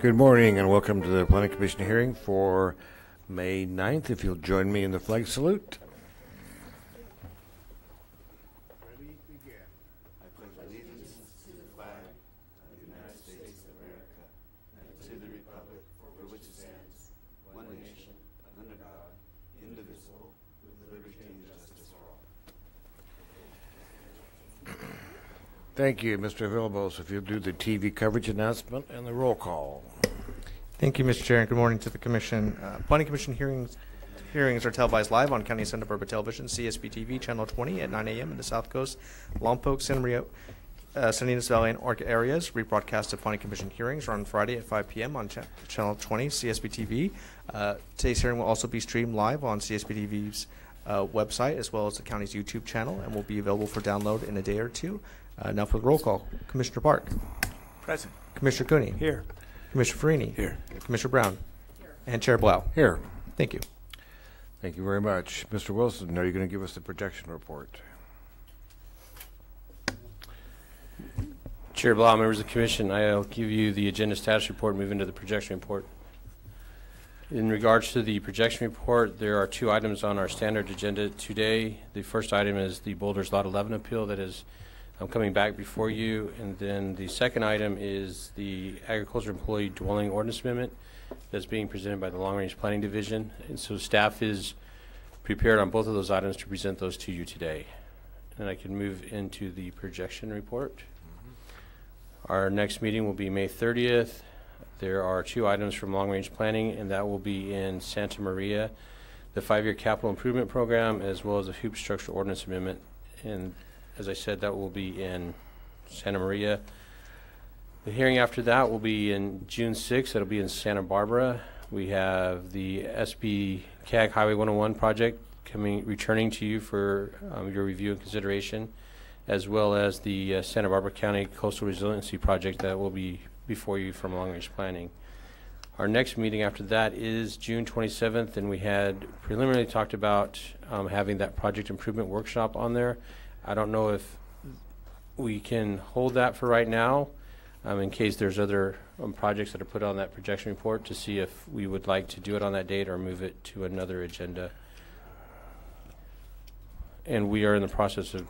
Good morning and welcome to the Planning Commission hearing for May 9th. If you'll join me in the flag salute. Ready, begin. I pledge allegiance to the flag of the United States of America and to the republic for which it stands, one nation, under God, indivisible, with liberty and justice for all. Thank you, Mr. Villalobos. If you'll do the TV coverage announcement and the roll call. Thank you, Mr. Chair, and good morning to the Commission. Planning Commission hearings are televised live on County Santa Barbara Television, CSB TV, Channel 20 at 9 a.m. in the South Coast, Lompoc, Santa Maria, Salinas Valley, and Orca areas. Rebroadcast of Planning Commission hearings are on Friday at 5 p.m. on Channel 20, CSB TV. Today's hearing will also be streamed live on CSB TV's website, as well as the county's YouTube channel, and will be available for download in a day or two. Now for the roll call. Commissioner Park. Present. Commissioner Cooney. Here. Commissioner Farini. Here. Commissioner Brown. Here. And Chair Blau. Here. Thank you. Thank you very much. Mr. Wilson, are you going to give us the projection report? Chair Blau, members of the Commission, I'll give you the agenda status report and move into the projection report. In regards to the projection report, there are two items on our standard agenda today. The first item is the Boulders Lot 11 appeal that is coming back before you, and then the second item is the Agriculture Employee Dwelling Ordinance Amendment that's being presented by the Long Range Planning Division. And so staff is prepared on both of those items to present those to you today. And I can move into the projection report. Our next meeting will be May 30th. There are two items from Long Range Planning, and that will be in Santa Maria, the 5-year capital improvement program, as well as the Hoop Structure Ordinance Amendment. And as I said, that will be in Santa Maria. The hearing after that will be in June 6th. That'll be in Santa Barbara. We have the SB CAG Highway 101 project returning to you for your review and consideration, as well as the Santa Barbara County Coastal Resiliency Project that will be before you from Long Range Planning. Our next meeting after that is June 27th, and we had preliminarily talked about having that project improvement workshop on there. I don't know if we can hold that for right now, in case there's other projects that are put on that projection report, to see if we would like to do it on that date or move it to another agenda. And we are in the process of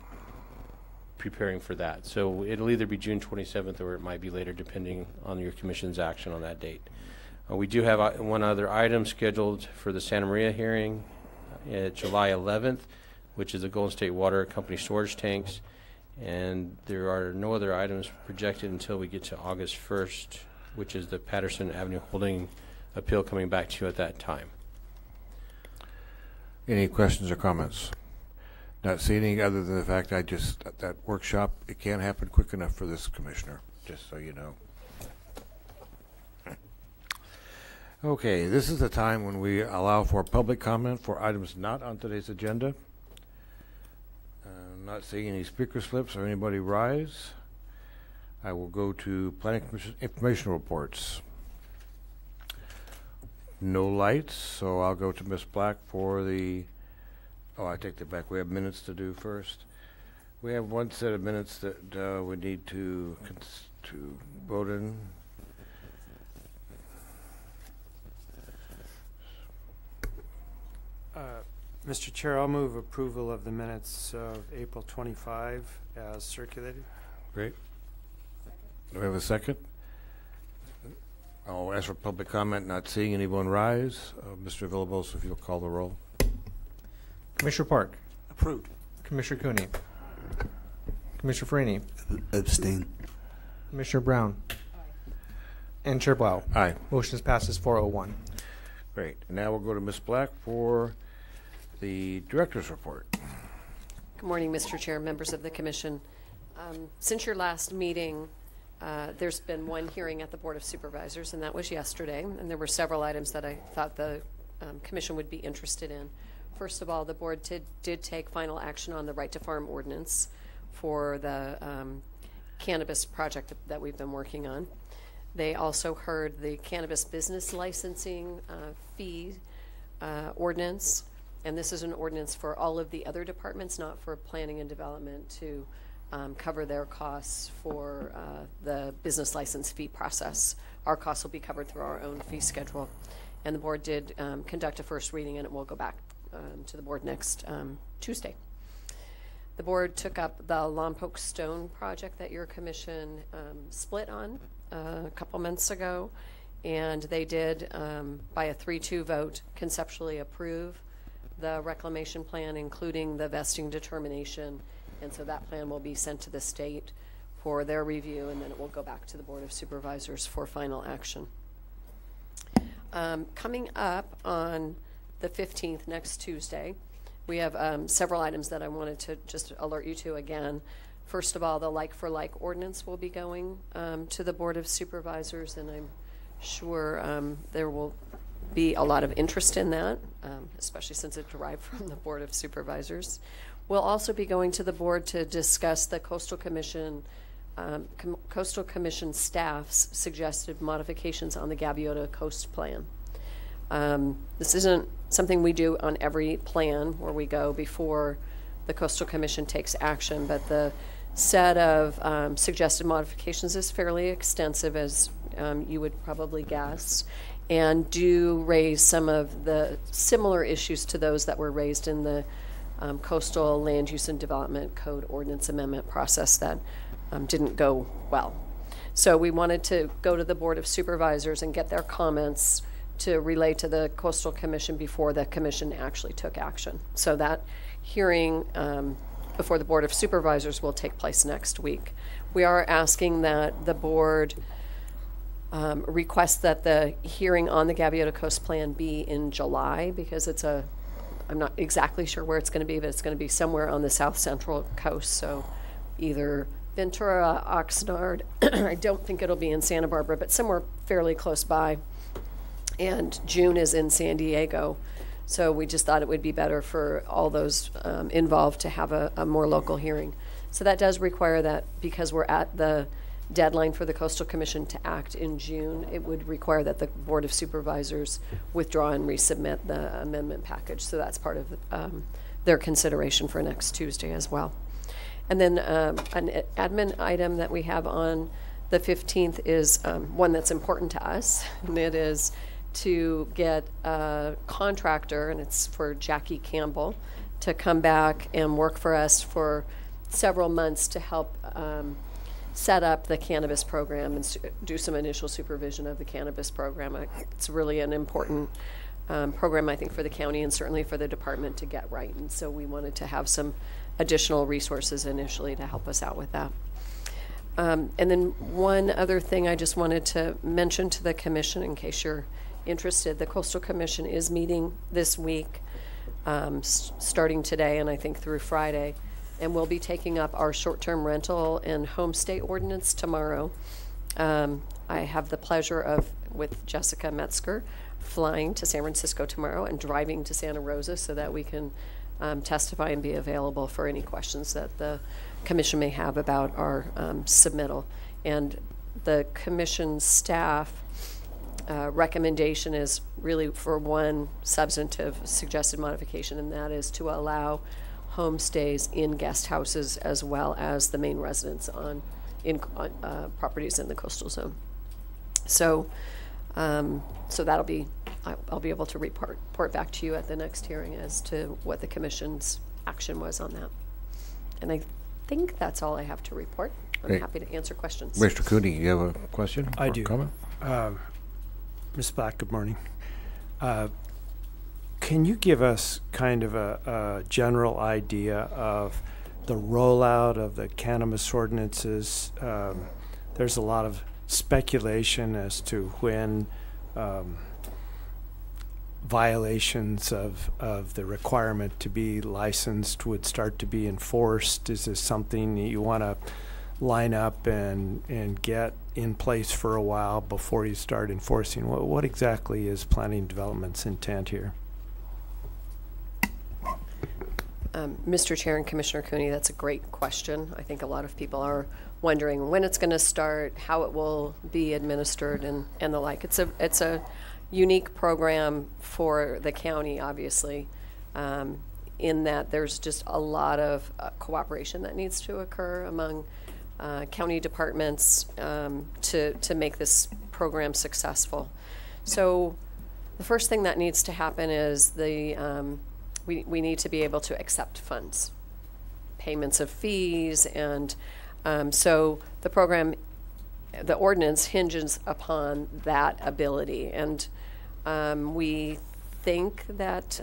preparing for that. So it'll either be June 27th or it might be later, depending on your Commission's action on that date. We do have one other item scheduled for the Santa Maria hearing at July 11th, which is the Golden State Water Company storage tanks. And there are no other items projected until we get to August 1st, which is the Patterson Avenue Holding appeal coming back to you at that time. Any questions or comments? Not seeing any other than the fact that workshop, it can't happen quick enough for this commissioner, just so you know. Okay, this is the time when we allow for public comment for items not on today's agenda. Not seeing any speaker slips or anybody rise. I will go to Planning Commission information reports. No lights, so I'll go to Ms. Black for the... Oh, I take that back. We have minutes to do first. We have one set of minutes that we need to vote in. Mr. Chair, I'll move approval of the minutes of April 25 as circulated. Great. Do we have a second? I'll ask for public comment. Not seeing anyone rise. Mr. Villalobos, if you'll call the roll. Commissioner Park. Approved. Commissioner Cooney. Commissioner Farini. Abstain. Commissioner Brown. Aye. And Chair Blau. Aye. Motion passes 401. Great. Now we'll go to Ms. Black for the director's report. Good morning, Mr. Chair, members of the Commission. Since your last meeting, there's been one hearing at the Board of Supervisors, and that was yesterday, and there were several items that I thought the Commission would be interested in. First of all, the board did take final action on the Right to Farm ordinance for the cannabis project that we've been working on. They also heard the cannabis business licensing fee ordinance, and this is an ordinance for all of the other departments, not for planning and development, to cover their costs for the business license fee process. Our costs will be covered through our own fee schedule. And the board did conduct a first reading, and it will go back to the board next Tuesday. The board took up the Lompoc Stone project that your commission split on a couple months ago, and they did, by a 3-2 vote, conceptually approve the reclamation plan, including the vesting determination, and so that plan will be sent to the state for their review, and then it will go back to the Board of Supervisors for final action. Coming up on the 15th, next Tuesday, we have several items that I wanted to just alert you to again. First of all, the like-for-like ordinance will be going to the Board of Supervisors, and I'm sure there will be a lot of interest in that, especially since it derived from the Board of Supervisors. We'll also be going to the board to discuss the Coastal Commission staff's suggested modifications on the Gaviota Coast Plan. This isn't something we do on every plan where we go before the Coastal Commission takes action, but the set of suggested modifications is fairly extensive, as you would probably guess, and do raise some of the similar issues to those that were raised in the Coastal Land Use and Development Code Ordinance Amendment process that didn't go well. So we wanted to go to the Board of Supervisors and get their comments to relay to the Coastal Commission before the Commission actually took action. So that hearing before the Board of Supervisors will take place next week. We are asking that the board request that the hearing on the Gaviota Coast Plan be in July, because it's I'm not exactly sure where it's going to be, but it's going to be somewhere on the south central coast. So either Ventura, Oxnard, I don't think it'll be in Santa Barbara, but somewhere fairly close by. And June is in San Diego. So we just thought it would be better for all those involved to have a more local hearing. So that does require that, because we're at the deadline for the Coastal Commission to act in June, it would require that the Board of Supervisors withdraw and resubmit the amendment package. So that's part of their consideration for next Tuesday as well. And then an admin item that we have on the 15th is one that's important to us, and it is to get a contractor, and it's for Jackie Campbell, to come back and work for us for several months to help set up the cannabis program and do some initial supervision of the cannabis program. It's really an important program, I think, for the county and certainly for the department to get right. And so we wanted to have some additional resources initially to help us out with that. And then one other thing I just wanted to mention to the commission, in case you're interested, the Coastal Commission is meeting this week, starting today and I think through Friday. And we'll be taking up our short-term rental and homestay ordinance tomorrow. I have the pleasure of, with Jessica Metzger, flying to San Francisco tomorrow and driving to Santa Rosa so that we can testify and be available for any questions that the commission may have about our submittal. And the commission staff recommendation is really for one substantive suggested modification, and that is to allow homestays in guest houses as well as the main residence on properties in the coastal zone. So, so that'll be, I'll be able to report back to you at the next hearing as to what the commission's action was on that. And I think that's all I have to report. I'm happy to answer questions. Mr. Cooney, you have a question? I do. Comment? Ms. Black, good morning. Can you give us kind of a general idea of the rollout of the cannabis ordinances? There's a lot of speculation as to when violations of the requirement to be licensed would start to be enforced. Is this something that you want to line up and get in place for a while before you start enforcing? What exactly is Planning Development's intent here? Mr. Chair and Commissioner Cooney, that's a great question. I think a lot of people are wondering when it's going to start, how it will be administered, and the like. It's a unique program for the county, obviously. in that there's just a lot of cooperation that needs to occur among county departments to make this program successful. So the first thing that needs to happen is we need to be able to accept funds, payments of fees, and so the program, the ordinance hinges upon that ability. And we think that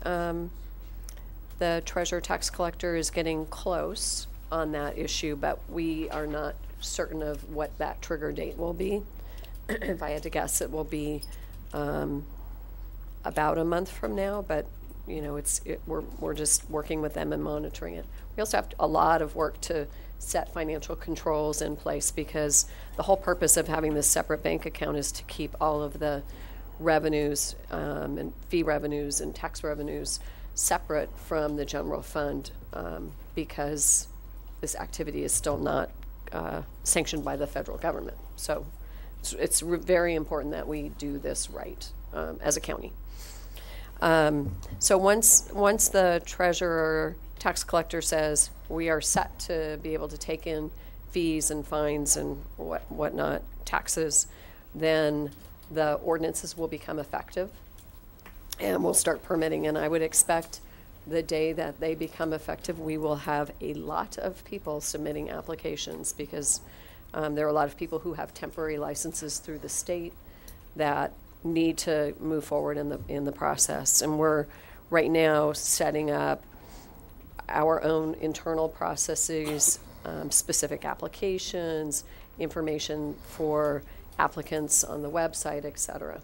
the treasurer tax collector is getting close on that issue, but we are not certain of what that trigger date will be. If I had to guess, it will be about a month from now, but you know, we're just working with them and monitoring it. We also have a lot of work to set financial controls in place, because the whole purpose of having this separate bank account is to keep all of the revenues and fee revenues and tax revenues separate from the general fund, because this activity is still not sanctioned by the federal government. So it's very important that we do this right as a county. So once the treasurer tax collector says we are set to be able to take in fees and fines and whatnot, taxes, then the ordinances will become effective and we'll start permitting. And I would expect the day that they become effective, we will have a lot of people submitting applications, because there are a lot of people who have temporary licenses through the state that need to move forward in the process. And we're right now setting up our own internal processes, specific applications, information for applicants on the website, et cetera.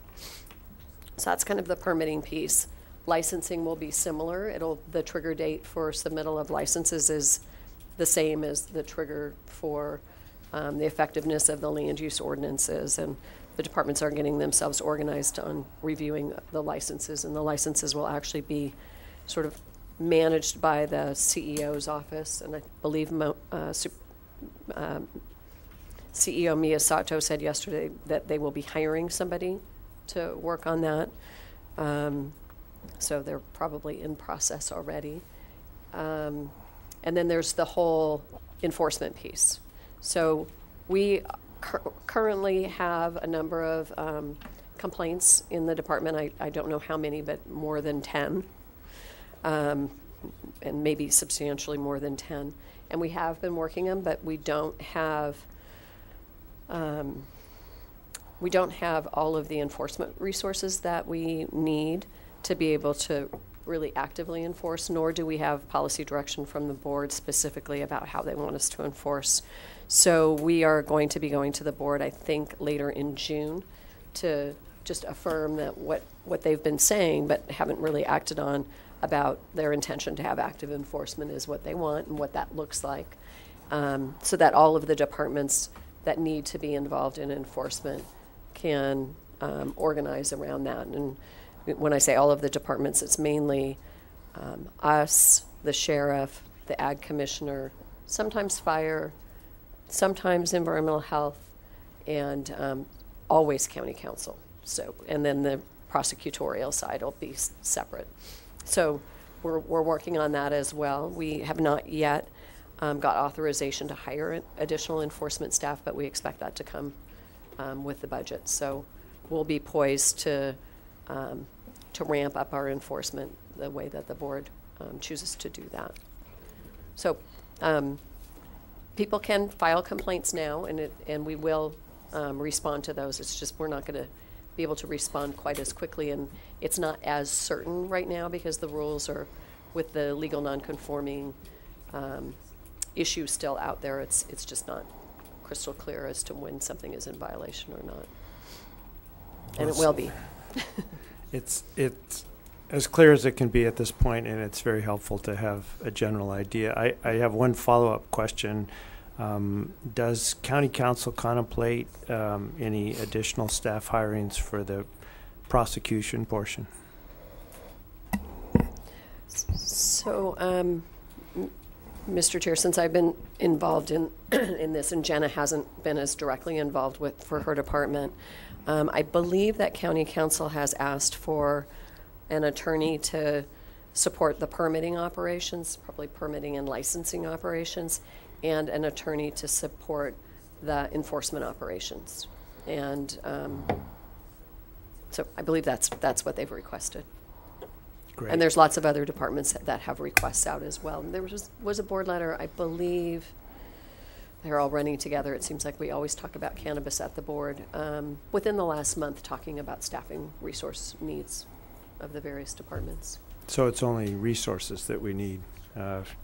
So that's kind of the permitting piece. Licensing will be similar. The trigger date for submittal of licenses is the same as the trigger for the effectiveness of the land use ordinances, and the departments are getting themselves organized on reviewing the licenses, and the licenses will actually be sort of managed by the CEO's office. And I believe CEO Miyasato said yesterday that they will be hiring somebody to work on that. So they're probably in process already. And then there's the whole enforcement piece. So we currently have a number of complaints in the department. I don't know how many, but more than 10, and maybe substantially more than 10. And we have been working them, but we don't have all of the enforcement resources that we need to be able to really actively enforce, nor do we have policy direction from the board specifically about how they want us to enforce. So we are going to be going to the board, I think, later in June to just affirm that what they've been saying but haven't really acted on about their intention to have active enforcement is what they want and what that looks like, so that all of the departments that need to be involved in enforcement can organize around that. And when I say all of the departments, it's mainly us, the sheriff, the ag commissioner, sometimes fire, sometimes environmental health, and always county council. So, and then the prosecutorial side will be separate. So we're working on that as well. We have not yet got authorization to hire additional enforcement staff, but we expect that to come with the budget. So we'll be poised to ramp up our enforcement the way that the board chooses to do that. So people can file complaints now, and we will respond to those. It's just we're not going to be able to respond quite as quickly, and it's not as certain right now because the rules are with the legal nonconforming issue still out there. It's just not crystal clear as to when something is in violation or not, and it will be. It's as clear as it can be at this point, and it's very helpful to have a general idea. I have one follow-up question. Does County Council contemplate any additional staff hirings for the prosecution portion? So, Mr. Chair, since I've been involved in this, and Jenna hasn't been as directly involved for her department, I believe that County Council has asked for an attorney to support the permitting operations, probably permitting and licensing operations, and an attorney to support the enforcement operations. And so I believe that's what they've requested. Great. And there's lots of other departments that have requests out as well. And there was a board letter, I believe, they're all running together. It seems like we always talk about cannabis at the board. Within the last month, talking about staffing resource needs of the various departments. So it's only resources that we need.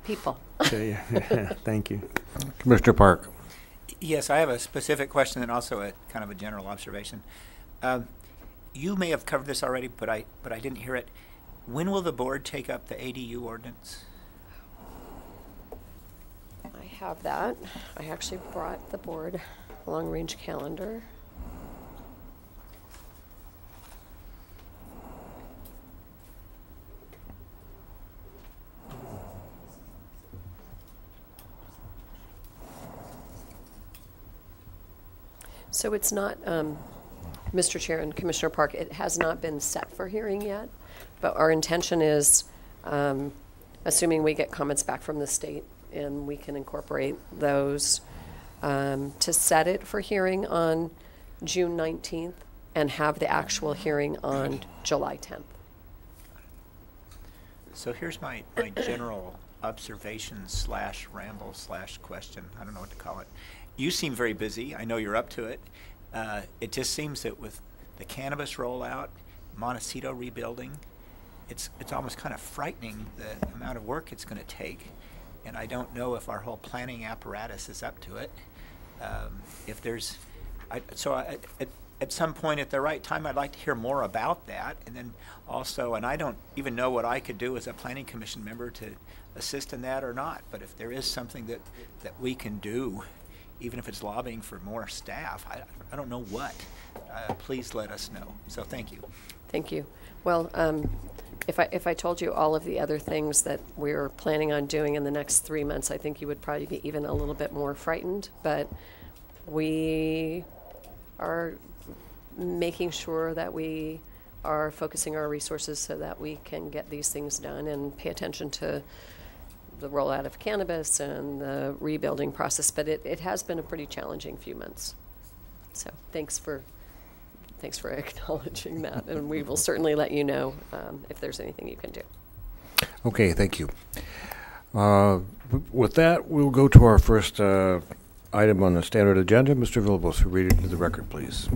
People. Thank you. Commissioner Park. Yes, I have a specific question and also a kind of a general observation. You may have covered this already, but I didn't hear it. When will the board take up the ADU ordinance? I have that. I actually brought the board long-range calendar. So it's not, Mr. Chair and Commissioner Park, it has not been set for hearing yet, but our intention is, assuming we get comments back from the state and we can incorporate those, to set it for hearing on June 19th and have the actual hearing on July 10th. So here's my general observation / ramble / question. I don't know what to call it. You seem very busy. I know you're up to it. It just seems that with the cannabis rollout, Montecito rebuilding, it's almost kind of frightening the amount of work it's going to take. And I don't know if our whole planning apparatus is up to it. If there's, at some point at the right time, I'd like to hear more about that. And then also, and I don't even know what I could do as a planning commission member to assist in that or not. But if there is something that we can do, even if it's lobbying for more staff, I don't know what. Please let us know. So thank you. Thank you. Well, if I told you all of the other things that we're planning on doing in the next 3 months, I think you would probably be even a little bit more frightened. But we are making sure that we are focusing our resources so that we can get these things done and pay attention to the rollout of cannabis and the rebuilding process. But it has been a pretty challenging few months. So thanks for acknowledging that, and we will certainly let you know if there's anything you can do. Okay, thank you. With that, we'll go to our first item on the standard agenda. Mr. Villalobos, read it into the record, please.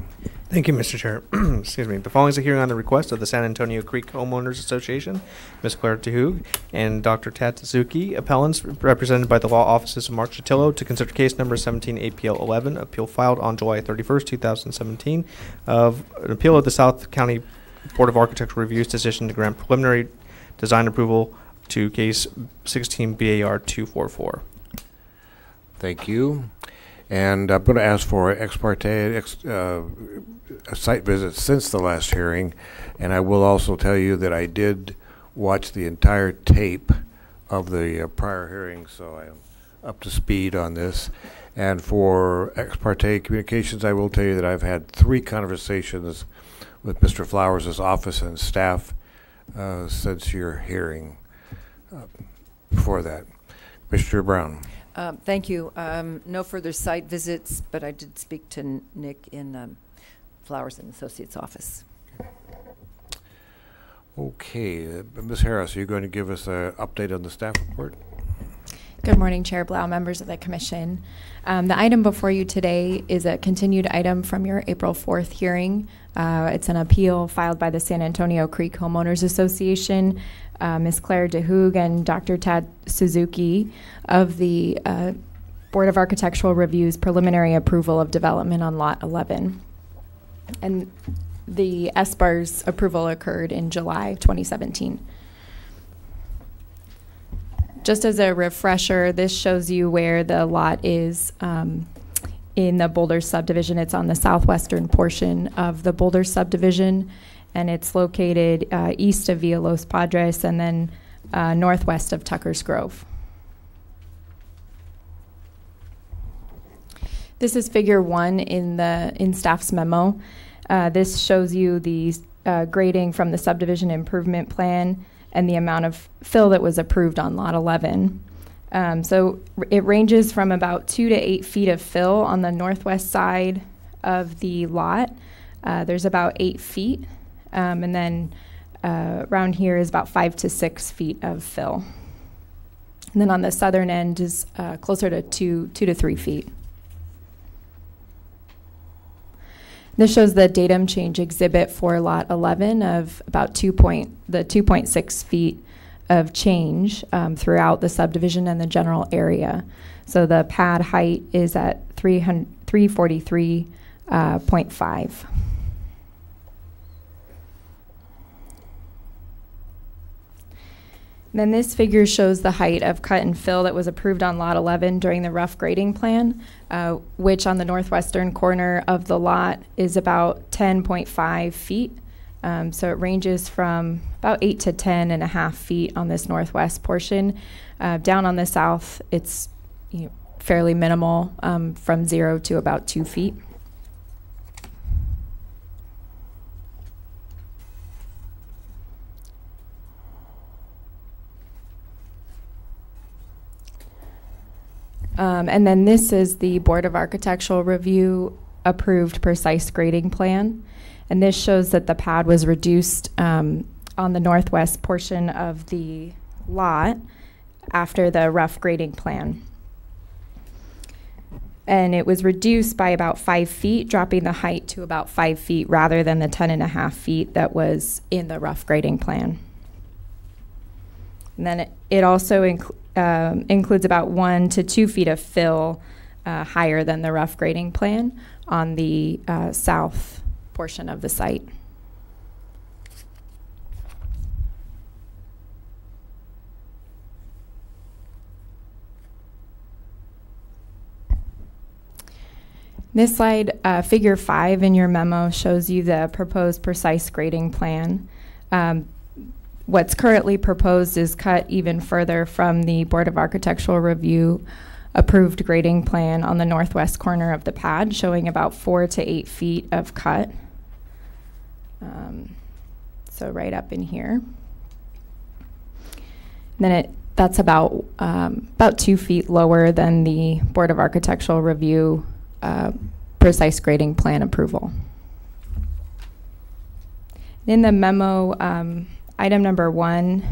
Thank you, Mr. Chair. Excuse me. The following is a hearing on the request of the San Antonio Creek Homeowners Association, Ms. Claire DeHoog, and Dr. Tad Suzuki, appellants represented by the law offices of Mark Chatillo, to consider case number 17 APL 11, appeal filed on July 31st, 2017, of an appeal of the South County Board of Architectural Review's decision to grant preliminary design approval to case 16 BAR 244. Thank you. And I'm going to ask for ex parte site visits since the last hearing. And I will also tell you that I did watch the entire tape of the prior hearing, so I am up to speed on this. And for ex parte communications, I will tell you that I've had 3 conversations with Mr. Flowers' office and staff since your hearing before that. Mr. Brown. Thank you. No further site visits, but I did speak to Nick in Flowers and Associates office. Okay. Ms. Harris, are you going to give us an update on the staff report? Good morning, Chair Blau, members of the Commission. The item before you today is a continued item from your April 4th hearing. It's an appeal filed by the San Antonio Creek Homeowners Association, Ms. Claire DeHoog and Dr. Tad Suzuki of the Board of Architectural Review's preliminary approval of development on Lot 11. And the SBAR's approval occurred in July 2017. Just as a refresher, this shows you where the lot is in the Boulder subdivision. It's on the southwestern portion of the Boulder subdivision, and it's located east of Villa Los Padres and then northwest of Tucker's Grove. This is figure 1 in staff's memo. This shows you the grading from the subdivision improvement plan and the amount of fill that was approved on Lot 11. So it ranges from about 2 to 8 feet of fill on the northwest side of the lot. There's about 8 feet, and then around here is about 5 to 6 feet of fill. And then on the southern end is closer to 2 to 3 feet. This shows the datum change exhibit for Lot 11 of about 2.6 feet of change throughout the subdivision and the general area. So the pad height is at 343.5. Then this figure shows the height of cut and fill that was approved on Lot 11 during the rough grading plan, which on the northwestern corner of the lot is about 10.5 feet. So it ranges from about 8 to 10.5 feet on this northwest portion. Down on the south, it's fairly minimal, from 0 to about 2 feet. And then this is the Board of Architectural Review approved precise grading plan. And this shows that the pad was reduced on the northwest portion of the lot after the rough grading plan. And it was reduced by about 5 feet, dropping the height to about 5 feet rather than the 10.5 feet that was in the rough grading plan. And then it also includes about 1 to 2 feet of fill higher than the rough grading plan on the south portion of the site. This slide, figure 5 in your memo, shows you the proposed precise grading plan. What's currently proposed is cut even further from the Board of Architectural Review approved grading plan on the northwest corner of the pad, showing about 4 to 8 feet of cut. So right up in here. And then that's about 2 feet lower than the Board of Architectural Review precise grading plan approval. In the memo, item number 1,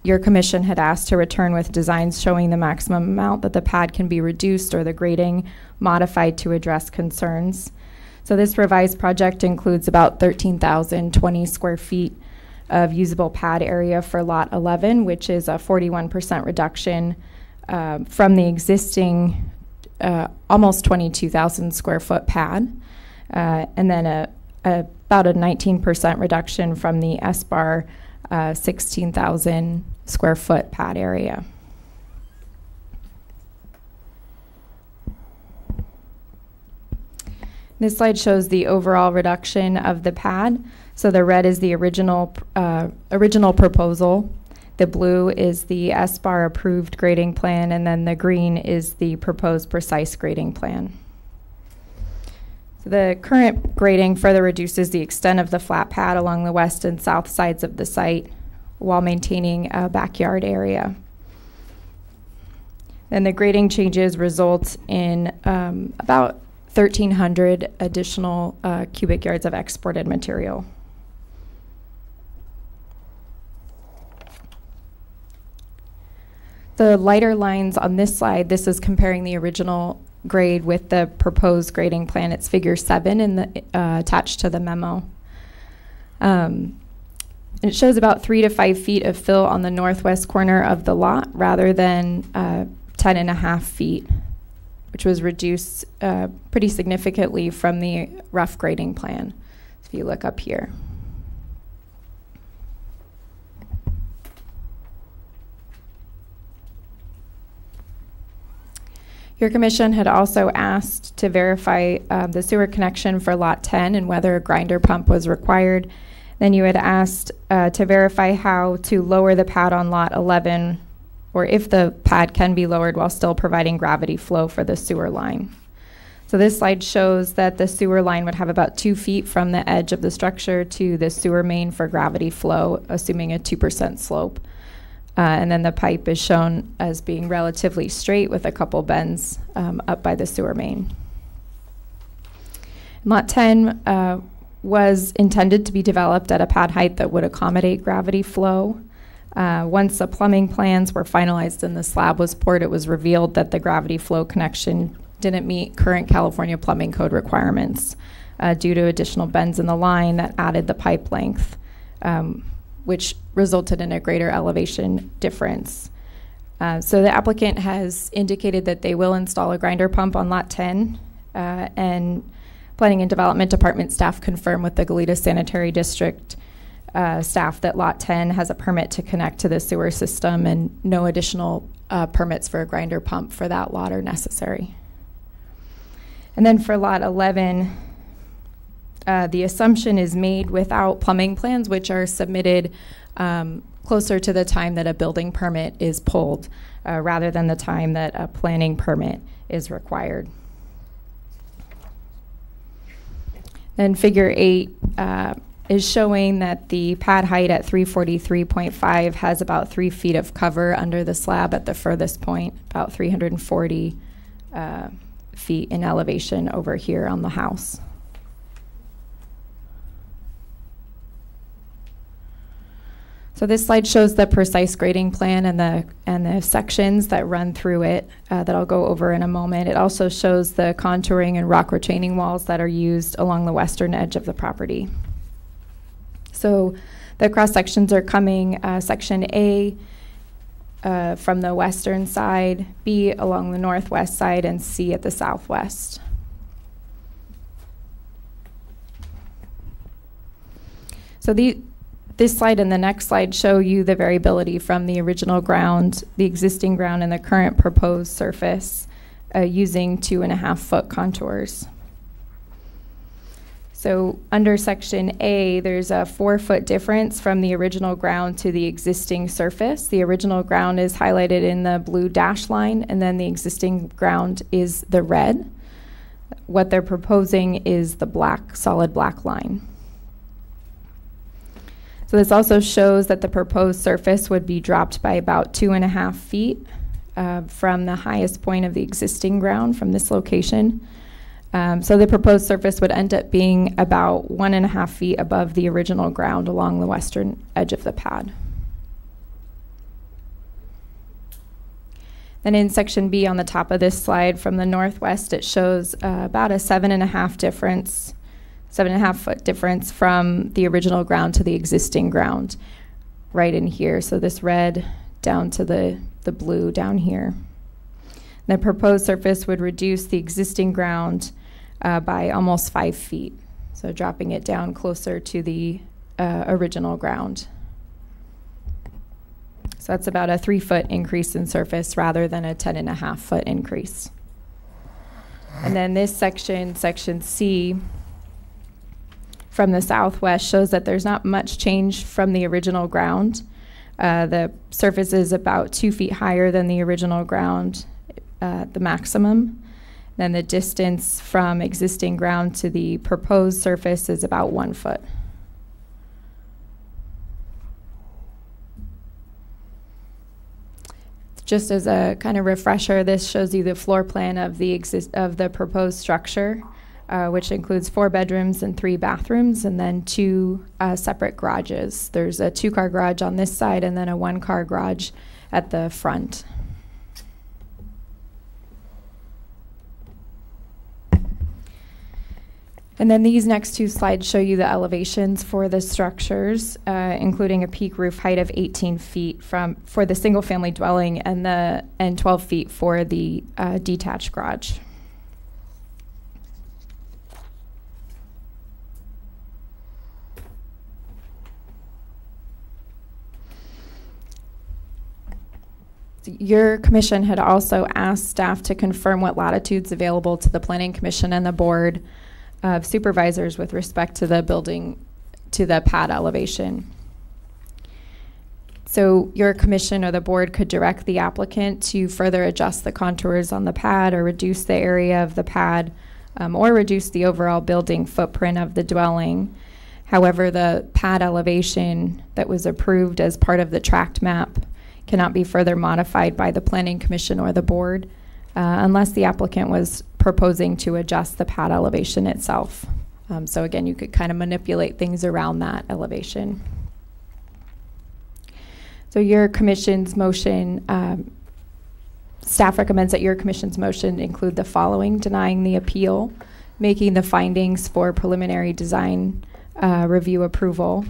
your commission had asked to return with designs showing the maximum amount that the pad can be reduced or the grading modified to address concerns. So this revised project includes about 13,020 square feet of usable pad area for Lot 11, which is a 41% reduction from the existing almost 22,000 square foot pad, and then about a 19% reduction from the SBAR 16,000 square foot pad area. This slide shows the overall reduction of the pad. So the red is the original proposal. The blue is the SBAR approved grading plan, and then the green is the proposed precise grading plan. So the current grading further reduces the extent of the flat pad along the west and south sides of the site while maintaining a backyard area. Then the grading changes result in about 1,300 additional cubic yards of exported material. The lighter lines on this slide, this is comparing the original grade with the proposed grading plan. It's figure 7 in the attached to the memo. And it shows about 3 to 5 feet of fill on the northwest corner of the lot rather than 10.5 feet, which was reduced pretty significantly from the rough grading plan. If you look up here. Your commission had also asked to verify the sewer connection for Lot 10 and whether a grinder pump was required. Then you had asked to verify how to lower the pad on Lot 11, or if the pad can be lowered while still providing gravity flow for the sewer line. So So this slide shows that the sewer line would have about 2 feet from the edge of the structure to the sewer main for gravity flow, assuming a 2% slope. And then the pipe is shown as being relatively straight with a couple bends up by the sewer main. Lot 10 was intended to be developed at a pad height that would accommodate gravity flow. Once the plumbing plans were finalized and the slab was poured, it was revealed that the gravity flow connection didn't meet current California plumbing code requirements due to additional bends in the line that added the pipe length, which resulted in a greater elevation difference. So the applicant has indicated that they will install a grinder pump on lot 10, and Planning and Development Department staff confirm with the Goleta Sanitary District staff that lot 10 has a permit to connect to the sewer system, and no additional permits for a grinder pump for that lot are necessary. And then for lot 11, the assumption is made without plumbing plans, which are submitted closer to the time that a building permit is pulled, rather than the time that a planning permit is required. Then figure 8 is showing that the pad height at 343.5 has about 3 feet of cover under the slab at the furthest point, about 340 feet in elevation over here on the house. So this slide shows the precise grading plan and the sections that run through it that I'll go over in a moment. It also shows the contouring and rock retaining walls that are used along the western edge of the property. So the cross sections are coming section A from the western side, B along the northwest side, and C at the southwest. So this slide and the next slide show you the variability from the original ground, the existing ground, and the current proposed surface using 2.5-foot contours. So under section A, there's a 4-foot difference from the original ground to the existing surface. The original ground is highlighted in the blue dash line, and then the existing ground is the red. What they're proposing is the black, solid black line. So this also shows that the proposed surface would be dropped by about 2.5 feet from the highest point of the existing ground from this location. So the proposed surface would end up being about 1.5 feet above the original ground along the western edge of the pad. Then in section B on the top of this slide from the northwest, it shows about a 7.5-foot difference from the original ground to the existing ground right in here. So this red down to the blue down here. The proposed surface would reduce the existing ground by almost 5 feet, so dropping it down closer to the original ground. So that's about a 3-foot increase in surface rather than a 10.5-foot increase. And then this section, section C, from the southwest shows that there's not much change from the original ground. The surface is about 2 feet higher than the original ground, the maximum. Then the distance from existing ground to the proposed surface is about 1 foot. Just as a kind of refresher, this shows you the floor plan of the proposed structure, which includes 4 bedrooms and 3 bathrooms, and then 2 separate garages. There's a 2-car garage on this side and then a 1-car garage at the front. And then these next 2 slides show you the elevations for the structures, including a peak roof height of 18 feet for the single-family dwelling and 12 feet for the detached garage. Your commission had also asked staff to confirm what latitudes available to the Planning Commission and the Board of Supervisors with respect to the building, to the pad elevation. So your commission or the board could direct the applicant to further adjust the contours on the pad or reduce the area of the pad or reduce the overall building footprint of the dwelling. However, the pad elevation that was approved as part of the tract map cannot be further modified by the Planning Commission or the board unless the applicant was proposing to adjust the pad elevation itself. So again, you could kind of manipulate things around that elevation. So your commission's motion, staff recommends that your commission's motion include the following: denying the appeal, making the findings for preliminary design review approval,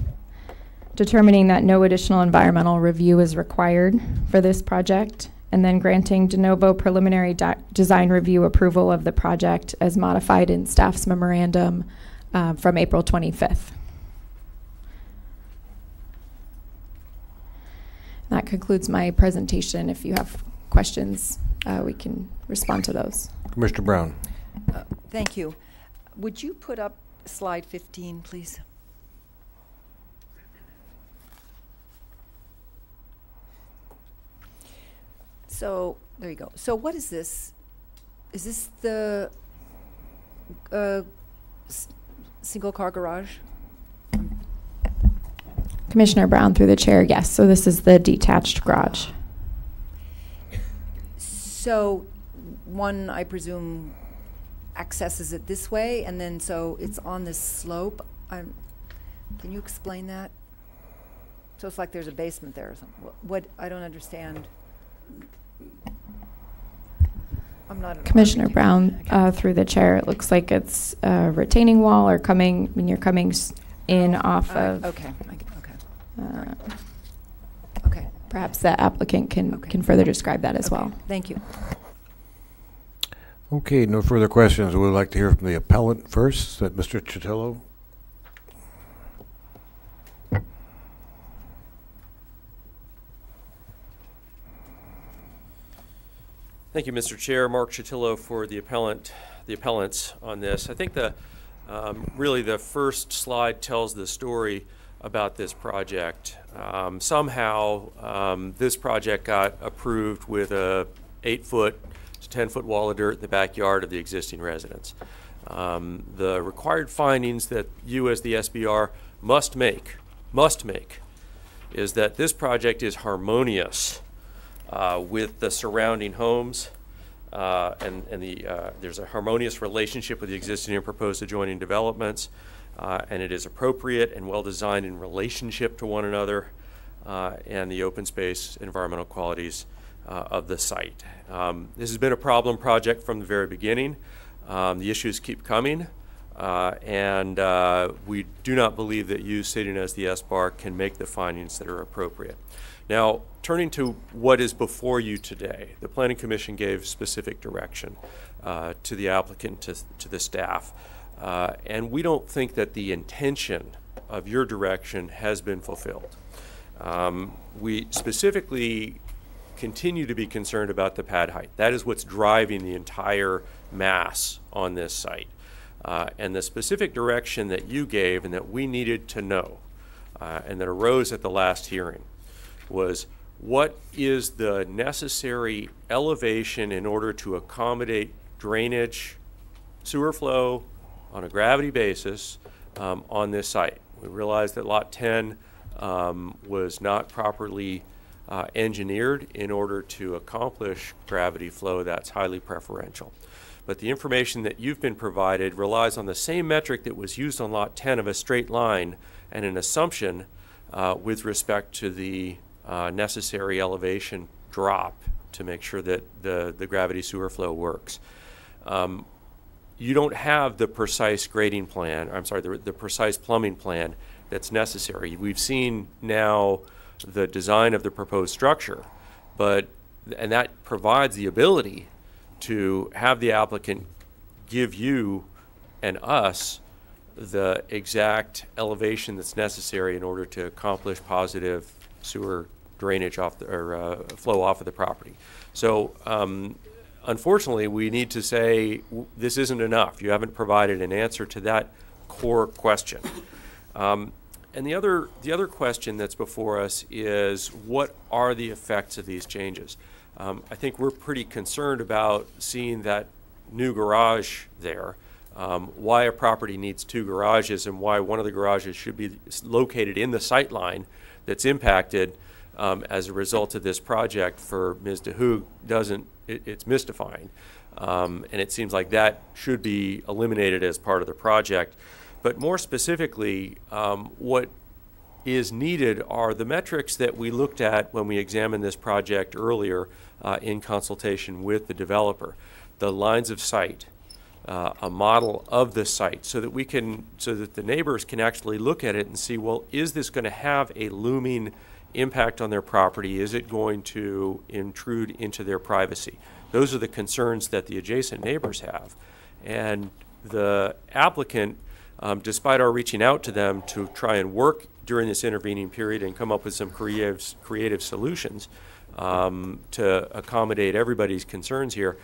determining that no additional environmental review is required for this project, and then granting de novo preliminary design review approval of the project as modified in staff's memorandum from April 25th. That concludes my presentation. If you have questions, we can respond to those. Commissioner Brown. Thank you. Would you put up slide 15, please? So there you go. So what is this? Is this the single car garage? Commissioner Brown, through the chair, yes. So this is the detached garage. So one, I presume, accesses it this way, and then so it's on this slope. Can you explain that? So it's like there's a basement there or something. What I don't understand. I'm not an Commissioner architect. Brown, through the chair, it looks like it's a retaining wall or coming, when you're coming in off of. Okay. Okay. Perhaps the applicant can further describe that as well. Thank you. Okay, no further questions. We'd like to hear from the appellant first. Is that Mr. Chitillo? Thank you, Mr. Chair. Mark Chitillo for the appellants on this. I think really the first slide tells the story about this project. Somehow this project got approved with a 8-foot to 10-foot wall of dirt in the backyard of the existing residence. The required findings that you as the SBR must make is that this project is harmonious with the surrounding homes, and there's a harmonious relationship with the existing and proposed adjoining developments, and it is appropriate and well designed in relationship to one another, and the open space environmental qualities of the site. This has been a problem project from the very beginning. The issues keep coming, and we do not believe that you, sitting as the SBAR, can make the findings that are appropriate. Now, turning to what is before you today, the Planning Commission gave specific direction to the applicant, to the staff, and we don't think that the intention of your direction has been fulfilled. We specifically continue to be concerned about the pad height. That is what's driving the entire mass on this site. And the specific direction that you gave and that we needed to know, and that arose at the last hearing, was what is the necessary elevation in order to accommodate drainage, sewer flow on a gravity basis on this site. We realized that Lot 10 was not properly engineered in order to accomplish gravity flow that's highly preferential. But the information that you've been provided relies on the same metric that was used on Lot 10 of a straight line and an assumption with respect to the necessary elevation drop to make sure that the gravity sewer flow works. You don't have the precise grading plan, the precise plumbing plan that's necessary. We've seen now the design of the proposed structure, and that provides the ability to have the applicant give you and us the exact elevation that's necessary in order to accomplish positive sewer drainage off flow off of the property. So unfortunately, we need to say this isn't enough. You haven't provided an answer to that core question. And the other question that's before us is, what are the effects of these changes? I think we're pretty concerned about seeing that new garage there why a property needs 2 garages and why one of the garages should be located in the sight line that's impacted as a result of this project for Ms. DeHoog it's mystifying. And it seems like that should be eliminated as part of the project. But more specifically, what is needed are the metrics that we looked at when we examined this project earlier in consultation with the developer. The lines of sight, a model of the site so that the neighbors can actually look at it and see, well, is this going to have a looming impact on their property? Is it going to intrude into their privacy? Those are the concerns that the adjacent neighbors have. And the applicant, despite our reaching out to them to try and work during this intervening period and come up with some creative solutions to accommodate everybody's concerns here,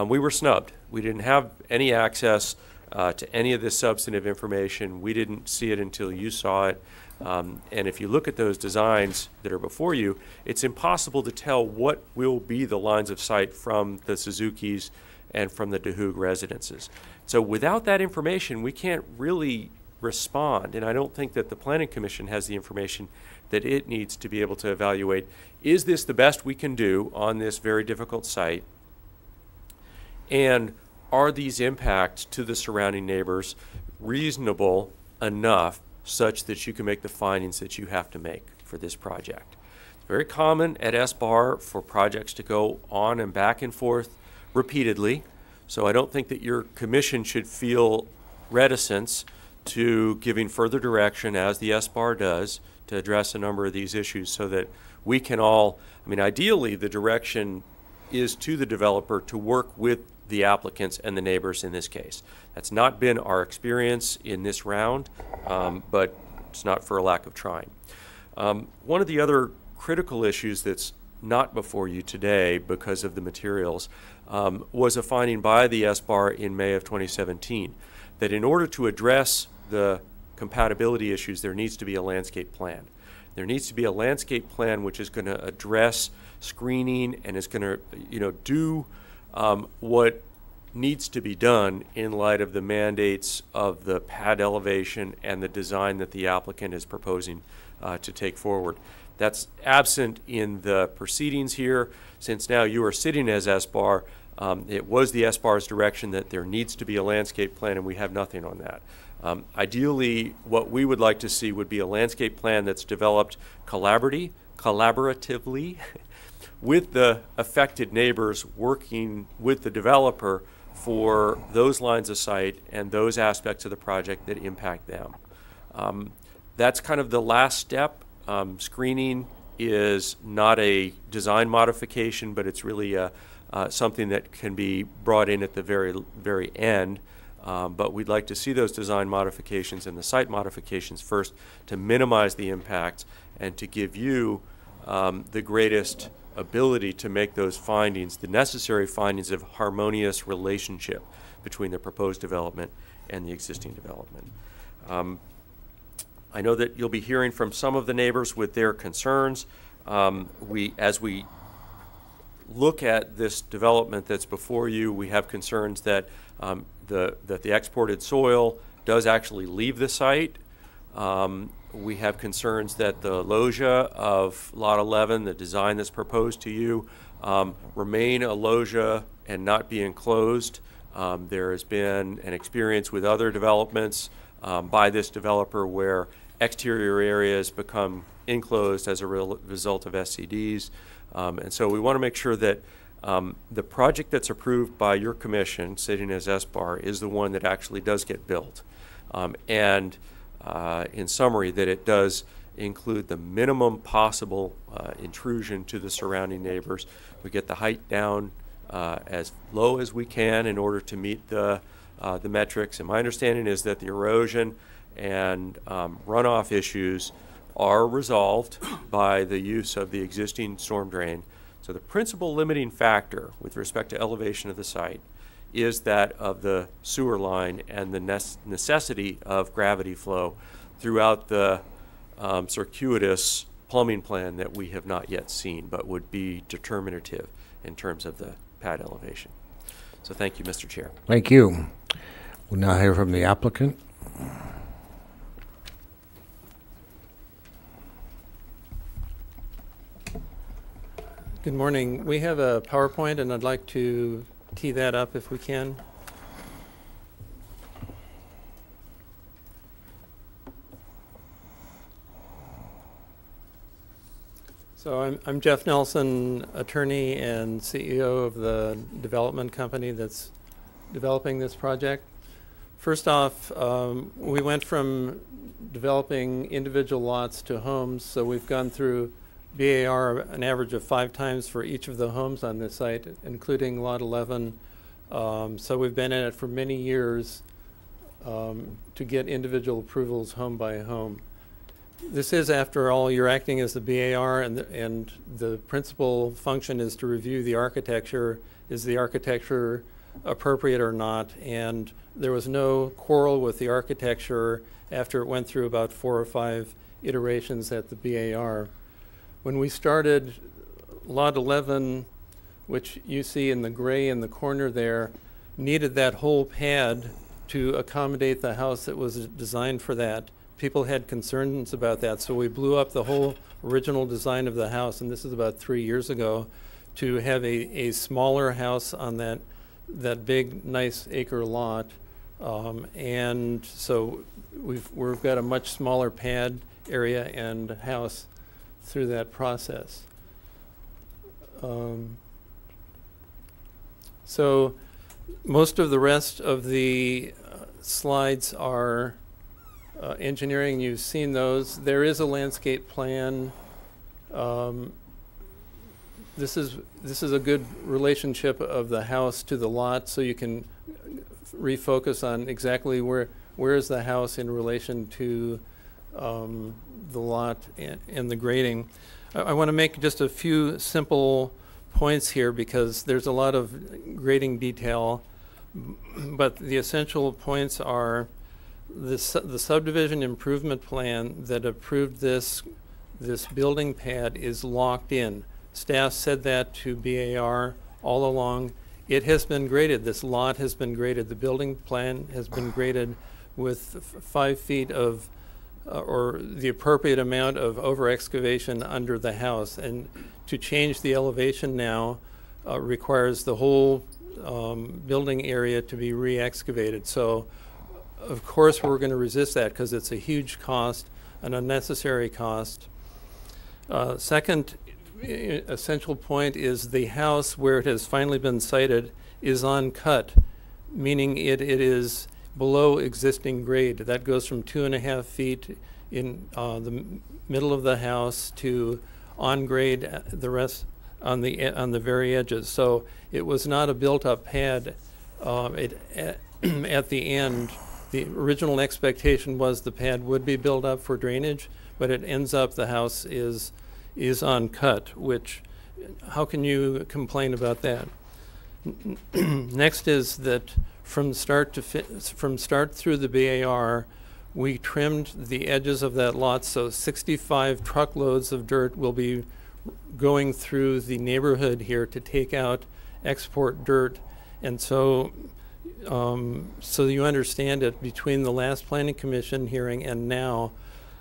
we were snubbed. We didn't have any access to any of this substantive information. We didn't see it until you saw it. And if you look at those designs that are before you, it's impossible to tell what will be the lines of sight from the Suzuki's and from the DeHoog residences. So without that information, we can't really respond. And I don't think that the Planning Commission has the information that it needs to be able to evaluate, is this the best we can do on this very difficult site? And are these impacts to the surrounding neighbors reasonable enough such that you can make the findings that you have to make for this project? It's very common at SBAR for projects to go on and back and forth repeatedly. So I don't think that your commission should feel reticence to giving further direction, as the SBAR does, to address a number of these issues so that we can all, ideally the direction is to the developer to work with the applicants and the neighbors in this case. That's not been our experience in this round, but it's not for a lack of trying. One of the other critical issues that's not before you today because of the materials was a finding by the SBAR in May of 2017 that in order to address the compatibility issues, there needs to be a landscape plan. There needs to be a landscape plan which is going to address screening and is going to, do what needs to be done in light of the mandates of the pad elevation and the design that the applicant is proposing to take forward. That's absent in the proceedings here. Since now you are sitting as SBAR, it was the SBAR's direction that there needs to be a landscape plan, and we have nothing on that. Ideally, what we would like to see would be a landscape plan that's developed collaboratively with the affected neighbors, working with the developer for those lines of sight and those aspects of the project that impact them. That's kind of the last step. Screening is not a design modification, but it's really something that can be brought in at the very end. But we'd like to see those design modifications and the site modifications first to minimize the impacts and to give you the greatest ability to make those findings, the necessary findings of harmonious relationship between the proposed development and the existing development. I know that you'll be hearing from some of the neighbors with their concerns. As we look at this development that's before you, we have concerns that the exported soil does actually leave the site. We have concerns that the loggia of Lot 11, the design that's proposed to you, remain a loggia and not be enclosed. There has been an experience with other developments by this developer where exterior areas become enclosed as a result of SCDs. And so we want to make sure that the project that's approved by your commission, sitting as SBAR, is the one that actually does get built. And in summary, that it does include the minimum possible intrusion to the surrounding neighbors. We get the height down as low as we can in order to meet the metrics. And my understanding is that the erosion and runoff issues are resolved by the use of the existing storm drain. So the principal limiting factor with respect to elevation of the site is that of the sewer line and the necessity of gravity flow throughout the circuitous plumbing plan that we have not yet seen, but would be determinative in terms of the pad elevation. So thank you, Mr. Chair. Thank you. We'll now hear from the applicant. Good morning. We have a PowerPoint, and I'd like to tee that up if we can. So I'm Jeff Nelson, attorney and CEO of the development company that's developing this project. First off, we went from developing individual lots to homes, so we've gone through BAR an average of 5 times for each of the homes on this site, including Lot 11. So we've been in it for many years to get individual approvals home by home. This is, after all, you're acting as the BAR, and the principal function is to review the architecture. Is the architecture appropriate or not? And there was no quarrel with the architecture after it went through about 4 or 5 iterations at the BAR. When we started, Lot 11, which you see in the gray in the corner there, needed that whole pad to accommodate the house that was designed for that. People had concerns about that, so we blew up the whole original design of the house, and this is about 3 years ago, to have a smaller house on that big, nice acre lot. And so we've got a much smaller pad area and house through that process. So most of the rest of the slides are engineering. You've seen those. There is a landscape plan. This is a good relationship of the house to the lot, so you can refocus on exactly where is the house in relation to the lot and the grading. I want to make just a few simple points here because there's a lot of grading detail, but the essential points are the subdivision improvement plan that approved this building pad is locked in. Staff said that to BAR all along. It has been graded. This lot has been graded. The building plan has been graded with 5 feet of or the appropriate amount of over excavation under the house. And to change the elevation now requires the whole building area to be re-excavated. So of course we're going to resist that because it's a huge cost, an unnecessary cost. Second essential point is the house where it has finally been sited is on cut, meaning it is below existing grade. That goes from 2.5 feet in the middle of the house to on grade the rest on the very edges. So it was not a built-up pad. At the end, the original expectation was the pad would be built up for drainage, but it ends up the house is on cut, which how can you complain about that? Next is that from start through the BAR, we trimmed the edges of that lot, so 65 truckloads of dirt will be going through the neighborhood here to take out export dirt. And so so you understand it, between the last Planning Commission hearing and now,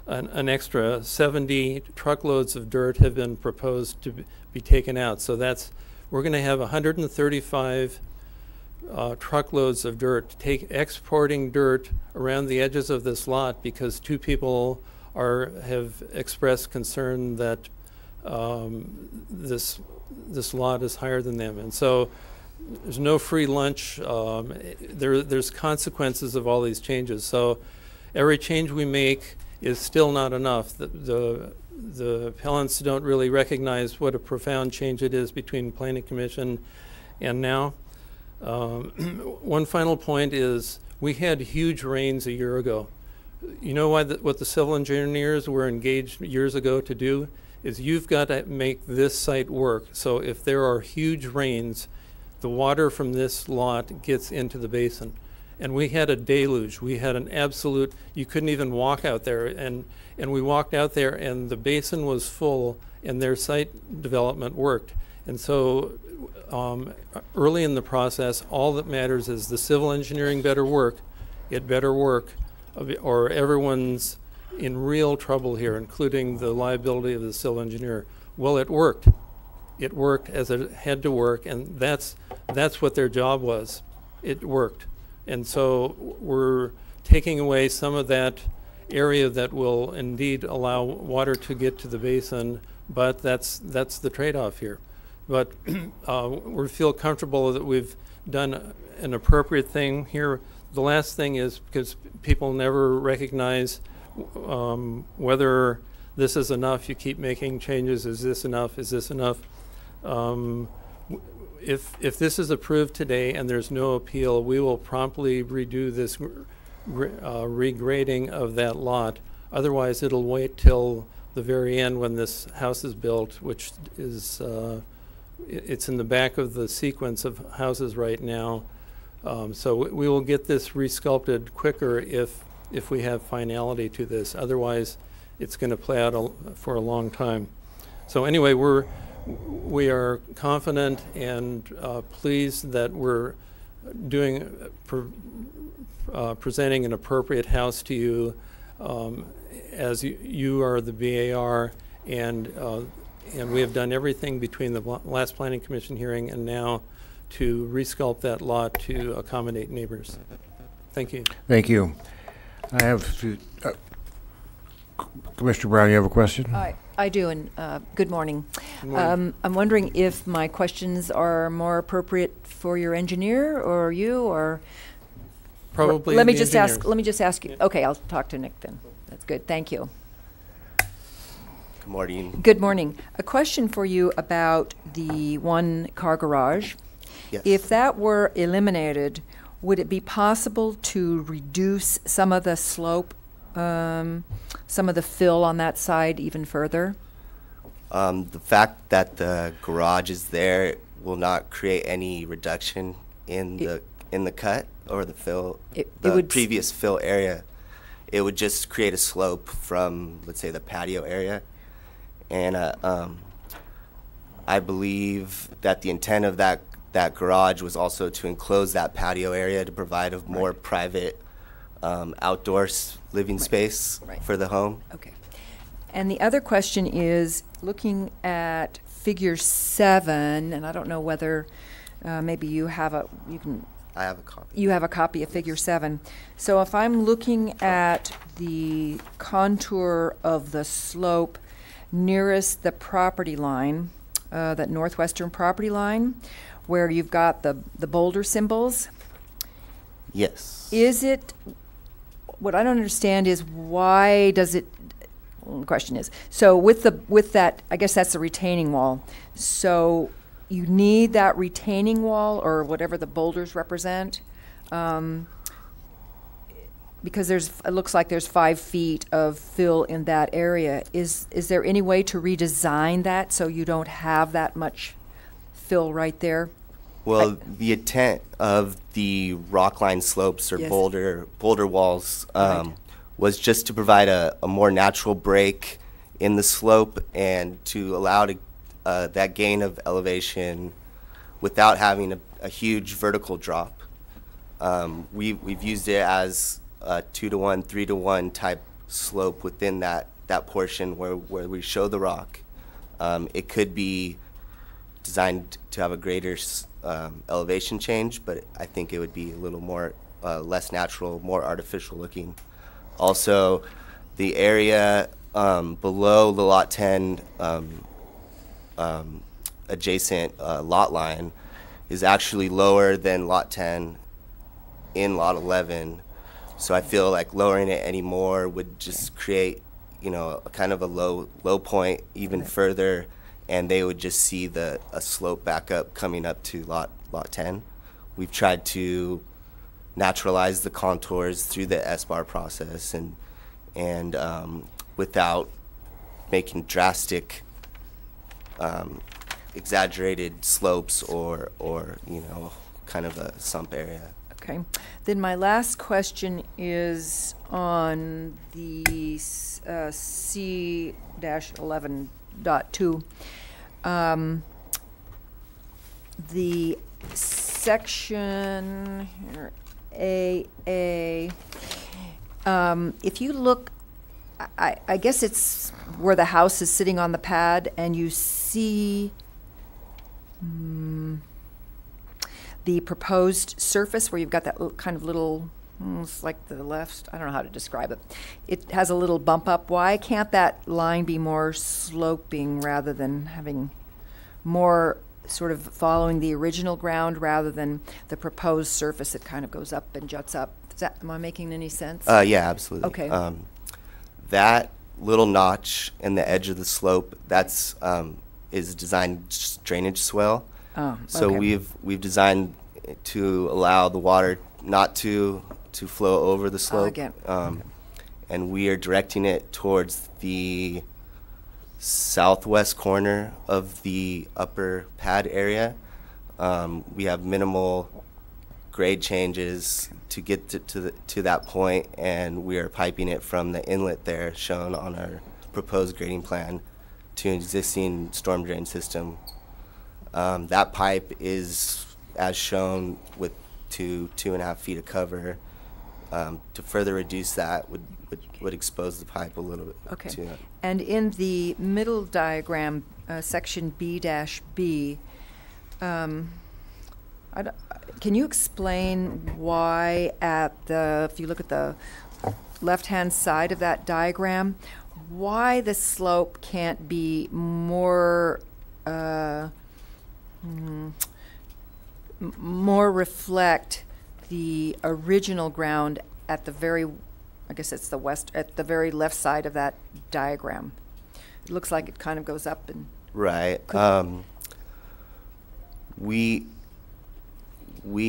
an extra 70 truckloads of dirt have been proposed to be taken out. So we're going to have 135 truckloads of dirt, exporting dirt around the edges of this lot because 2 people have expressed concern that this lot is higher than them. And so there's no free lunch. There's consequences of all these changes. So every change we make is still not enough. The appellants don't really recognize what a profound change it is between Planning Commission and now. One final point is we had huge rains a year ago. You know what the civil engineers were engaged years ago to do is you've got to make this site work. So if there are huge rains, the water from this lot gets into the basin. And we had a deluge. We had an absolute, you couldn't even walk out there. And we walked out there and the basin was full and their site development worked. And so early in the process, all that matters is the civil engineering better work it better work, or everyone's in real trouble here, including the liability of the civil engineer. Well, it worked. It worked as it had to work, and that's what their job was. It worked. And so we're taking away some of that area that will indeed allow water to get to the basin, but that's the trade-off here. But we feel comfortable that we've done an appropriate thing here. The last thing is, because people never recognize whether this is enough, you keep making changes. Is this enough? Is this enough? If this is approved today and there's no appeal, we will promptly redo this regrading of that lot. Otherwise, it'll wait till the very end when this house is built, which is it's in the back of the sequence of houses right now. So we will get this resculpted quicker if we have finality to this. Otherwise, it's going to play out for a long time. So anyway, we are confident and pleased that we're presenting an appropriate house to you, as you are the BAR, and we have done everything between the last Planning Commission hearing and now to resculpt that lot to accommodate neighbors. Thank you. Thank you. I have Commissioner Brown, you have a question? I do, and good morning. Good morning. I'm wondering if my questions are more appropriate for your engineer or you, or Probably let me the just engineers. ask. Let me just ask you. Okay, I'll talk to Nick then. That's good. Thank you. Good morning. Good morning. A question for you about the one car garage. Yes. If that were eliminated, would it be possible to reduce some of the slope, some of the fill on that side even further? The fact that the garage is there will not create any reduction in the cut or the fill, the previous fill area. It would just create a slope from, let's say, the patio area. And I believe that the intent of that garage was also to enclose that patio area to provide a more private outdoors living space for the home. Okay. And the other question is, looking at figure 7, and I don't know whether maybe you have I have a copy. You have a copy of figure 7. So if I'm looking at the contour of the slope nearest the property line, that northwestern property line, where you've got the boulder symbols. Yes. Is it, what I don't understand is why does it, well, the question is, so with that, I guess that's the retaining wall. So you need that retaining wall or whatever the boulders represent, because it looks like there's 5 feet of fill in that area. Is there any way to redesign that so you don't have that much fill right there? Well, the intent of the rockline slopes or Yes. boulder walls Right. was just to provide a more natural break in the slope and to allow that gain of elevation without having a huge vertical drop. We've used it as a 2-to-1, 3-to-1 type slope within that portion where we show the rock. It could be designed to have a greater elevation change, but I think it would be a little more less natural, more artificial looking. Also, the area below the Lot 10 adjacent lot line is actually lower than Lot 10 in Lot 11. So I feel like lowering it anymore would just create, a kind of a low point even further, and they would just see a slope back up coming up to Lot 10. We've tried to naturalize the contours through the S-bar process and without making drastic exaggerated slopes or kind of a sump area. Okay. Then my last question is on the C-11.2. The section here, AA, if you look, I guess it's where the house is sitting on the pad, and you see the proposed surface where you've got that kind of little, it's like the left, I don't know how to describe it. It has a little bump up. Why can't that line be more sloping rather than having more sort of following the original ground rather than the proposed surface that kind of goes up and juts up? Am I making any sense? Yeah, absolutely. Okay. That little notch in the edge of the slope, that's is designed drainage swell. Oh, So okay. we've designed it to allow the water not to flow over the slope. again. And we are directing it towards the southwest corner of the upper pad area. We have minimal grade changes to get to that point, and we are piping it from the inlet there shown on our proposed grading plan to an existing storm drain system. That pipe is as shown with 2.5 feet of cover. To further reduce that would expose the pipe a little bit. Okay. To it. And in the middle diagram, section B-B, can you explain why if you look at the left-hand side of that diagram, why the slope can't be more reflect the original ground at the very, I guess it's at the very left side of that diagram? It looks like it kind of goes up and. Right. We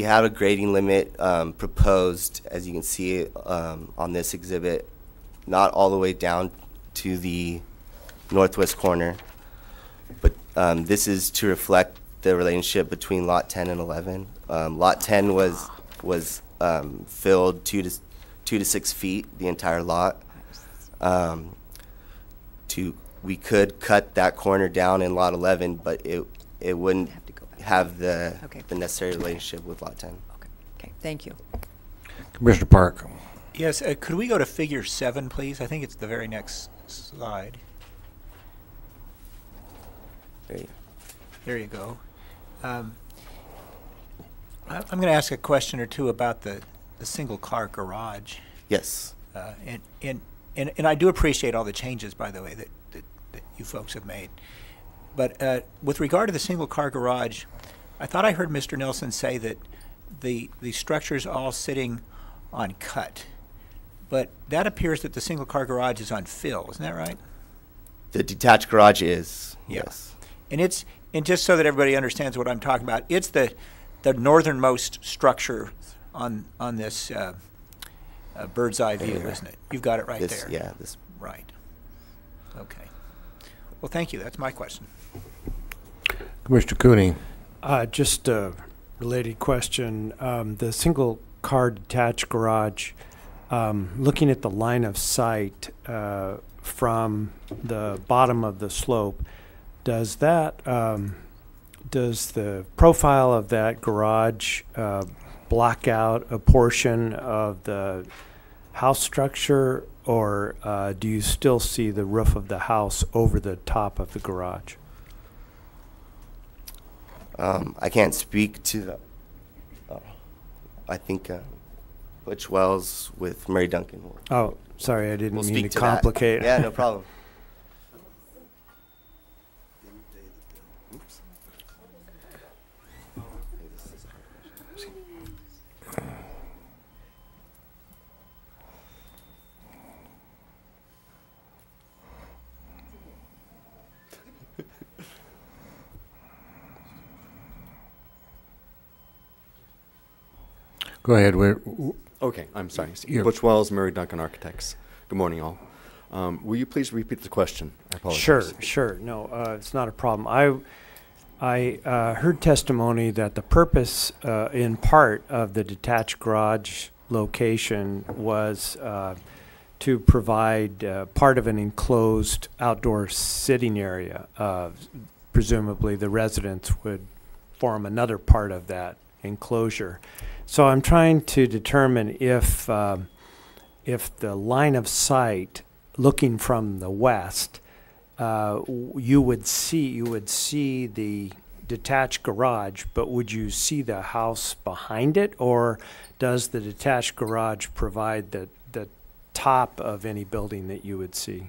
have a grading limit proposed, as you can see on this exhibit, not all the way down to the northwest corner, but this is to reflect the relationship between Lot 10 and 11. Lot 10 was filled 2 to 6 feet, the entire lot. We could cut that corner down in Lot 11, but it wouldn't have the necessary relationship with Lot 10. Okay, thank you. Commissioner Park. Yes, could we go to figure 7, please? I think it's the very next slide. There you go. I'm going to ask a question or two about the single-car garage. Yes. And I do appreciate all the changes, by the way, that you folks have made. But with regard to the single-car garage, I thought I heard Mr. Nelson say that the structure is all sitting on cut. But that appears that the single-car garage is on fill. Isn't that right? The detached garage is, Yeah. yes. And just so that everybody understands what I'm talking about, it's the northernmost structure on this bird's eye view, isn't it? You've got it right This, there. yeah, this. Right. Okay. Well, thank you. That's my question. Commissioner Cooney. Just a related question. The single-car detached garage, looking at the line of sight from the bottom of the slope, does the profile of that garage block out a portion of the house structure, or do you still see the roof of the house over the top of the garage? I can't speak to the. I think Butch Wells with Murray Duncan. Oh, sorry, I didn't We'll mean speak to to that. complicate. Yeah, no problem. Go ahead. Okay, I'm sorry. You're- Butch Wells, Murray Duncan Architects. Good morning, all. Will you please repeat the question? I apologize. Sure. No, it's not a problem. I heard testimony that the purpose, in part, of the detached garage location was to provide part of an enclosed outdoor sitting area. Presumably, the residents would form another part of that enclosure. So I'm trying to determine if the line of sight looking from the west, you would see the detached garage, but would you see the house behind it, or does the detached garage provide the top of any building that you would see?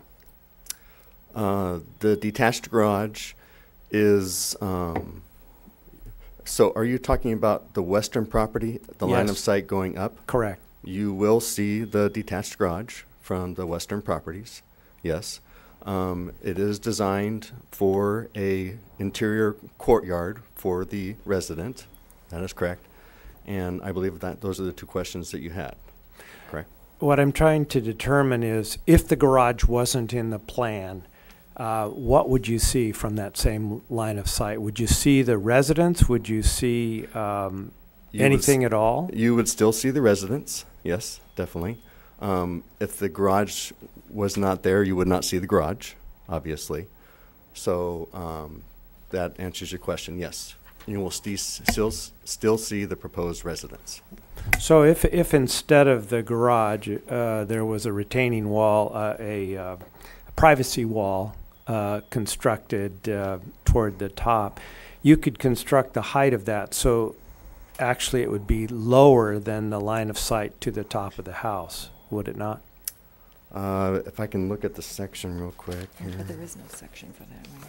The detached garage is, so are you talking about the western property, the line of Yes. sight going up? Correct. You will see the detached garage from the western properties, yes. It is designed for a interior courtyard for the resident. That is correct. And I believe that those are the two questions that you had, correct? What I'm trying to determine is if the garage wasn't in the plan, what would you see from that same line of sight? Would you see the residence? Would you see anything at all? You would still see the residence, yes, definitely. If the garage was not there, you would not see the garage, obviously. So that answers your question, yes. You will still see the proposed residence. So if instead of the garage, there was a retaining wall, a privacy wall constructed toward the top, you could construct the height of that so actually it would be lower than the line of sight to the top of the house, would it not? If I can look at the section real quick here. But there is no section for that one.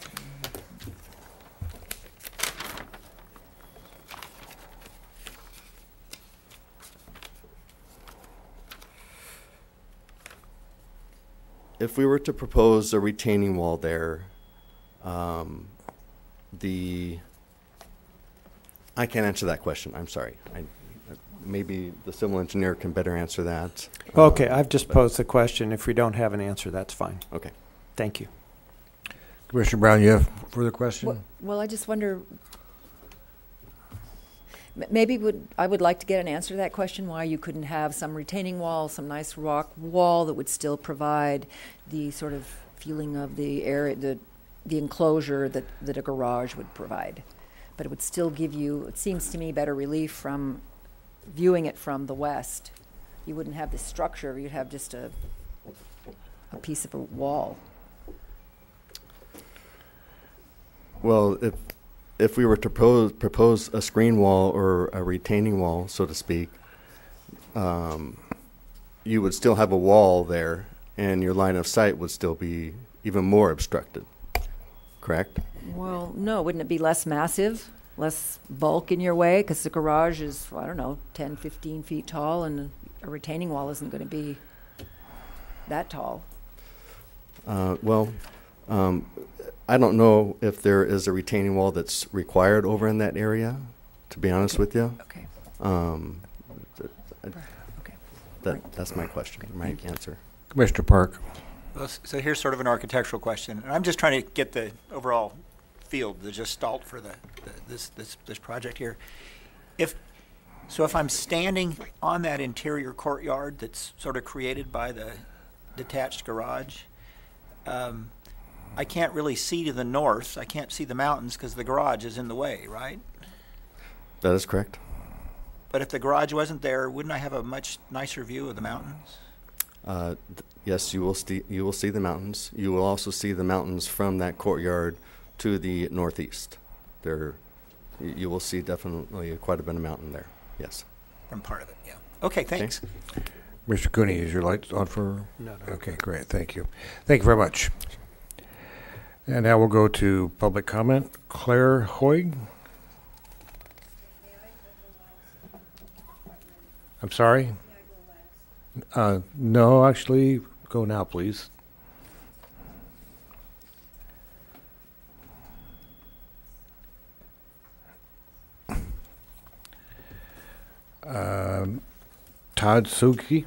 If we were to propose a retaining wall there, I can't answer that question, I'm sorry. Maybe the civil engineer can better answer that. Okay, I've just posed the question. If we don't have an answer, that's fine. Okay. Thank you. Commissioner Brown, you have further question? Well, I just wonder, maybe I would like to get an answer to that question, why you couldn't have some retaining wall, some nice rock wall that would still provide the sort of feeling of the area, the enclosure that a garage would provide. But it would still give you, it seems to me, better relief from viewing it from the west. You wouldn't have the structure, you'd have just a piece of a wall. Well, if we were to propose a screen wall or a retaining wall, so to speak, you would still have a wall there, and your line of sight would still be even more obstructed, correct? Well, no, wouldn't it be less massive, less bulk in your way? Because the garage is, I don't know, 10, 15 feet tall, and a retaining wall isn't going to be that tall. I don't know if there is a retaining wall that's required over in that area, to be honest with you. Okay. Okay. That's my question, my answer. Commissioner Park. Well, so here's sort of an architectural question, and I'm just trying to get the overall feel, the gestalt for this project here. If I'm standing on that interior courtyard that's sort of created by the detached garage, I can't really see to the north. I can't see the mountains because the garage is in the way, right? That is correct. But if the garage wasn't there, wouldn't I have a much nicer view of the mountains? Yes, you will see the mountains. You will also see the mountains from that courtyard to the northeast. You will see definitely quite a bit of mountain there. Yes. From part of it, yeah. Okay, thanks. Okay. Mr. Cooney, is your light on for? No. Okay, great, thank you. Thank you very much. And now we'll go to public comment. Claire Hoig. I'm sorry? No, actually, go now, please. Todd Suki.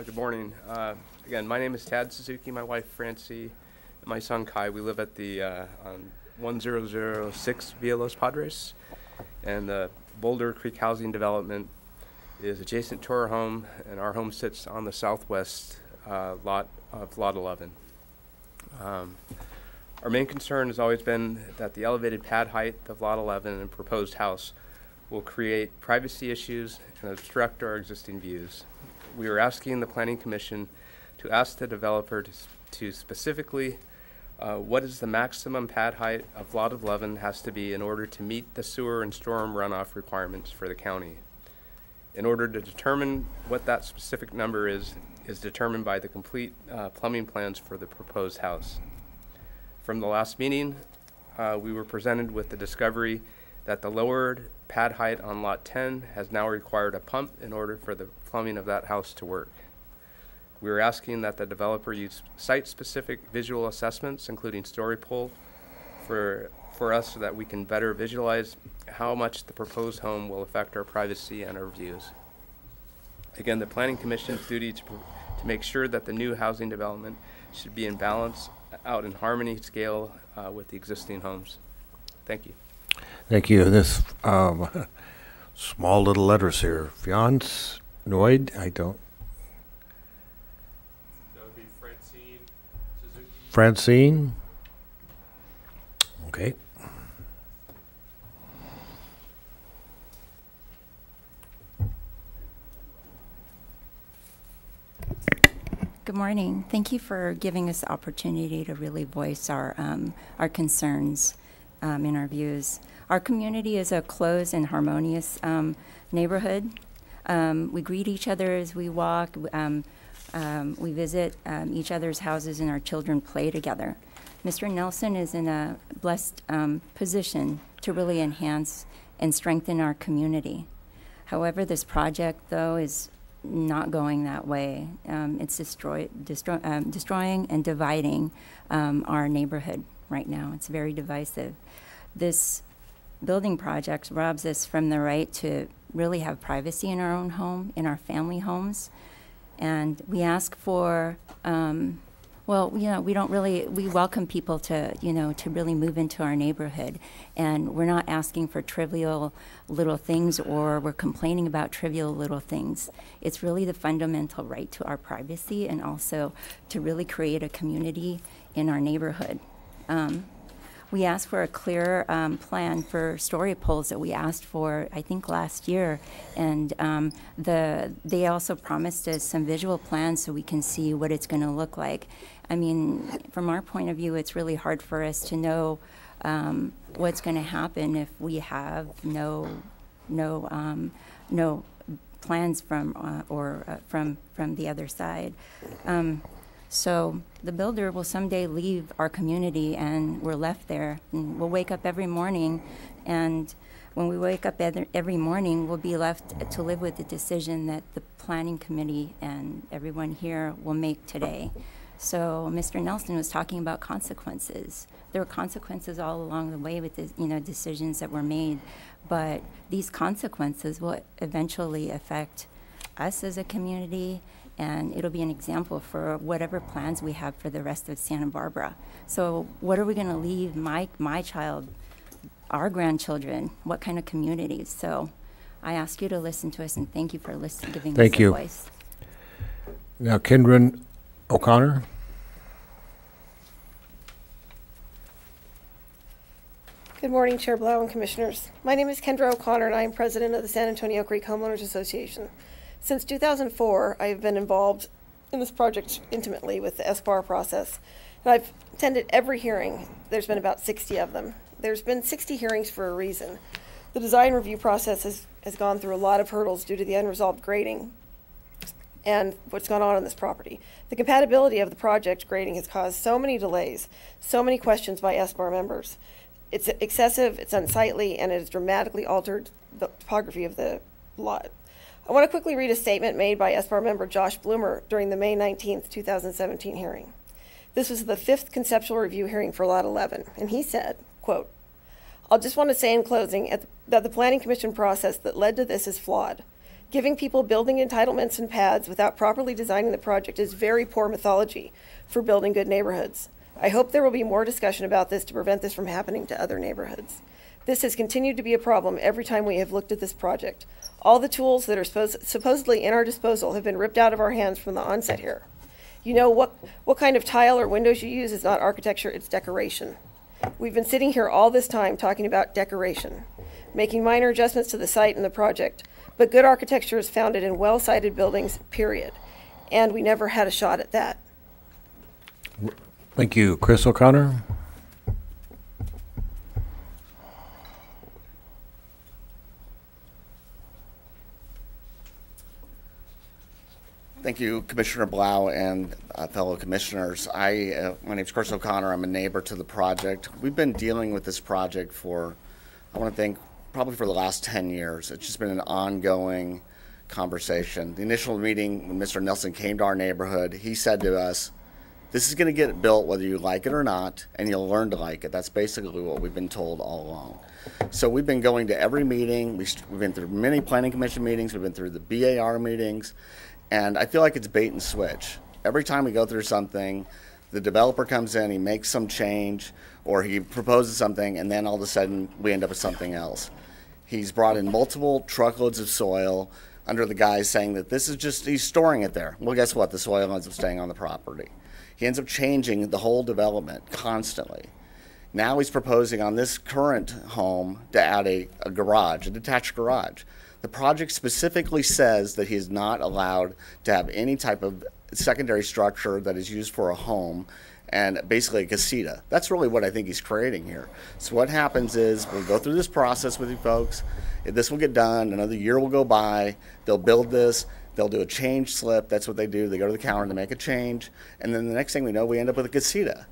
Good morning. Again, my name is Tad Suzuki, my wife Francie, and my son Kai. We live at the on 1006 Villa Los Padres and the Boulder Creek Housing Development is adjacent to our home, and our home sits on the southwest lot of Lot 11. Our main concern has always been that the elevated pad height of Lot 11 and proposed house will create privacy issues and obstruct our existing views. We are asking the Planning Commission to ask the developer to specifically what is the maximum pad height of Lot 11 has to be in order to meet the sewer and storm runoff requirements for the county. In order to determine what that specific number is determined by the complete plumbing plans for the proposed house. From the last meeting, we were presented with the discovery that the lowered pad height on Lot 10 has now required a pump in order for the plumbing of that house to work. We are asking that the developer use site-specific visual assessments, including story pole, for us so that we can better visualize how much the proposed home will affect our privacy and our views. Again, the Planning Commission's duty to make sure that the new housing development should be in balance, out in harmony scale with the existing homes. Thank you. Thank you. This small little letters here. Fiance Noid, I don't. That would be Francine Suzuki. Francine. Okay. Good morning. Thank you for giving us the opportunity to really voice our concerns and our views. Our community is a close and harmonious neighborhood. We greet each other as we walk. We visit each other's houses, and our children play together. Mr. Nelson is in a blessed position to really enhance and strengthen our community. However, this project, though, is not going that way. It's destroying and dividing our neighborhood right now. It's very divisive. This building project robs us from the right to really have privacy in our own home, in our family homes. And we ask for, we welcome people to, to really move into our neighborhood. And we're not asking for trivial little things, or we're complaining about trivial little things. It's really the fundamental right to our privacy, and also to really create a community in our neighborhood. We asked for a clear plan for story poles that we asked for, I think, last year. And they also promised us some visual plans so we can see what it's going to look like. I mean, from our point of view, it's really hard for us to know what's going to happen if we have no plans from the other side. So the builder will someday leave our community, and we're left there. And we'll wake up every morning, and when we wake up every morning, we'll be left to live with the decision that the planning committee and everyone here will make today. So Mr. Nelson was talking about consequences. There were consequences all along the way with the, decisions that were made, but these consequences will eventually affect us as a community, and it'll be an example for whatever plans we have for the rest of Santa Barbara. So what are we going to leave my child, our grandchildren? What kind of communities? So I ask you to listen to us, and thank you for giving us a voice. Now, Kendra O'Connor. Good morning, Chair Blau and Commissioners. My name is Kendra O'Connor, and I am President of the San Antonio Creek Homeowners Association. Since 2004, I have been involved in this project intimately with the SBAR process, and I've attended every hearing. There's been about 60 of them. There's been 60 hearings for a reason. The design review process has gone through a lot of hurdles due to the unresolved grading and what's gone on this property. The compatibility of the project grading has caused so many delays, so many questions by SBAR members. It's excessive, it's unsightly, and it has dramatically altered the topography of the lot. I want to quickly read a statement made by SBAR member Josh Bloomer during the May 19th, 2017 hearing. This was the 5th conceptual review hearing for Lot 11, and he said, quote, "I'll just want to say in closing that the Planning Commission process that led to this is flawed. Giving people building entitlements and pads without properly designing the project is very poor methodology for building good neighborhoods. I hope there will be more discussion about this to prevent this from happening to other neighborhoods. This has continued to be a problem every time we have looked at this project. All the tools that are supposedly in our disposal have been ripped out of our hands from the onset here. You know, what kind of tile or windows you use is not architecture, it's decoration. We've been sitting here all this time talking about decoration, making minor adjustments to the site and the project, but good architecture is founded in well-sited buildings, period. And we never had a shot at that. Thank you. Chris O'Connor? Thank you, Commissioner Blau and fellow commissioners. My name is Chris O'Connor. I'm a neighbor to the project. We've been dealing with this project for, I want to think, probably for the last 10 years. It's just been an ongoing conversation. The initial meeting when Mr. Nelson came to our neighborhood, he said to us, this is going to get built whether you like it or not, and you'll learn to like it. That's basically what we've been told all along. So we've been going to every meeting. We've been through many planning commission meetings. We've been through the BAR meetings. And I feel like it's bait and switch. Every time we go through something, the developer comes in, he makes some change, or he proposes something, and then all of a sudden we end up with something else. He's brought in multiple truckloads of soil under the guise saying that this is just, he's storing it there. Well, guess what? The soil ends up staying on the property. He ends up changing the whole development constantly. Now he's proposing on this current home to add a garage, a detached garage. The project specifically says that he is not allowed to have any type of secondary structure that is used for a home and basically a casita. That's really what I think he's creating here. So what happens is we'll go through this process with you folks. This will get done. Another year will go by. They'll build this. They'll do a change slip. That's what they do. They go to the counter to make a change. And then the next thing we know, we end up with a casita.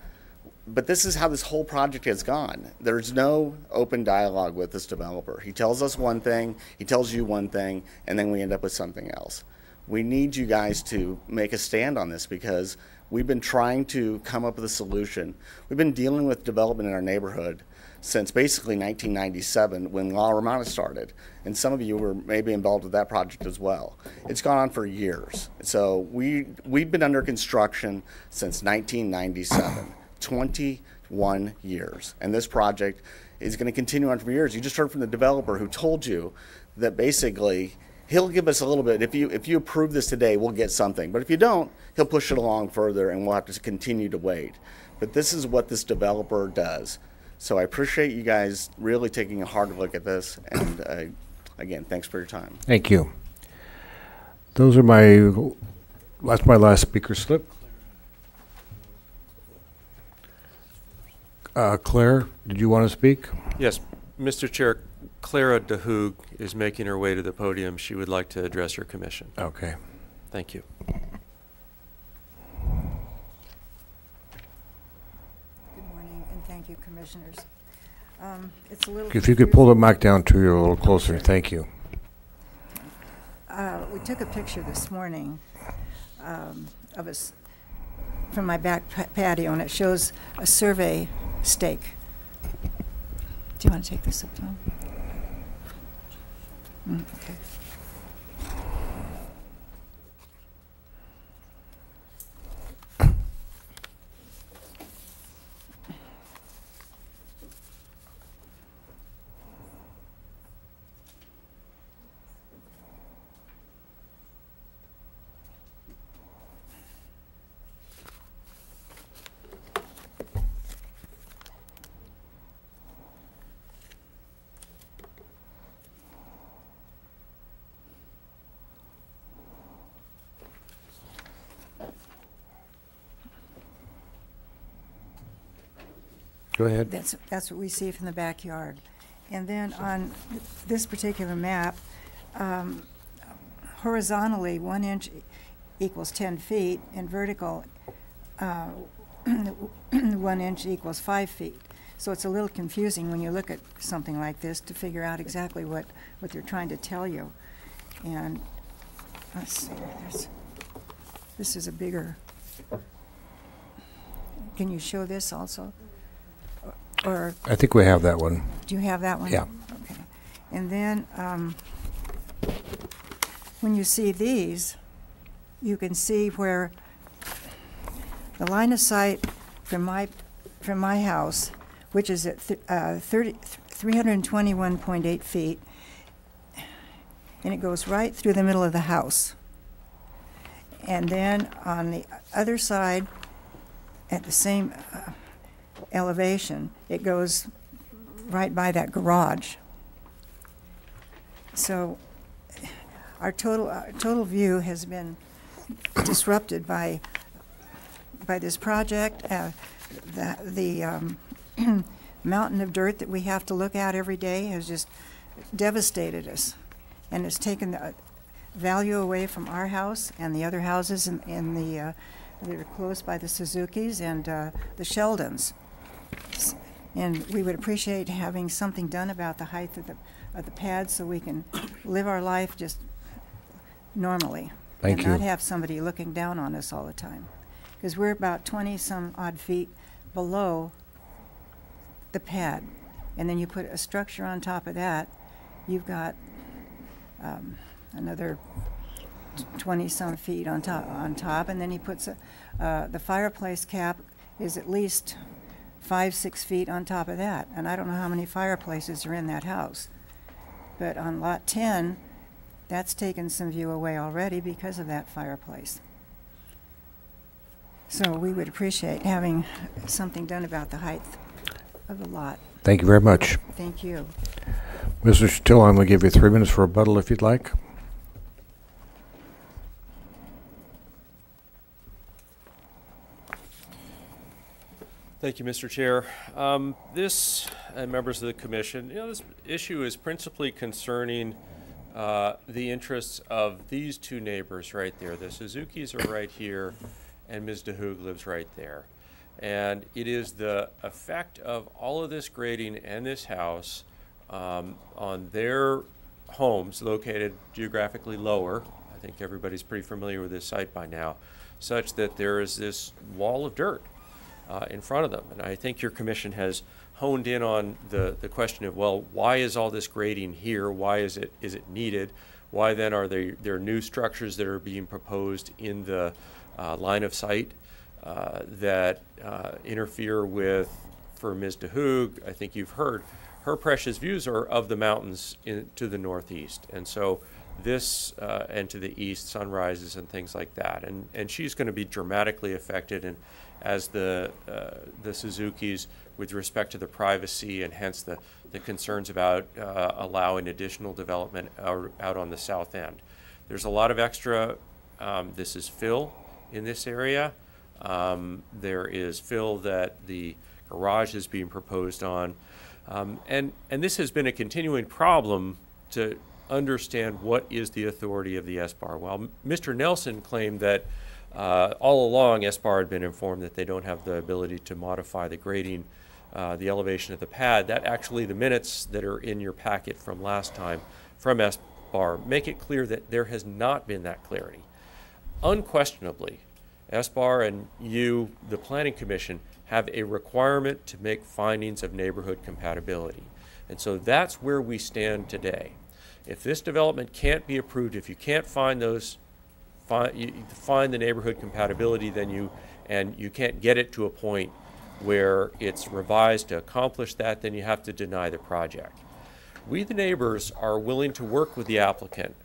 But this is how this whole project has gone. There's no open dialogue with this developer. He tells us one thing, he tells you one thing, and then we end up with something else. We need you guys to make a stand on this because we've been trying to come up with a solution. We've been dealing with development in our neighborhood since basically 1997 when La Romana started. And some of you were maybe involved with that project as well. It's gone on for years. So we've been under construction since 1997. 21 years. And this project is going to continue on for years. You just heard from the developer who told you that basically he'll give us a little bit. If you approve this today, we'll get something. But if you don't, he'll push it along further and we'll have to continue to wait. But this is what this developer does. So I appreciate you guys really taking a hard look at this. And again, thanks for your time. Thank you. Those are that's my last speaker slip. Claire, did you want to speak? Yes, Mr. Chair, Clara DeHoog is making her way to the podium. She would like to address your commission. Okay. Thank you. Good morning, and thank you, commissioners. It's a little If you could pull the mic down to you a little closer, thank you. We took a picture this morning of us from my back patio, and it shows a survey stake. Do you want to take this up, Tom? Okay. Go ahead. That's what we see from the backyard. And then on this particular map, horizontally, 1 inch equals 10 feet, and vertical, 1 inch equals 5 feet. So it's a little confusing when you look at something like this to figure out exactly what they're trying to tell you. And let's see, this is a bigger, can you show this also? Or I think we have that one. do you have that one? Yeah. Okay. And then when you see these, you can see where the line of sight from my house, which is at 30 321.8 feet, and it goes right through the middle of the house. And then on the other side, at the same elevation, it goes right by that garage. So our total view has been disrupted by this project. The mountain of dirt that we have to look at every day has just devastated us, and it's taken the value away from our house and the other houses in the that are close by the Suzukis and the Sheldons. And we would appreciate having something done about the height of the pad so we can live our life just normally. Thank and you. not have somebody looking down on us all the time. Because we're about 20 some odd feet below the pad. And then you put a structure on top of that, you've got another 20 some feet on top, and then he puts the fireplace cap is at least 5-6 feet on top of that, and I don't know how many fireplaces are in that house. But on lot 10, that's taken some view away already because of that fireplace. So we would appreciate having something done about the height of the lot. Thank you very much. Thank you. Mr. Still, I'm going to give you 3 minutes for rebuttal if you'd like. Thank you, Mr. Chair. This, members of the commission, this issue is principally concerning the interests of these two neighbors right there. The Suzukis are right here, and Ms. DeHoog lives right there. And it is the effect of all of this grading and this house on their homes located geographically lower. I think everybody's pretty familiar with this site by now, such that there is this wall of dirt in front of them. And I think your commission has honed in on the question of, well, why is all this grading here? Why is it needed? Why then are there new structures that are being proposed in the line of sight that interfere with, for Ms. DeHoog, I think you've heard, her precious views are of the mountains to the northeast. And so this, and to the east, sunrises and things like that. And she's going to be dramatically affected, and as the Suzukis, with respect to the privacy and hence the concerns about allowing additional development out on the south end. There's a lot of extra, this is fill in this area. There is fill that the garage is being proposed on. And this has been a continuing problem to understand what is the authority of the SBAR. While Mr. Nelson claimed that all along SBAR had been informed that they don't have the ability to modify the grading, the elevation of the pad, that actually the minutes that are in your packet from last time from SBAR make it clear that there has not been that clarity. Unquestionably, SBAR and you, the Planning Commission, have a requirement to make findings of neighborhood compatibility. And so that's where we stand today. If this development can't be approved, if you can't find those, find the neighborhood compatibility, then you can't get it to a point where it's revised to accomplish that, then you have to deny the project. We, the neighbors, are willing to work with the applicant.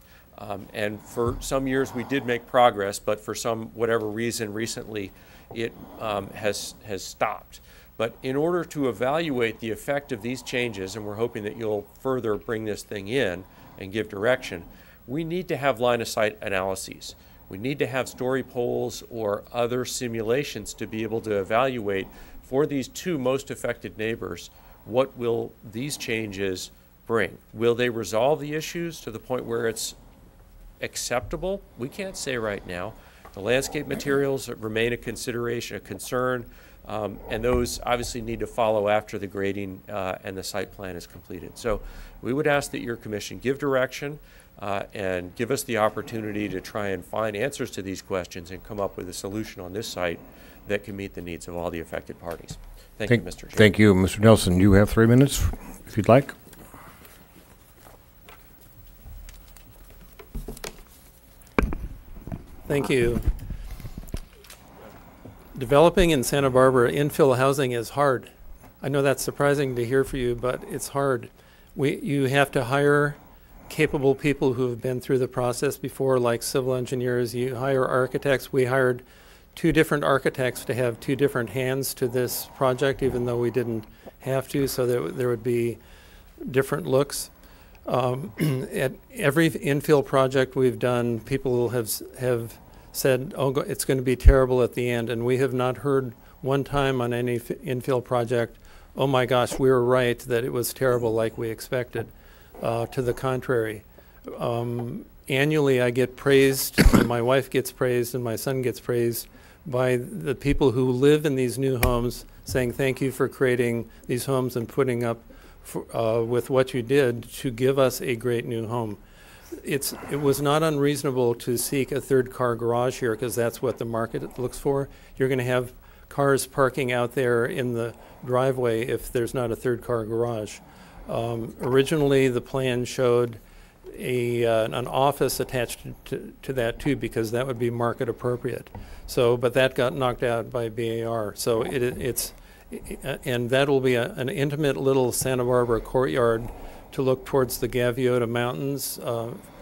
And for some years we did make progress, but for whatever reason recently it has stopped. But in order to evaluate the effect of these changes, and we're hoping that you'll further bring this thing in and give direction, we need to have line of sight analyses. We need to have story polls or other simulations to be able to evaluate for these two most affected neighbors, what will these changes bring? Will they resolve the issues to the point where it's acceptable? We can't say right now. The landscape materials remain a consideration, a concern, and those obviously need to follow after the grading and the site plan is completed. So we would ask that your commission give direction and give us the opportunity to try and find answers to these questions and come up with a solution on this site that can meet the needs of all the affected parties. Thank you, Mr. Chair. Thank you. Mr. Nelson, you have 3 minutes if you'd like. Thank you. Developing in Santa Barbara infill housing is hard. I know that's surprising to hear for you, but it's hard. You have to hire capable people who have been through the process before, like civil engineers. You hire architects. We hired 2 different architects to have 2 different hands to this project, even though we didn't have to, so that there would be different looks. At every infill project we've done, people have said, oh, it's going to be terrible at the end, and we have not heard one time on any infill project, oh my gosh, we were right that it was terrible like we expected. To the contrary. Annually I get praised, and my wife gets praised, and my son gets praised by the people who live in these new homes, saying thank you for creating these homes and putting up with what you did to give us a great new home. It was not unreasonable to seek a 3rd car garage here, because that's what the market looks for. You're going to have cars parking out there in the driveway if there's not a 3rd car garage. Originally, the plan showed an office attached to that too, because that would be market appropriate. So, but that got knocked out by BAR. So and that will be an intimate little Santa Barbara courtyard to look towards the Gaviota Mountains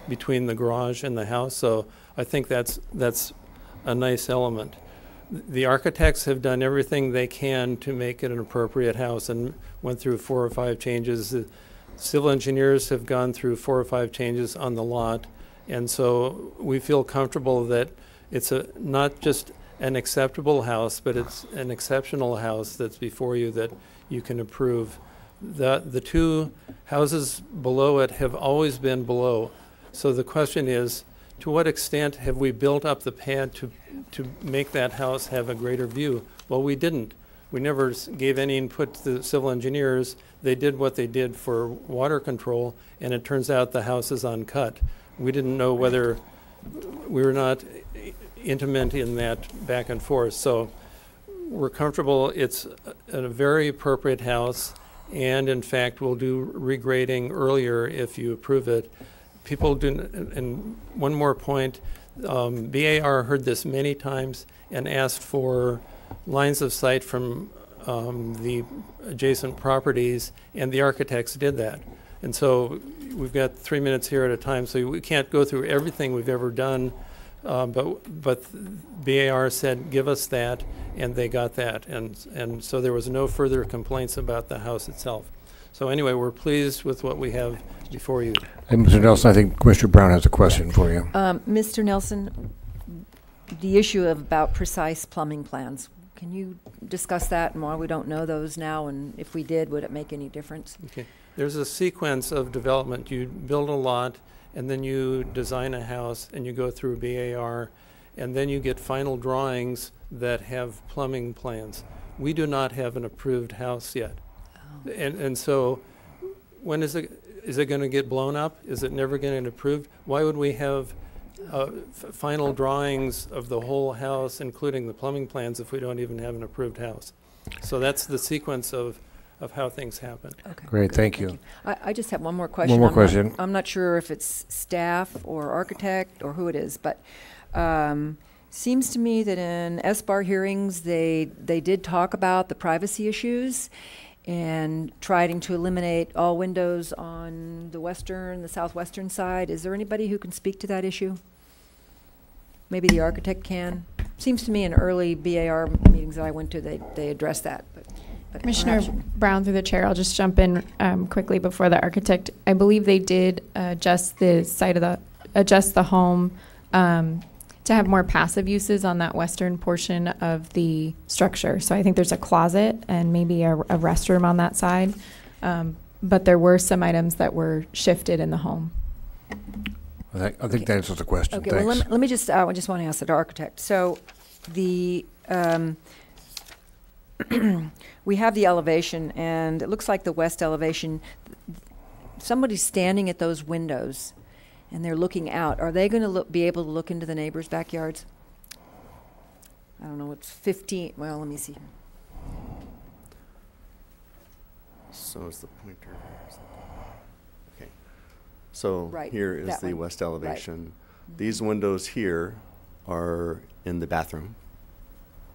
between the garage and the house. So I think that's a nice element. The architects have done everything they can to make it an appropriate house and went through 4 or 5 changes. The civil engineers have gone through 4 or 5 changes on the lot. And so we feel comfortable that it's not just an acceptable house, but it's an exceptional house that's before you that you can approve. The 2 houses below it have always been below. So the question is, to what extent have we built up the pad to make that house have a greater view? Well, we didn't. We never gave any input to the civil engineers. They did what they did for water control, and it turns out the house is uncut. We didn't know whether we were not intimate in that back and forth. So we're comfortable. It's a very appropriate house, and in fact, we'll do regrading earlier if you approve it. People do, and one more point, BAR heard this many times and asked for lines of sight from the adjacent properties, and the architects did that. And so we've got 3 minutes here at a time, so we can't go through everything we've ever done, but BAR said, give us that, and they got that. And so there was no further complaints about the house itself. So anyway, we're pleased with what we have before you. And Mr. Nelson, I think Commissioner Brown has a question for you. Mr. Nelson, the issue about precise plumbing plans, can you discuss that and why we don't know those now, and if we did, would it make any difference? Okay. There's a sequence of development. You build a lot, and then you design a house, and you go through BAR, and then you get final drawings that have plumbing plans. We do not have an approved house yet. And so when is it going to get blown up? Is it never going to get approved? Why would we have final drawings of the whole house, including the plumbing plans, if we don't even have an approved house? So that's the sequence of how things happen. Okay. Great, thank you. I just have one more question. One more question. I'm not sure if it's staff or architect or who it is, but seems to me that in SBAR hearings, they did talk about the privacy issues and trying to eliminate all windows on the southwestern side. Is there anybody who can speak to that issue? Maybe the architect can. Seems to me in early BAR meetings that I went to, they addressed that. But Commissioner Brown, through the chair, I'll just jump in quickly before the architect. I believe they did adjust the home to have more passive uses on that western portion of the structure. So I think there's a closet and maybe a restroom on that side. But there were some items that were shifted in the home. I think that answers the question. Okay, Thanks. well, let me just, I just want to ask the architect. So the, we have the elevation, and it looks like the west elevation, somebody's standing at those windows and they're looking out. Are they going to be able to look into the neighbors' backyards? I don't know, it's 15, well, let me see. So is the pointer. Okay. So Right, here is that the one. west elevation. Right. These windows here are in the bathroom,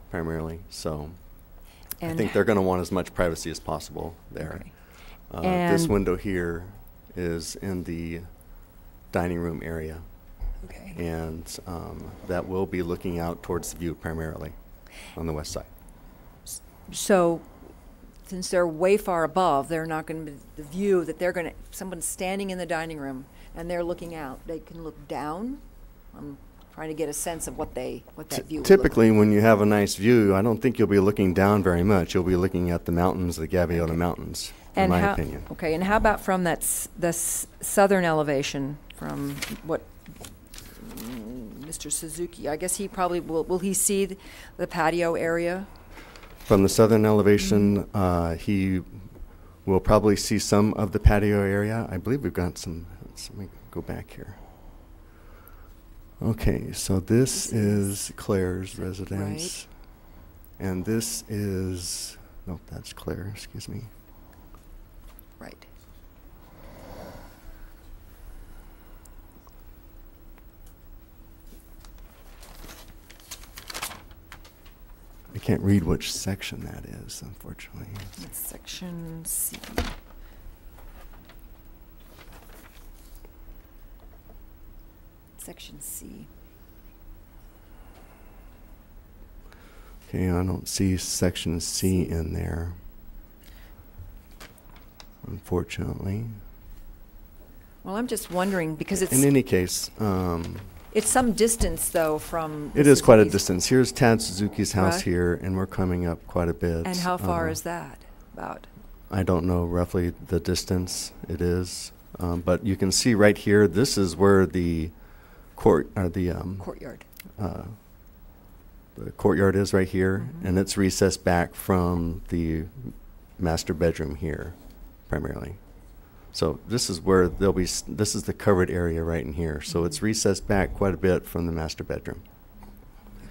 primarily. So I think they're going to want as much privacy as possible there. Okay. This window here is in the dining room area. Okay. And that will be looking out towards the view primarily on the west side. So, since they're way far above, they're not going to be the view that they're going to, someone's standing in the dining room and they're looking out. They can look down. I'm trying to get a sense of what that view would look like. Typically, when you have a nice view, I don't think you'll be looking down very much. You'll be looking at the mountains, the Gaviota Mountains, in my opinion. Okay, and how about from the southern elevation, from what Mr. Suzuki, I guess he probably will he see the patio area? From the southern elevation, he will probably see some of the patio area. I believe we've got some, let me go back here. Okay, so this is Claire's residence. Right. And this is, nope, that's Claire, excuse me. Right. I can't read which section that is, unfortunately. It's section C. Section C. Okay, I don't see section C in there, unfortunately. Well, I'm just wondering, because it's... In any case... it's some distance, though, from... It is quite a distance. Here's Tad Suzuki's house right here, and we're coming up quite a bit. And how far is that, about? I don't know roughly the distance it is, but you can see right here, this is where the courtyard. The courtyard is right here, and it's recessed back from the master bedroom here, primarily. So this is where there'll be, this is the covered area right in here. So it's recessed back quite a bit from the master bedroom.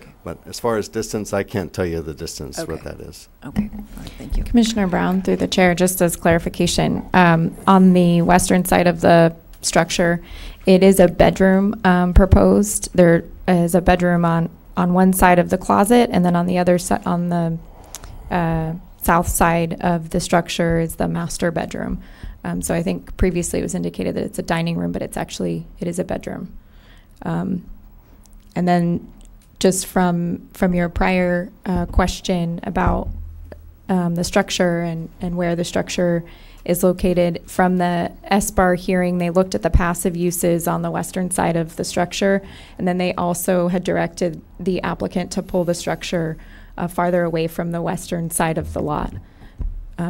Okay. But as far as distance, I can't tell you the distance what that is. Okay, all right, thank you. Commissioner Brown, through the chair, just as clarification, on the western side of the structure, it is a bedroom proposed. There is a bedroom on one side of the closet, and then on the other side, on the south side of the structure is the master bedroom. So I think previously it was indicated that it's a dining room, but it is a bedroom. And then just from your prior question about the structure and where the structure is located, from the SBAR hearing, they looked at the passive uses on the western side of the structure, and then they also had directed the applicant to pull the structure farther away from the western side of the lot,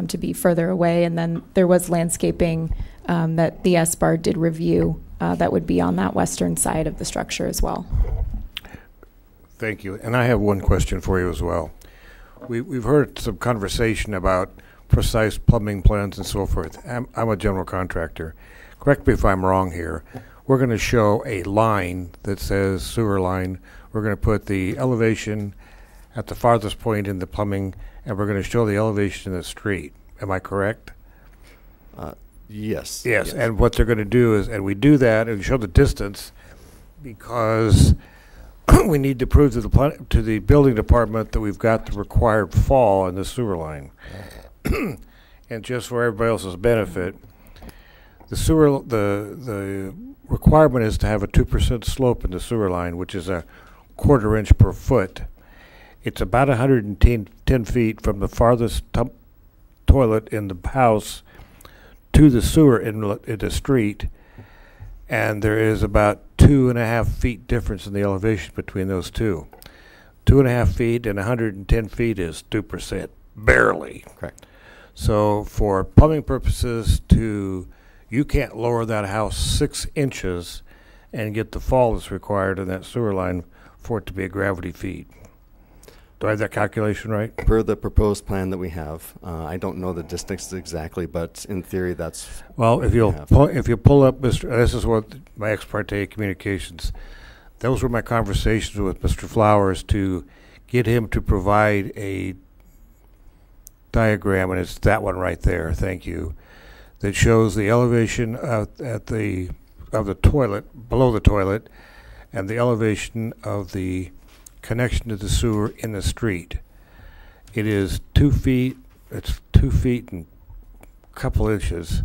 to be further away. And then there was landscaping that the SBAR did review that would be on that western side of the structure as well. Thank you. And I have one question for you as well. We've heard some conversation about precise plumbing plans and so forth. I'm a general contractor. Correct me if I'm wrong here. We're going to show a line that says sewer line. We're going to put the elevation at the farthest point in the plumbing, and we're going to show the elevation in the street. Am I correct? Yes. Yes, and what they're going to do is, and we do that, and we show the distance, because we need to prove to the building department that we've got the required fall in the sewer line. And just for everybody else's benefit, the requirement is to have a 2% slope in the sewer line, which is a 1/4 inch per foot. It's about 110 feet from the farthest toilet in the house to the sewer inlet in the street, and there is about 2.5 feet difference in the elevation between those two. 2.5 feet and 110 feet is 2%, barely. Correct. So for plumbing purposes, you can't lower that house 6 inches and get the fall that's required in that sewer line for it to be a gravity feed. Do I have that calculation right? Per the proposed plan that we have, I don't know the distance exactly, but in theory, that's well. If you pull up, Mr. This is what my ex parte communications. Those were my conversations with Mr. Flowers to get him to provide a diagram, and it's that one right there. Thank you. That shows the elevation of the toilet, below the toilet, and the elevation of the connection to the sewer in the street. It is 2 feet, it's 2 feet and a couple inches,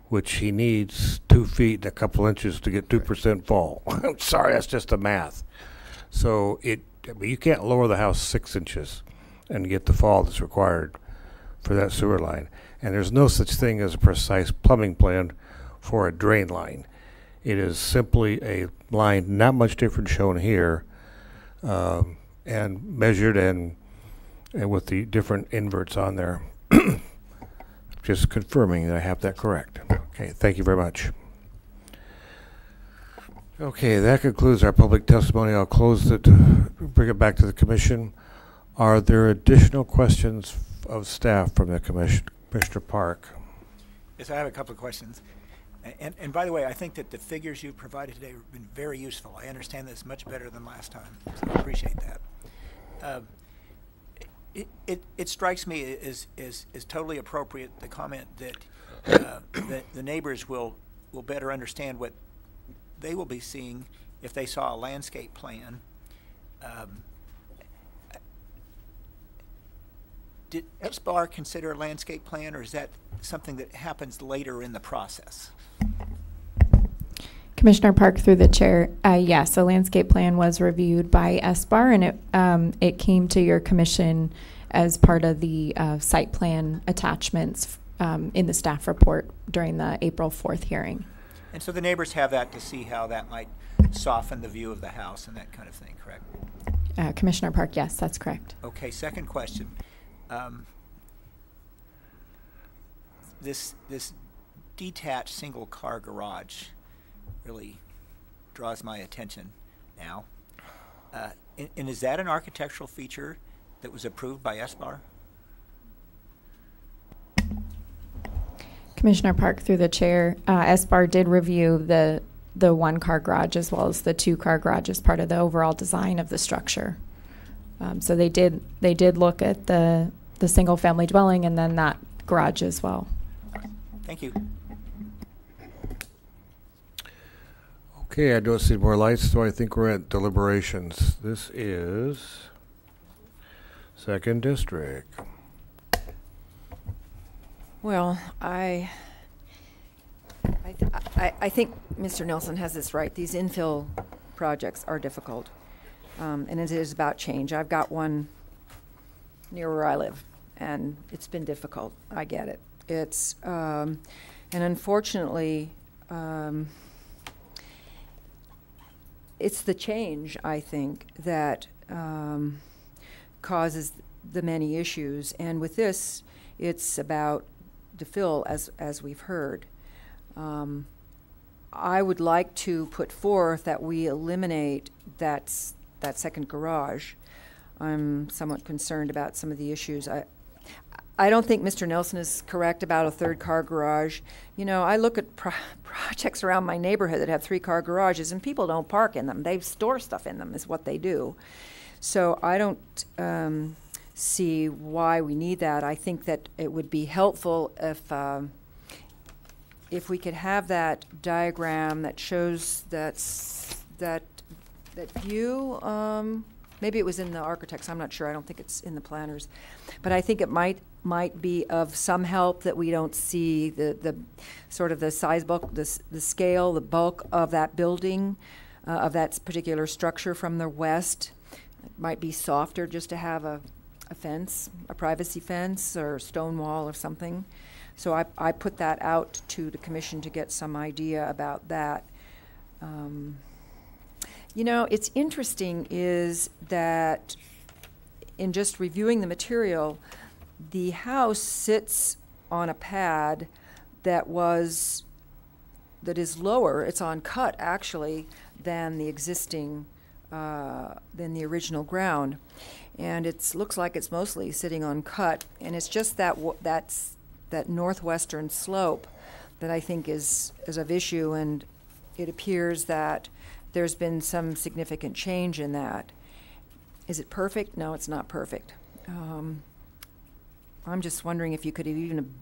which he needs 2 feet and a couple inches to get 2% fall. I'm sorry, that's just the math. So you can't lower the house 6 inches and get the fall that's required for that sewer line. And there's no such thing as a precise plumbing plan for a drain line. It is simply a line, not much different shown here, and measured and with the different inverts on there. Just confirming that I have that correct. Okay, thank you very much. Okay, that concludes our public testimony. I'll close it, bring it back to the commission. Are there additional questions of staff from the commission? Mr. Park. Yes, I have a couple of questions. And by the way, I think that the figures you provided today have been very useful. I understand this much better than last time, so I appreciate that. It strikes me as totally appropriate, the comment that the neighbors will better understand what they will be seeing if they saw a landscape plan. Did SBAR consider a landscape plan, or is that something that happens later in the process? Commissioner Park, through the chair, yes, a landscape plan was reviewed by SBAR, and it came to your commission as part of the site plan attachments in the staff report during the April 4th hearing. And so the neighbors have that to see how that might soften the view of the house and that kind of thing, correct? Commissioner Park, yes, that's correct. Okay, second question. This detached single car garage really draws my attention now. And is that an architectural feature that was approved by SBAR? Commissioner Park, through the chair, SBAR did review the 1-car garage as well as the 2-car garage as part of the overall design of the structure. So they did look at the single family dwelling and then that garage as well. Thank you. Okay, I don't see more lights, so I think we're at deliberations. This is 2nd District. Well, I think Mr. Nelson has this right. These infill projects are difficult, and it is about change. I've got one near where I live, and it's been difficult. I get it. It's and unfortunately, it's the change, I think, that causes the many issues. And with this, it's about the fill, as we've heard. I would like to put forth that we eliminate that second garage. I'm somewhat concerned about some of the issues. I don't think Mr. Nelson is correct about a 3rd-car garage. You know, I look at projects around my neighborhood that have 3-car garages, and people don't park in them. They store stuff in them is what they do. So I don't see why we need that. I think that it would be helpful if we could have that diagram that shows that view. Maybe it was in the architects. I'm not sure. I don't think it's in the planners. But I think it might be of some help that we don't see the sort of the size bulk, the scale, the bulk of that building, of that particular structure from the west. It might be softer just to have a fence, a privacy fence or stone wall or something. So I put that out to the commission to get some idea about that. You know, it's interesting is that in just reviewing the material, the house sits on a pad that is lower. It's on cut actually than the existing, than the original ground, and it looks like it's mostly sitting on cut. And it's just that northwestern slope that I think is of issue, and it appears that there's been some significant change in that. Is it perfect? No, it's not perfect. I'm just wondering if you could have even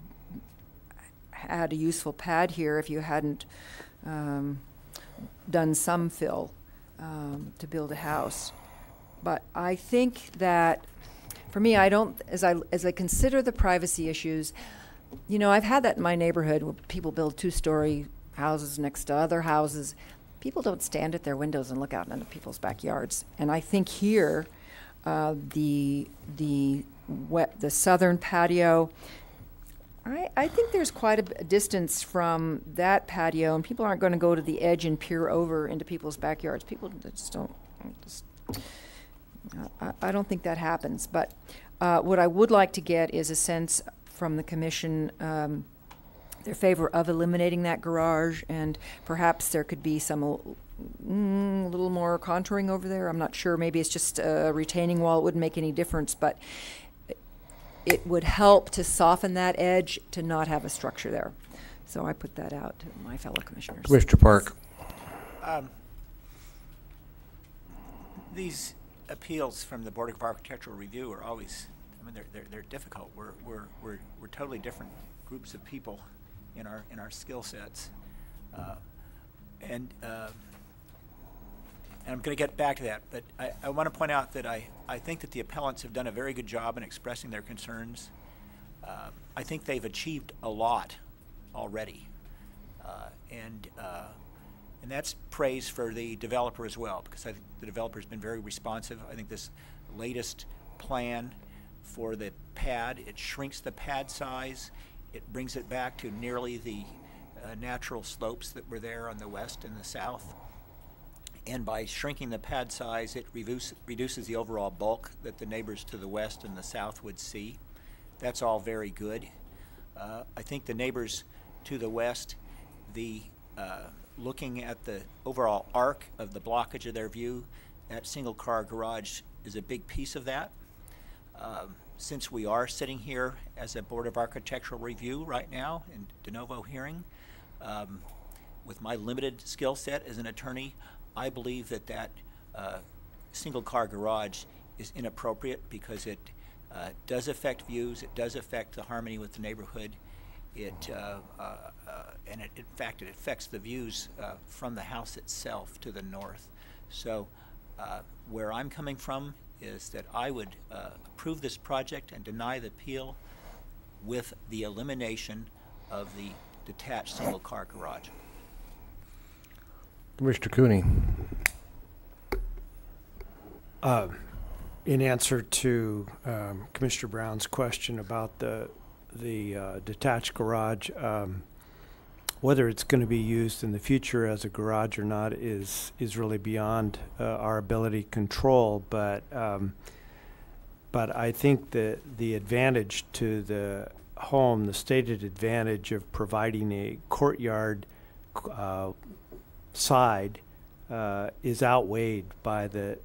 had a useful pad here if you hadn't done some fill to build a house. But I think that for me, I don't, as I consider the privacy issues, you know, I've had that in my neighborhood where people build 2-story houses next to other houses. People don't stand at their windows and look out into people's backyards. And I think here, the southern patio, I think there's quite a distance from that patio, and people aren't going to go to the edge and peer over into people's backyards. People just don't. I don't think that happens. But what I would like to get is a sense from the commission, their favor of eliminating that garage, and perhaps there could be some little more contouring over there. I'm not sure. Maybe it's just a retaining wall. It wouldn't make any difference, but it would help to soften that edge to not have a structure there. So I put that out to my fellow commissioners. Mr. Park. These appeals from the Board of Architectural Review are always, I mean, they're difficult. We're totally different groups of people in our skill sets, and I'm going to get back to that, but I want to point out that I think that the appellants have done a very good job in expressing their concerns. I think they've achieved a lot already, and that's praise for the developer as well, because I think the developer's been very responsive. I think this latest plan for the pad, it shrinks the pad size, it brings it back to nearly the natural slopes that were there on the west and the south. And by shrinking the pad size, it reduces the overall bulk that the neighbors to the west and the south would see. That's all very good. I think the neighbors to the west, looking at the overall arc of the blockage of their view, that single-car garage is a big piece of that. Since we are sitting here as a Board of Architectural Review right now in de novo hearing, with my limited skill set as an attorney, I believe that single-car garage is inappropriate because it does affect views, it does affect the harmony with the neighborhood, in fact, it affects the views from the house itself to the north. So where I'm coming from is that I would approve this project and deny the appeal with the elimination of the detached single-car garage. Mr. Cooney. In answer to Commissioner Brown's question about the detached garage, whether it's going to be used in the future as a garage or not is really beyond our ability to control. But I think that the advantage to the home, the stated advantage of providing a courtyard side is outweighed by the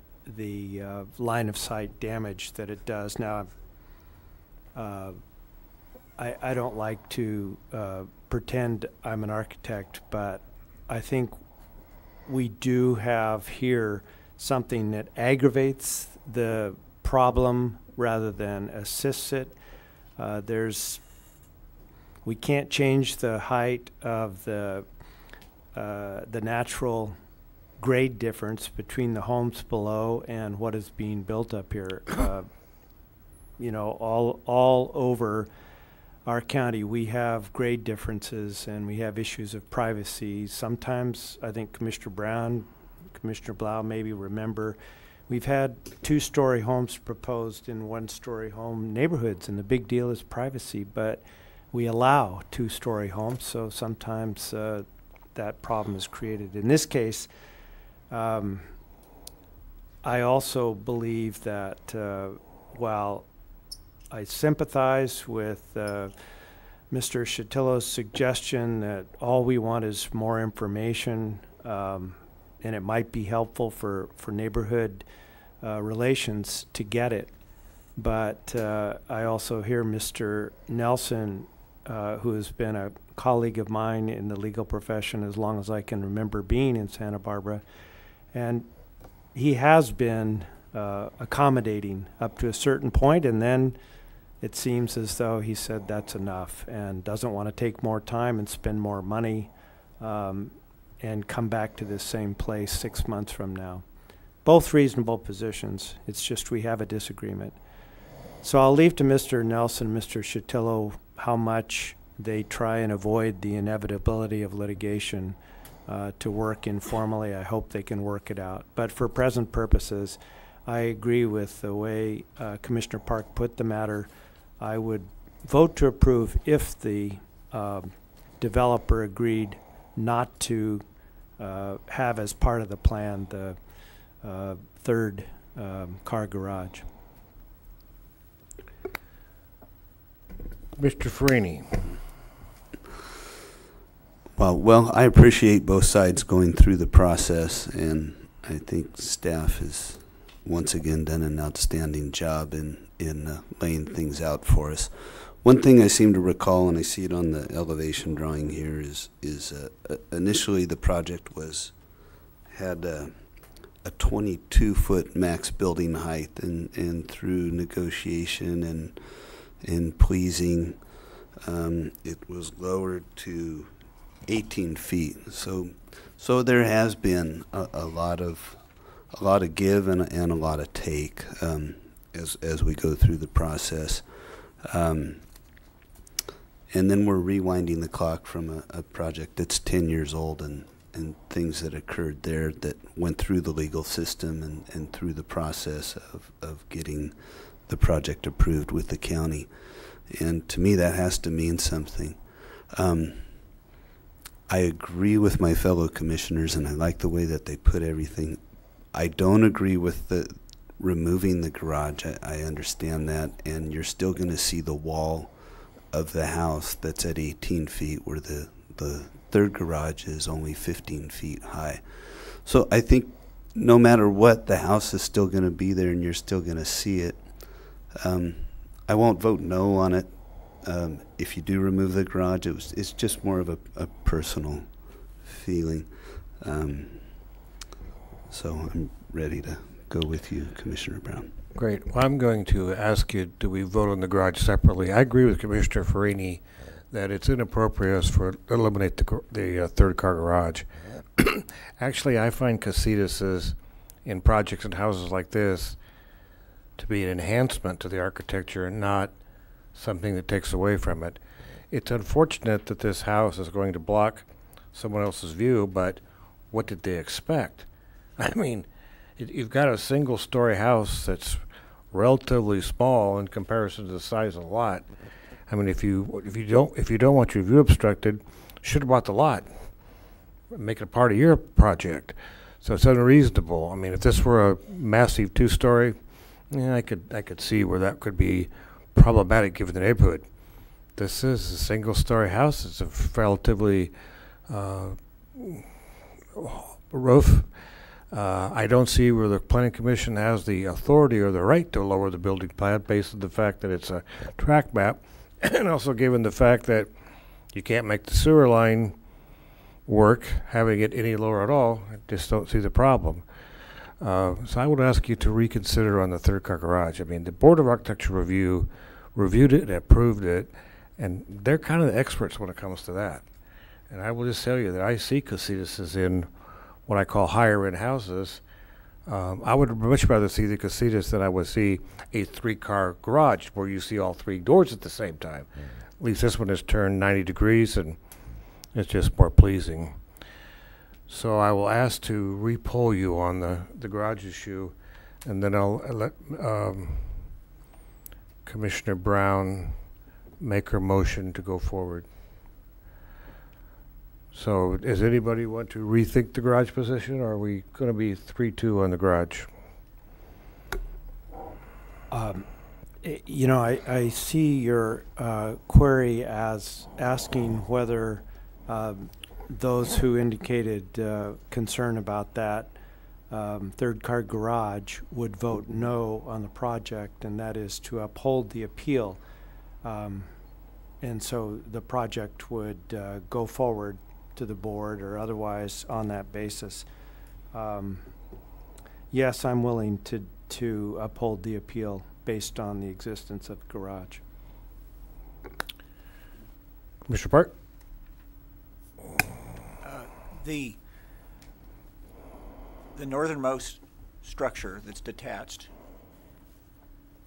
line of sight damage that it does. Now, I don't like to pretend I'm an architect, but I think we do have here something that aggravates the problem rather than assists it. We can't change the height of the natural grade difference between the homes below and what is being built up here. You know, all over our county, we have grade differences and we have issues of privacy. Sometimes, I think Commissioner Brown, Commissioner Blau maybe remember, we've had 2-story homes proposed in 1-story home neighborhoods, and the big deal is privacy, but we allow 2-story homes, so sometimes that problem is created. In this case, I also believe that while I sympathize with Mr. Shatillo's suggestion that all we want is more information, and it might be helpful for neighborhood relations to get it. But I also hear Mr. Nelson, who has been a colleague of mine in the legal profession as long as I can remember being in Santa Barbara, and he has been accommodating up to a certain point, and then it seems as though he said that's enough and doesn't want to take more time and spend more money and come back to this same place 6 months from now. Both reasonable positions. It's just we have a disagreement. So I'll leave to Mr. Nelson, Mr. Chatillo, how much they try and avoid the inevitability of litigation to work informally. I hope they can work it out. But for present purposes, I agree with the way Commissioner Park put the matter. I would vote to approve if the developer agreed not to have as part of the plan the third car garage. Mr. Farini. Well, I appreciate both sides going through the process, and I think staff has once again done an outstanding job in laying things out for us. One thing I seem to recall, and I see it on the elevation drawing here, is initially the project had a 22-foot max building height, and through negotiation and pleasing, it was lowered to 18 feet. So there has been a lot of give and a lot of take as we go through the process. And then we're rewinding the clock from a project that's 10 years old and things that occurred there that went through the legal system and through the process of getting the project approved with the county. And to me, that has to mean something. I agree with my fellow commissioners, and I like the way that they put everything. I don't agree with the removing the garage. I understand that, and you're still going to see the wall of the house that's at 18 feet where the third garage is only 15 feet high. So I think no matter what, the house is still going to be there and you're still going to see it. I won't vote no on it. If you do remove the garage, it's just more of a personal feeling. So I'm ready to go with you, Commissioner Brown. Great. Well, I'm going to ask you, do we vote on the garage separately? I agree with Commissioner Farini that it's inappropriate to eliminate the third car garage. Actually, I find casitas in projects and houses like this to be an enhancement to the architecture and not something that takes away from it. It's unfortunate that this house is going to block someone else's view, but what did they expect? I mean, you've got a single-story house that's relatively small in comparison to the size of the lot. I mean, if you don't want your view obstructed, you should have bought the lot, make it a part of your project. So it's unreasonable. I mean, if this were a massive two-story, yeah, I could see where that could be problematic given the neighborhood. This is a single-story house. It's a relatively roof. I don't see where the Planning Commission has the authority or the right to lower the building plat based on the fact that it's a tract map, and also given the fact that you can't make the sewer line work having it any lower at all. I just don't see the problem. So I would ask you to reconsider on the third car garage. I mean, the Board of Architecture reviewed it and approved it, and they're kind of the experts when it comes to that. And I will just tell you that I see casitas in what I call higher-end houses. I would much rather see the casitas than I would see a three-car garage where you see all three doors at the same time. At least this one is turned 90 degrees, and it's just more pleasing. So I will ask to re-poll you on the garage issue, and then I'll let Commissioner Brown make her motion to go forward. So does anybody want to rethink the garage position, or are we going to be 3-2 on the garage? You know, I see your query as asking whether those who indicated concern about that third car garage would vote no on the project, and that is to uphold the appeal. And so the project would go forward to the board or otherwise on that basis. Yes, I'm willing to uphold the appeal based on the existence of the garage. Mr. Park? The northernmost structure that's detached,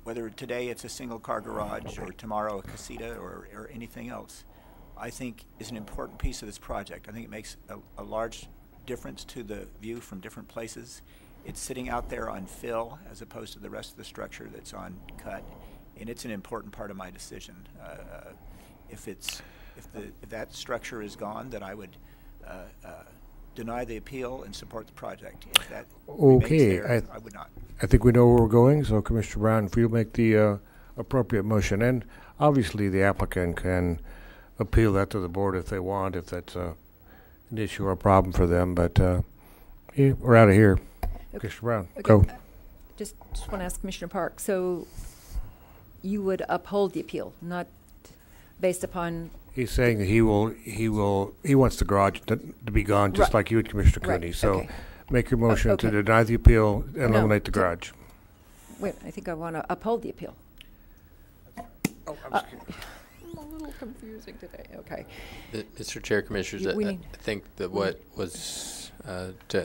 whether today it's a single-car garage or tomorrow a casita or anything else, I think is an important piece of this project. I think it makes a large difference to the view from different places. It's sitting out there on fill as opposed to the rest of the structure that's on cut, and it's an important part of my decision. If that structure is gone, then I would deny the appeal and support the project. If that remains there, I would not. I think we know where we're going, so Commissioner Brown, if you'll make the appropriate motion, and obviously the applicant can appeal that to the board if they want, if that's an issue or a problem for them, but yeah, we're out of here. Okay. Commissioner Brown, Okay. go. Just want to ask Commissioner Park, so you would uphold the appeal, not based upon... He's saying that he wants the garage to be gone, just Right. like you and Commissioner Right, Cooney. So okay. make your motion okay. to deny the appeal and No, eliminate the to- garage. Wait, I think I want to uphold the appeal. Oh, I'm a little confusing today, okay. Mr. Chair, Commissioners, We I need- think that what was,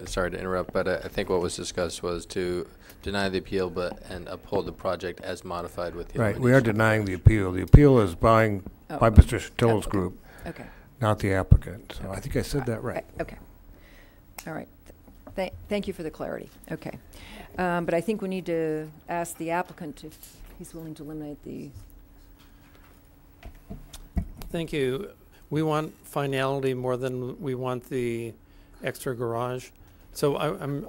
sorry to interrupt, but I think what was discussed was to deny the appeal and uphold the project as modified with the Right, we are elimination. denying the appeal. The appeal is by Mr. Till's okay. group, Okay. not the applicant. So I think I said that right. Okay. All right. Thank you for the clarity. Okay. But I think we need to ask the applicant if he's willing to eliminate the... Thank you. We want finality more than we want the extra garage. So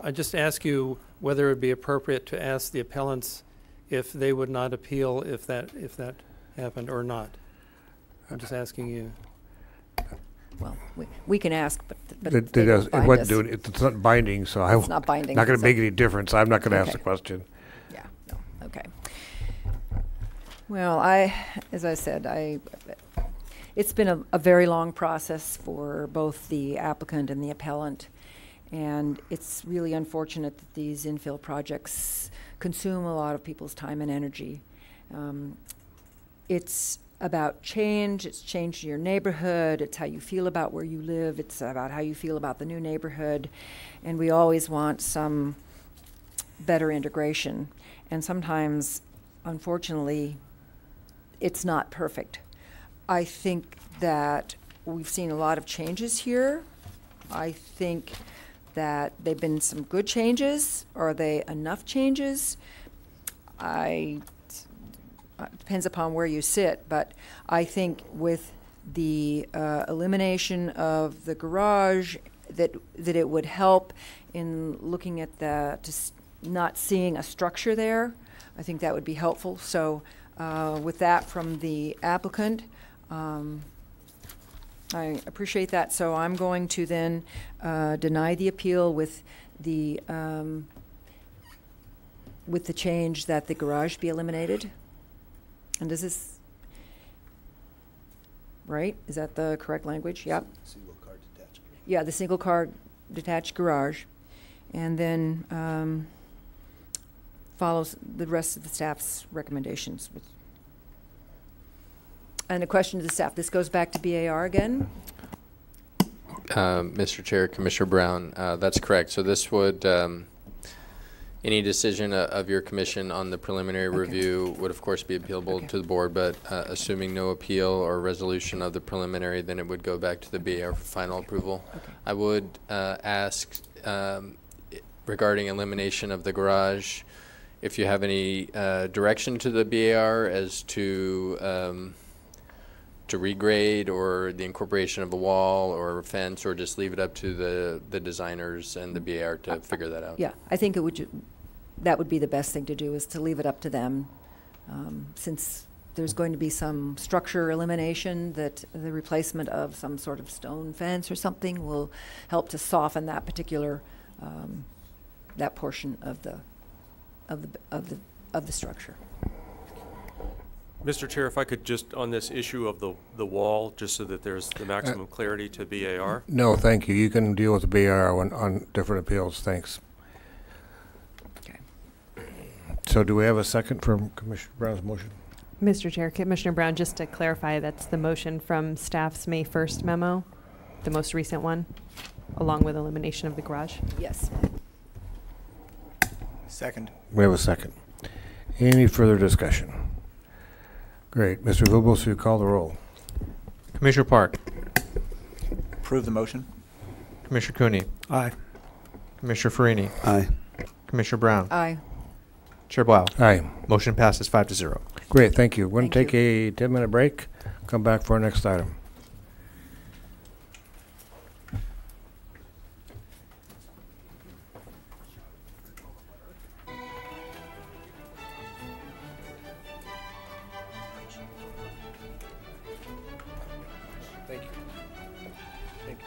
I just ask you whether it would be appropriate to ask the appellants if they would not appeal if that happened or not. I'm just asking you. Well, we can ask, but It they don't does. It bind wasn't us. doing it. It's not binding, so It's not binding, not going to so- make any difference. I'm not going to ask Okay. the question. Yeah, no, okay. Well, as I said, it's been a very long process for both the applicant and the appellant, and it's really unfortunate that these infill projects consume a lot of people's time and energy. It's about change. It's change to your neighborhood. It's how you feel about where you live. It's about how you feel about the new neighborhood, and we always want some better integration. And sometimes, unfortunately, it's not perfect. I think that we've seen a lot of changes here. I think that they've been some good changes. Are they enough changes? Depends upon where you sit, but I think with the elimination of the garage, that it would help in looking at not seeing a structure there. I think that would be helpful. So with that from the applicant, I appreciate that. So I'm going to then deny the appeal with the change that the garage be eliminated. And does this, right? Is that the correct language? Yep. Single car detached. Yeah, the single car detached garage. And then follows the rest of the staff's recommendations. And a question to the staff. This goes back to BAR again? Mr. Chair, Commissioner Brown, that's correct. So this would, any decision of your commission on the preliminary review would of course be appealable to the board, but assuming no appeal or resolution of the preliminary, then it would go back to the BAR for final approval. I would ask regarding elimination of the garage, if you have any direction to the BAR as to regrade or the incorporation of a wall or a fence, or just leave it up to the designers and the BAR to figure that out. Yeah, I think that would be the best thing to do, is to leave it up to them. Since there's going to be some structure elimination, that the replacement of some sort of stone fence or something will help to soften that particular, that portion of the structure. Mr. Chair, if I could just, on this issue of the wall, just so that there's the maximum clarity to BAR. No, thank you. You can deal with the BAR on different appeals. Thanks. Okay. So do we have a second from Commissioner Brown's motion? Mr. Chair, Commissioner Brown, just to clarify, that's the motion from staff's May 1st memo, the most recent one, along with elimination of the garage? Yes. Second. We have a second. Any further discussion? Great. Mr. Vilbos, you call the roll. Commissioner Park. Approve the motion. Commissioner Cooney. Aye. Commissioner Farini. Aye. Commissioner Brown. Aye. Chair Blau. Aye. Motion passes 5-0. Great, thank you. We're going to Thank take a 10-minute break. Come back for our next item. Thank you. Thank you.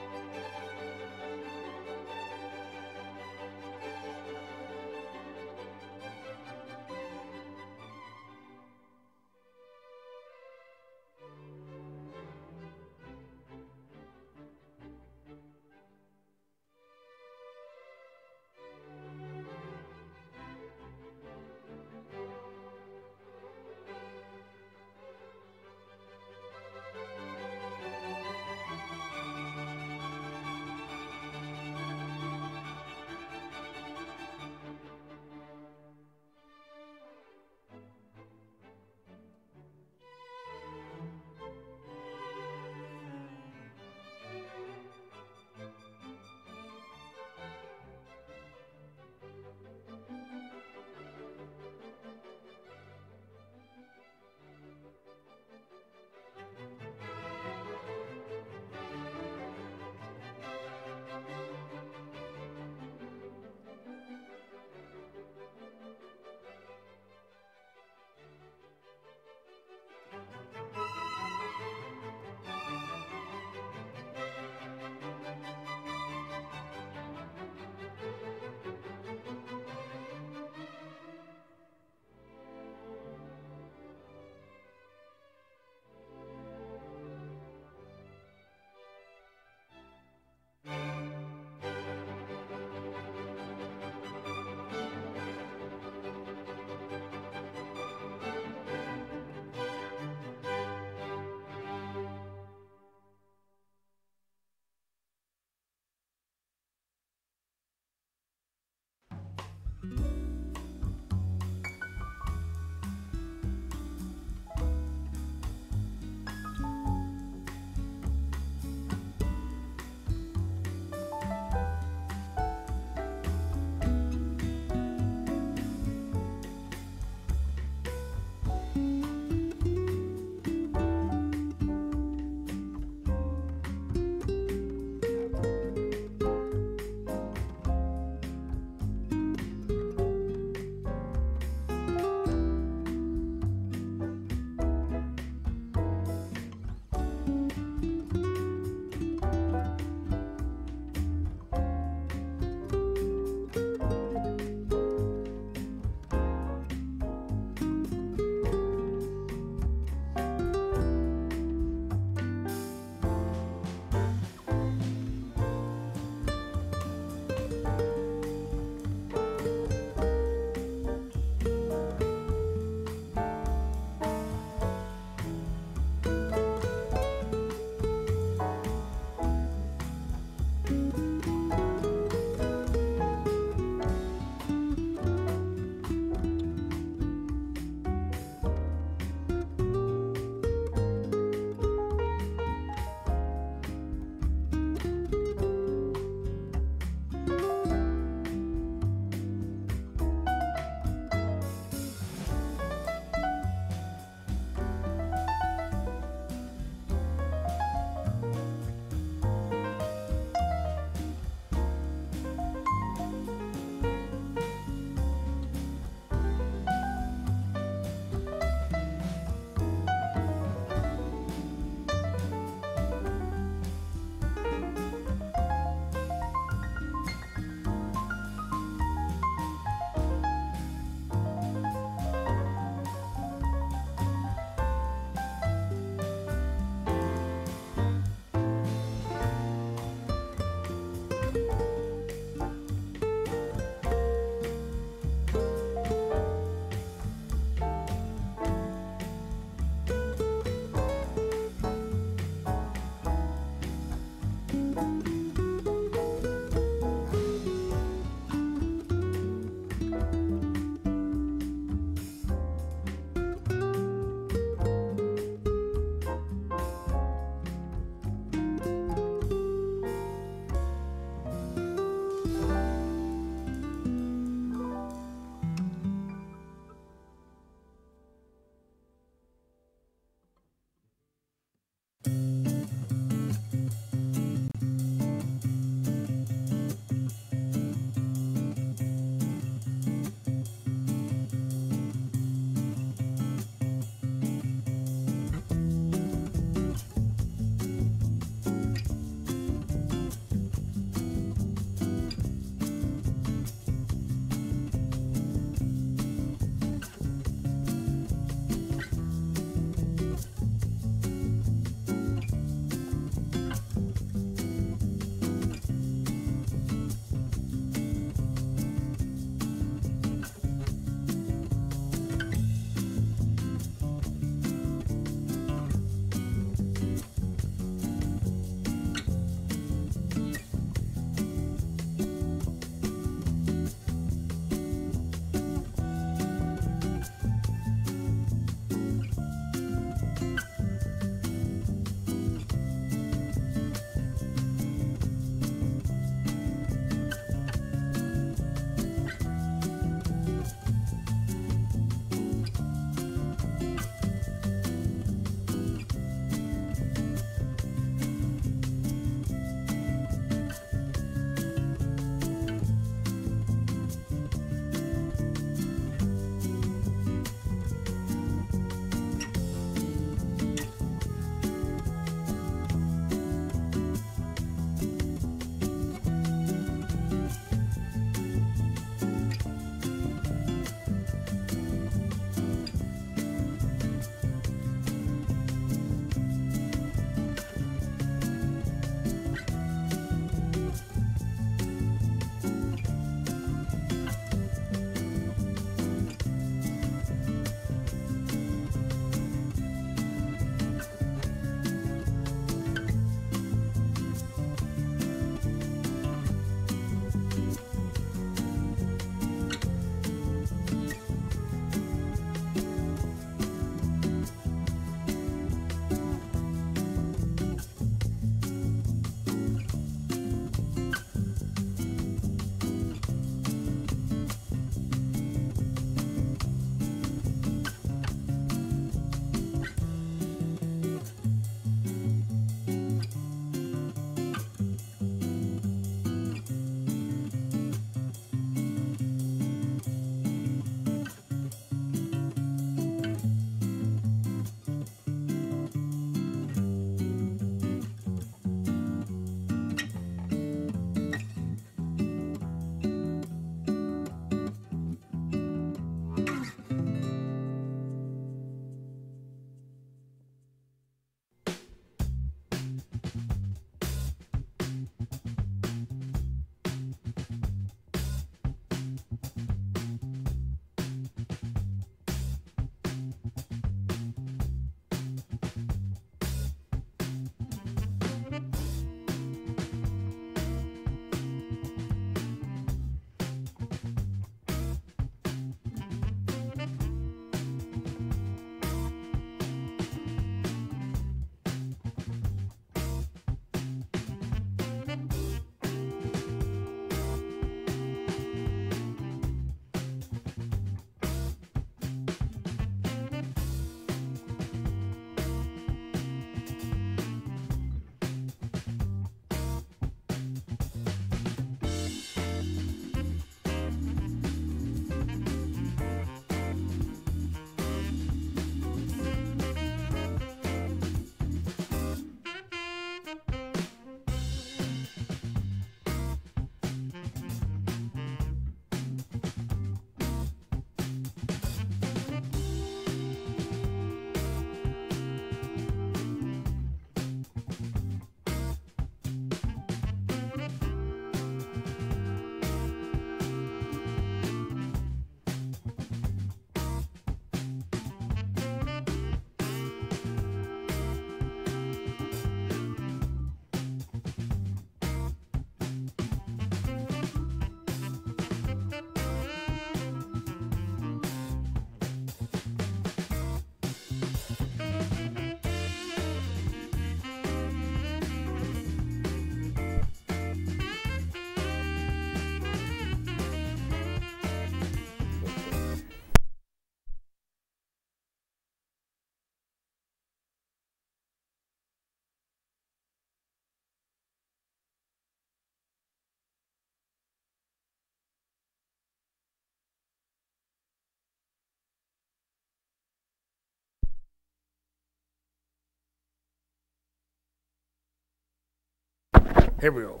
Here we go.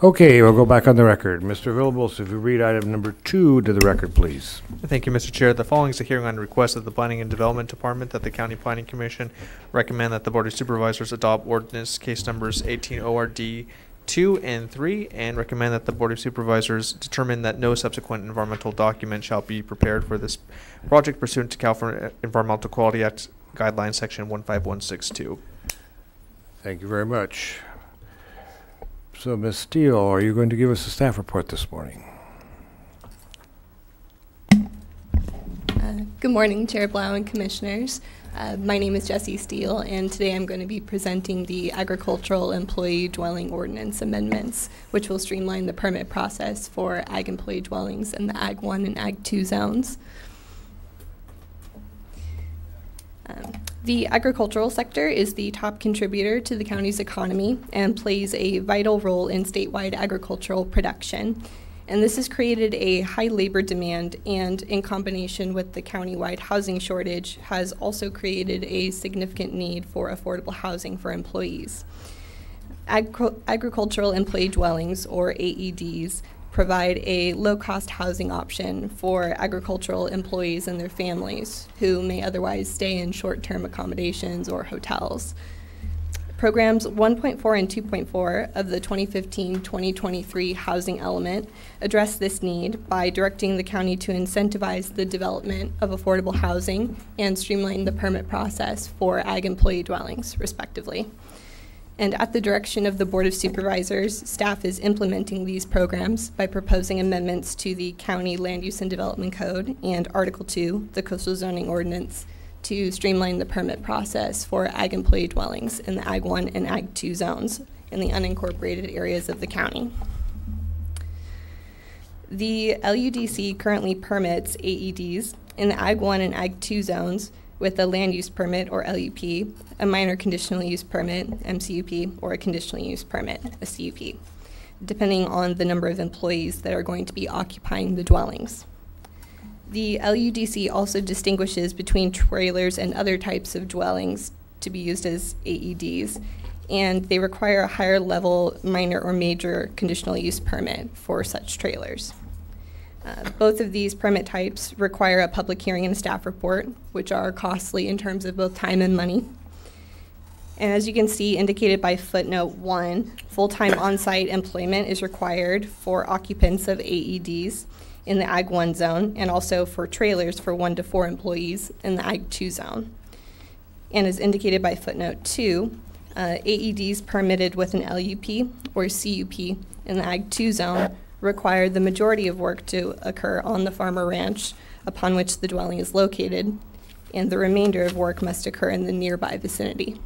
Okay, we'll go back on the record. Mr. Villalobos, if you read item number 2 to the record, please. Thank you, Mr. Chair. The following is a hearing on the request of the Planning and Development Department that the County Planning Commission recommend that the Board of Supervisors adopt ordinance case numbers 18 ORD 2 and 3, and recommend that the Board of Supervisors determine that no subsequent environmental document shall be prepared for this project pursuant to California Environmental Quality Act Guidelines Section 15162. Thank you very much. So, Ms. Steele, are you going to give us a staff report this morning? Good morning, Chair Blau and Commissioners. My name is Jessie Steele, and today I'm going to be presenting the Agricultural Employee Dwelling Ordinance amendments, which will streamline the permit process for ag employee dwellings in the Ag 1 and Ag 2 zones. The agricultural sector is the top contributor to the county's economy and plays a vital role in statewide agricultural production. And this has created a high labor demand, and in combination with the countywide housing shortage, has also created a significant need for affordable housing for employees. Agricultural employee dwellings, or AEDs, provide a low-cost housing option for agricultural employees and their families who may otherwise stay in short-term accommodations or hotels. Programs 1.4 and 2.4 of the 2015-2023 housing element address this need by directing the county to incentivize the development of affordable housing and streamline the permit process for ag employee dwellings, respectively. And at the direction of the Board of Supervisors, staff is implementing these programs by proposing amendments to the County Land Use and Development Code and Article 2, the Coastal Zoning Ordinance, to streamline the permit process for ag employee dwellings in the Ag 1 and Ag 2 zones in the unincorporated areas of the county. The LUDC currently permits AEDs in the Ag 1 and Ag 2 zones with a land use permit, or LUP, a minor conditional use permit, MCUP, or a conditional use permit, a CUP, depending on the number of employees that are going to be occupying the dwellings. The LUDC also distinguishes between trailers and other types of dwellings to be used as AEDs, and they require a higher level minor or major conditional use permit for such trailers. Both of these permit types require a public hearing and a staff report, which are costly in terms of both time and money. And as you can see, indicated by footnote 1, full-time on-site employment is required for occupants of AEDs in the Ag 1 zone, and also for trailers for 1 to 4 employees in the Ag 2 zone. And as indicated by footnote 2, AEDs permitted with an LUP or CUP in the Ag 2 zone require the majority of work to occur on the farm or ranch upon which the dwelling is located, and the remainder of work must occur in the nearby vicinity.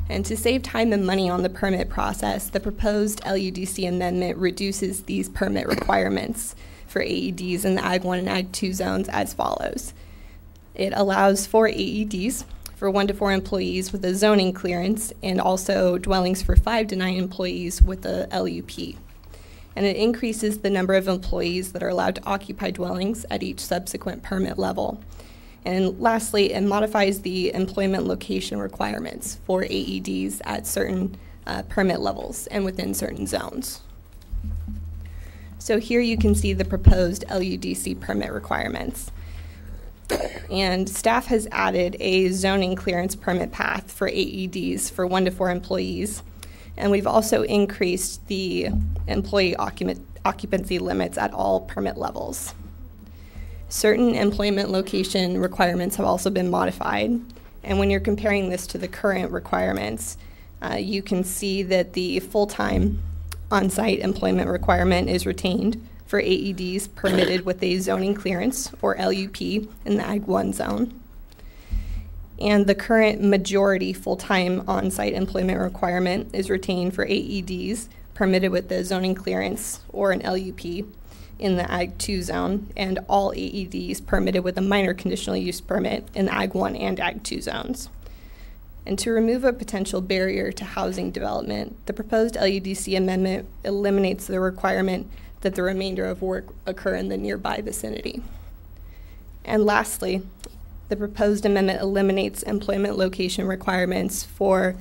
And to save time and money on the permit process, the proposed LUDC amendment reduces these permit requirements for AEDs in the Ag 1 and Ag 2 zones as follows. It allows for AEDs for 1 to 4 employees with a zoning clearance, and also dwellings for 5 to 9 employees with a LUP. And it increases the number of employees that are allowed to occupy dwellings at each subsequent permit level. And lastly, it modifies the employment location requirements for AEDs at certain permit levels and within certain zones. So here you can see the proposed LUDC permit requirements. And staff has added a zoning clearance permit path for AEDs for 1 to 4 employees. And we've also increased the employee occupancy limits at all permit levels. Certain employment location requirements have also been modified. And when you're comparing this to the current requirements, you can see that the full-time on-site employment requirement is retained for AEDs permitted with a zoning clearance, or LUP, in the Ag 1 zone. And the current majority full-time on-site employment requirement is retained for AEDs permitted with the zoning clearance, or an LUP, in the Ag 2 zone, and all AEDs permitted with a minor conditional use permit in the Ag 1 and Ag 2 zones. And to remove a potential barrier to housing development, the proposed LUDC amendment eliminates the requirement that the remainder of work occur in the nearby vicinity. And lastly, the proposed amendment eliminates employment location requirements for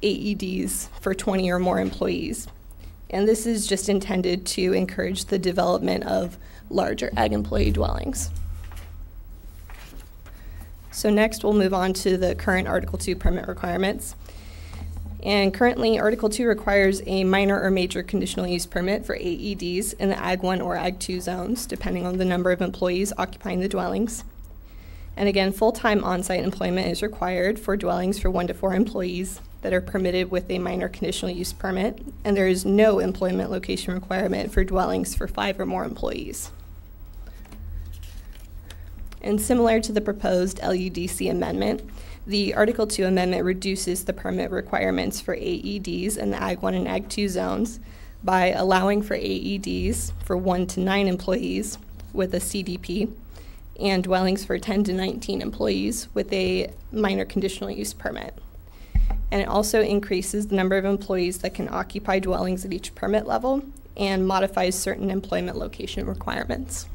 AEDs for 20 or more employees. And this is just intended to encourage the development of larger ag employee dwellings. So next we'll move on to the current Article 2 permit requirements. And currently Article 2 requires a minor or major conditional use permit for AEDs in the Ag 1 or Ag 2 zones, depending on the number of employees occupying the dwellings. And again, full-time on-site employment is required for dwellings for 1 to 4 employees that are permitted with a minor conditional use permit, and there is no employment location requirement for dwellings for 5 or more employees. And similar to the proposed LUDC amendment, the Article 2 amendment reduces the permit requirements for AEDs in the Ag 1 and Ag 2 zones by allowing for AEDs for 1 to 9 employees with a CDP and dwellings for 10 to 19 employees with a minor conditional use permit. And it also increases the number of employees that can occupy dwellings at each permit level and modifies certain employment location requirements.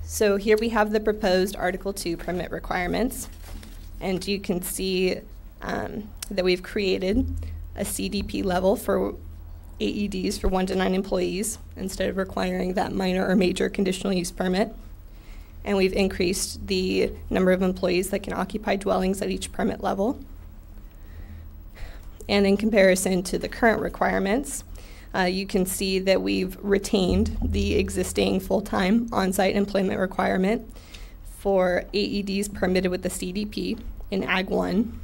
So here we have the proposed Article 2 permit requirements, and you can see that we've created a CDP level for AEDs for 1 to 9 employees instead of requiring that minor or major conditional use permit. And we've increased the number of employees that can occupy dwellings at each permit level. And in comparison to the current requirements, you can see that we've retained the existing full-time on-site employment requirement for AEDs permitted with the CDP in Ag 1,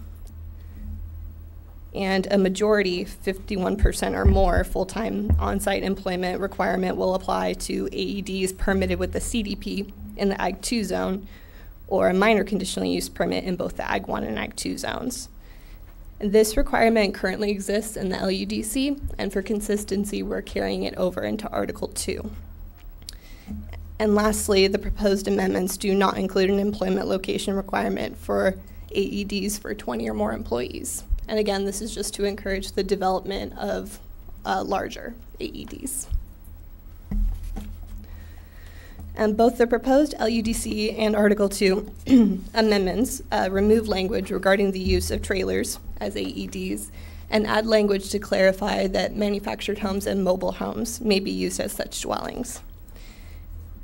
and a majority, 51% or more, full-time on-site employment requirement will apply to AEDs permitted with the CDP in the Ag 2 zone, or a minor conditional use permit in both the Ag 1 and Ag 2 zones. This requirement currently exists in the LUDC, and for consistency, we're carrying it over into Article 2. And lastly, the proposed amendments do not include an employment location requirement for AEDs for 20 or more employees. And again, this is just to encourage the development of larger AEDs. And both the proposed LUDC and Article 2 amendments remove language regarding the use of trailers as AEDs and add language to clarify that manufactured homes and mobile homes may be used as such dwellings.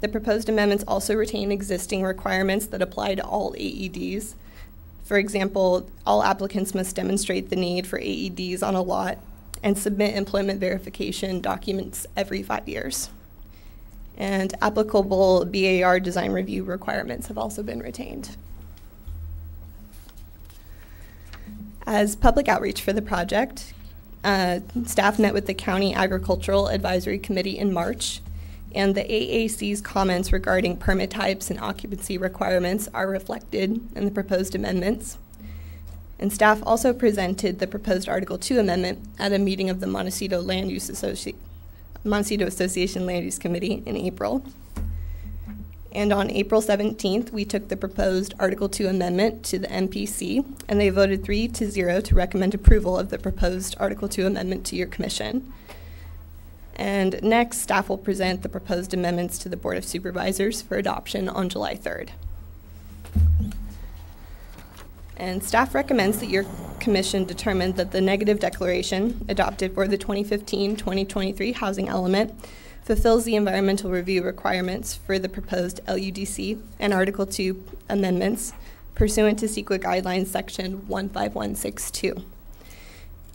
The proposed amendments also retain existing requirements that apply to all AEDs. For example, all applicants must demonstrate the need for AEDs on a lot and submit employment verification documents every 5 years. And applicable BAR design review requirements have also been retained. As public outreach for the project, staff met with the County Agricultural Advisory Committee in March, and the AAC's comments regarding permit types and occupancy requirements are reflected in the proposed amendments. And staff also presented the proposed Article 2 amendment at a meeting of the Montecito Association Land Use Committee in April. And on April 17th, we took the proposed Article 2 amendment to the MPC, and they voted 3-0 to recommend approval of the proposed Article 2 amendment to your commission. And next, staff will present the proposed amendments to the Board of Supervisors for adoption on July 3rd. And staff recommends that your commission determine that the negative declaration adopted for the 2015-2023 housing element fulfills the environmental review requirements for the proposed LUDC and Article 2 amendments pursuant to CEQA Guidelines Section 15162.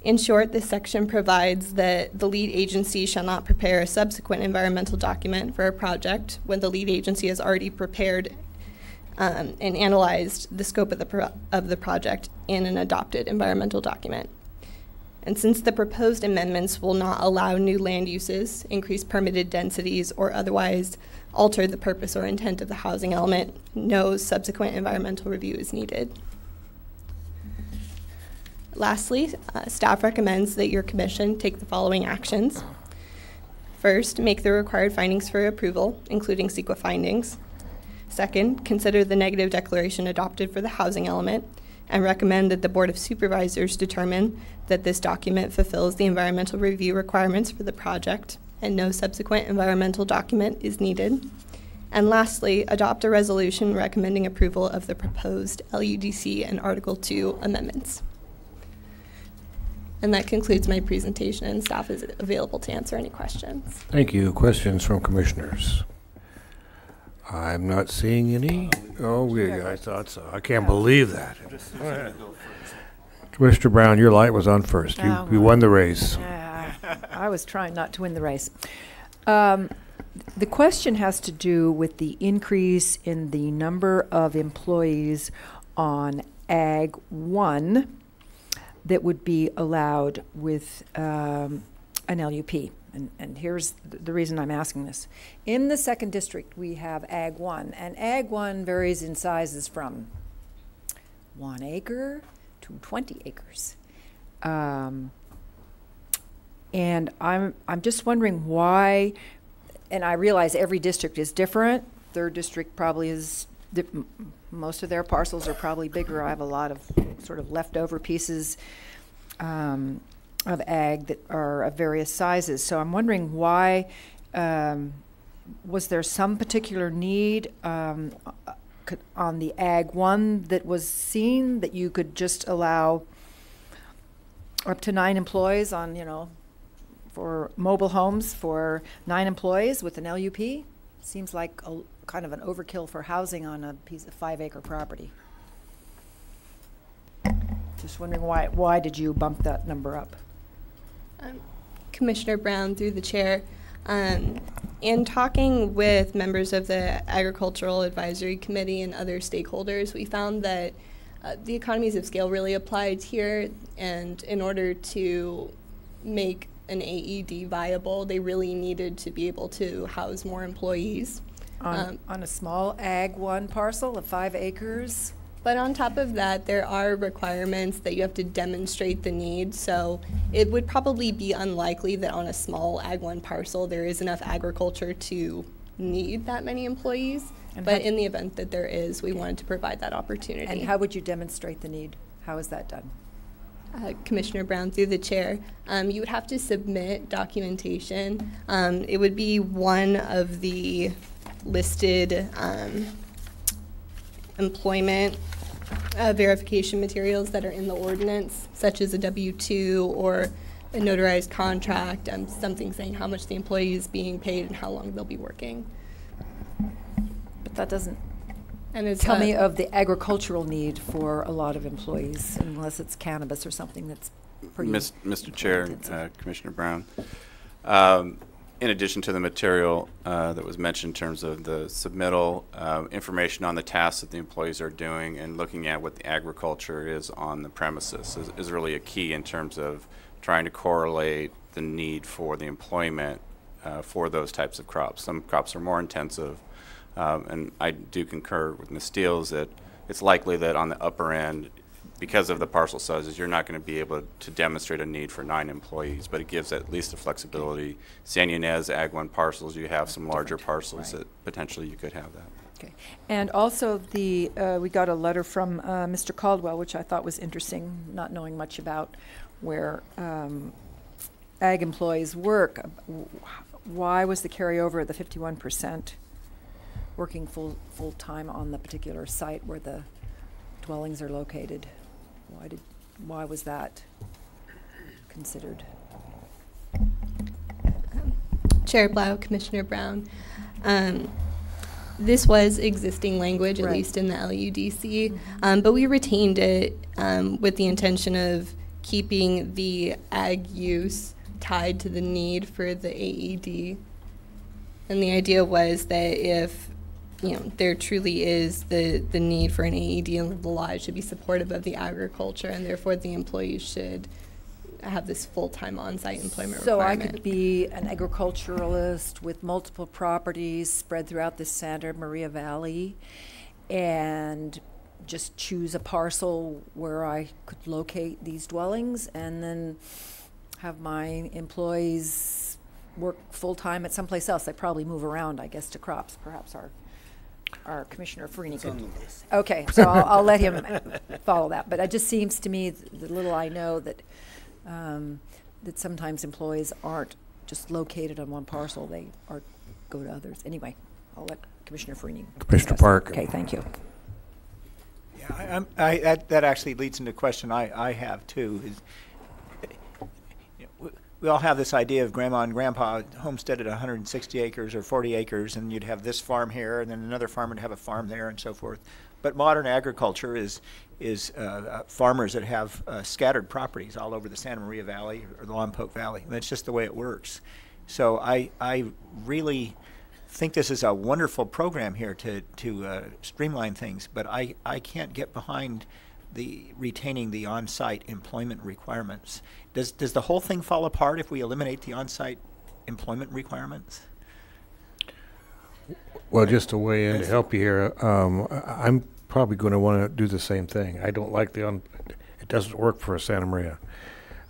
In short, this section provides that the lead agency shall not prepare a subsequent environmental document for a project when the lead agency has already prepared and analyzed the scope of the project in an adopted environmental document. And since the proposed amendments will not allow new land uses, increase permitted densities, or otherwise alter the purpose or intent of the housing element, no subsequent environmental review is needed. Lastly, staff recommends that your commission take the following actions. First, make the required findings for approval, including CEQA findings. Second, consider the negative declaration adopted for the housing element and recommend that the Board of Supervisors determine that this document fulfills the environmental review requirements for the project and no subsequent environmental document is needed. And lastly, adopt a resolution recommending approval of the proposed LUDC and Article 2 amendments. And that concludes my presentation, and staff is available to answer any questions. Thank you. Questions from commissioners? I'm not seeing any. Oh, yeah, I thought so. I can't believe that. Commissioner Brown, your light was on first. You won the race. I was trying not to win the race. The question has to do with the increase in the number of employees on Ag 1 that would be allowed with an LUP. And here's the reason I'm asking this. In the 2nd District, we have Ag 1, and Ag 1 varies in sizes from 1 acre to 20 acres. And I'm just wondering why, and I realize every district is different. 3rd District probably is, most of their parcels are probably bigger. I have a lot of sort of leftover pieces of ag that are of various sizes. So I'm wondering why, was there some particular need on the Ag 1 that was seen that you could just allow up to 9 employees on, for mobile homes for 9 employees with an LUP? Seems like a kind of an overkill for housing on a piece of 5-acre property. Just wondering why did you bump that number up? Commissioner Brown, through the chair, in talking with members of the Agricultural Advisory Committee and other stakeholders, we found that the economies of scale really applied here, and in order to make an AED viable, they really needed to be able to house more employees. On a small Ag 1 parcel of 5 acres? But on top of that, there are requirements that you have to demonstrate the need. So it would probably be unlikely that on a small Ag 1 parcel there is enough agriculture to need that many employees. But in the event that there is, we wanted to provide that opportunity. And how would you demonstrate the need? How is that done? Commissioner Brown, through the chair, you would have to submit documentation. It would be one of the listed employment verification materials that are in the ordinance, such as a W-2 or a notarized contract, something saying how much the employee is being paid and how long they'll be working. But that doesn't tell me of the agricultural need for a lot of employees, unless it's cannabis or something that's pretty Mr. Chair, Commissioner Brown, in addition to the material that was mentioned in terms of the submittal, information on the tasks that the employees are doing and looking at what the agriculture is on the premises is really a key in terms of trying to correlate the need for the employment for those types of crops. Some crops are more intensive, and I do concur with Ms. Steele that it's likely that on the upper end, because of the parcel sizes, you're not going to be able to demonstrate a need for 9 employees, but it gives at least a flexibility. San Ynez Ag 1 parcels, you have some larger parcels that potentially you could have that. Okay. And also we got a letter from Mr. Caldwell, which I thought was interesting, not knowing much about where ag employees work. Why was the carryover of the 51% working full time on the particular site where the dwellings are located? Why was that considered? Chair Blau, Commissioner Brown, this was existing language, at least in the LUDC, but we retained it with the intention of keeping the ag use tied to the need for the AED. And the idea was that if there truly is the need for an AED, and the law should be supportive of the agriculture, and therefore the employees should have this full-time on-site employment requirement. So I could be an agriculturalist with multiple properties spread throughout the Santa Maria Valley and just choose a parcel where I could locate these dwellings and then have my employees work full-time at someplace else. They probably move around, I guess, to crops. Perhaps our Commissioner Farini could. Okay, so I'll let him follow that. But it just seems to me, the little I know, that that sometimes employees aren't just located on one parcel; they go to others. Anyway, I'll let Commissioner Farini. Commissioner Park. Okay, thank you. Yeah, that actually leads into a question I have too. we all have this idea of grandma and grandpa homesteaded 160 acres or 40 acres, and you'd have this farm here, and then another farmer would have a farm there, and so forth. But modern agriculture is farmers that have scattered properties all over the Santa Maria Valley or the Lompoc Valley. And that's just the way it works. So I really think this is a wonderful program here to streamline things, but I can't get behind retaining the on-site employment requirements. Does the whole thing fall apart if we eliminate the on-site employment requirements? Well, just to weigh in to help you here, I'm probably going to want to do the same thing. I don't like it doesn't work for Santa Maria.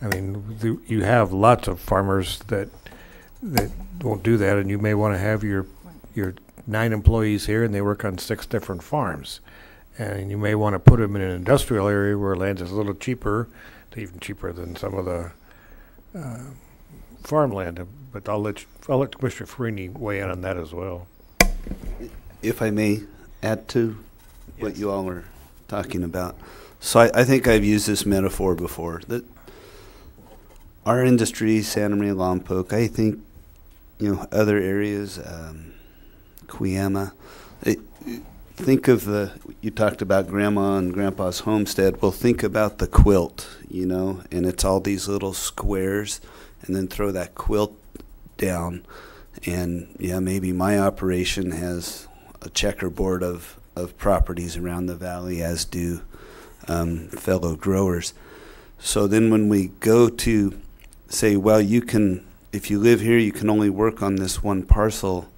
I mean, you have lots of farmers that won't do that, and you may want to have your 9 employees here, and they work on 6 different farms. And you may want to put them in an industrial area where land is a little cheaper, even cheaper than some of the farmland. But I'll let Commissioner Farini weigh in on that as well. If I may add to what you all are talking about. So I think I've used this metaphor before, that our industry, Santa Maria, Lompoc, I think, other areas, Cuyama, think of you talked about grandma and grandpa's homestead. Well, think about the quilt, and it's all these little squares, and then throw that quilt down. And yeah, maybe my operation has a checkerboard of properties around the valley, as do fellow growers. So then when we go to say, well, if you live here, you can only work on this one parcel,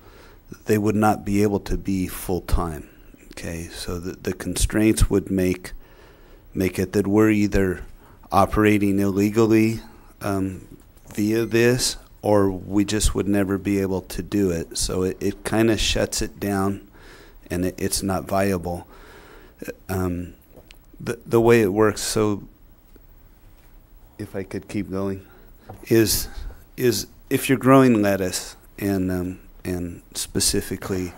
they would not be able to be full-time. Okay, so the constraints would make it that we're either operating illegally via this, or we just would never be able to do it. So it kind of shuts it down, and it's not viable. The way it works, so if I could keep going, is if you're growing lettuce, and specifically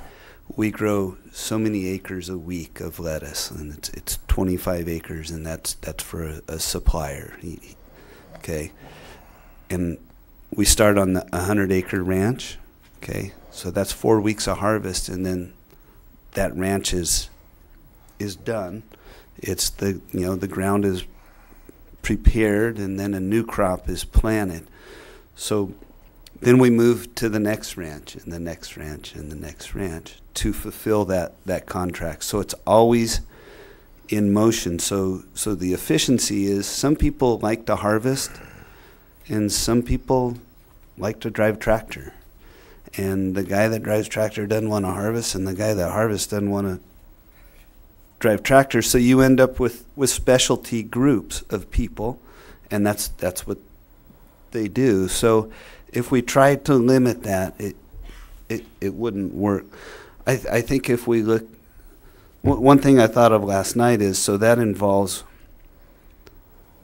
we grow so many acres a week of lettuce, and it's 25 acres, and that's for a supplier. Okay, and we start on the 100-acre ranch. Okay, so that's 4 weeks of harvest, and then that ranch is done. It's the ground is prepared, and then a new crop is planted. So then we move to the next ranch, and the next ranch, and the next ranch to fulfill that contract. So it's always in motion. So the efficiency is, some people like to harvest, and some people like to drive tractor. And the guy that drives tractor doesn't want to harvest, and the guy that harvests doesn't want to drive tractor. So you end up with specialty groups of people, and that's what they do. So if we tried to limit that, it wouldn't work. I think if we look, one thing I thought of last night is, so that involves,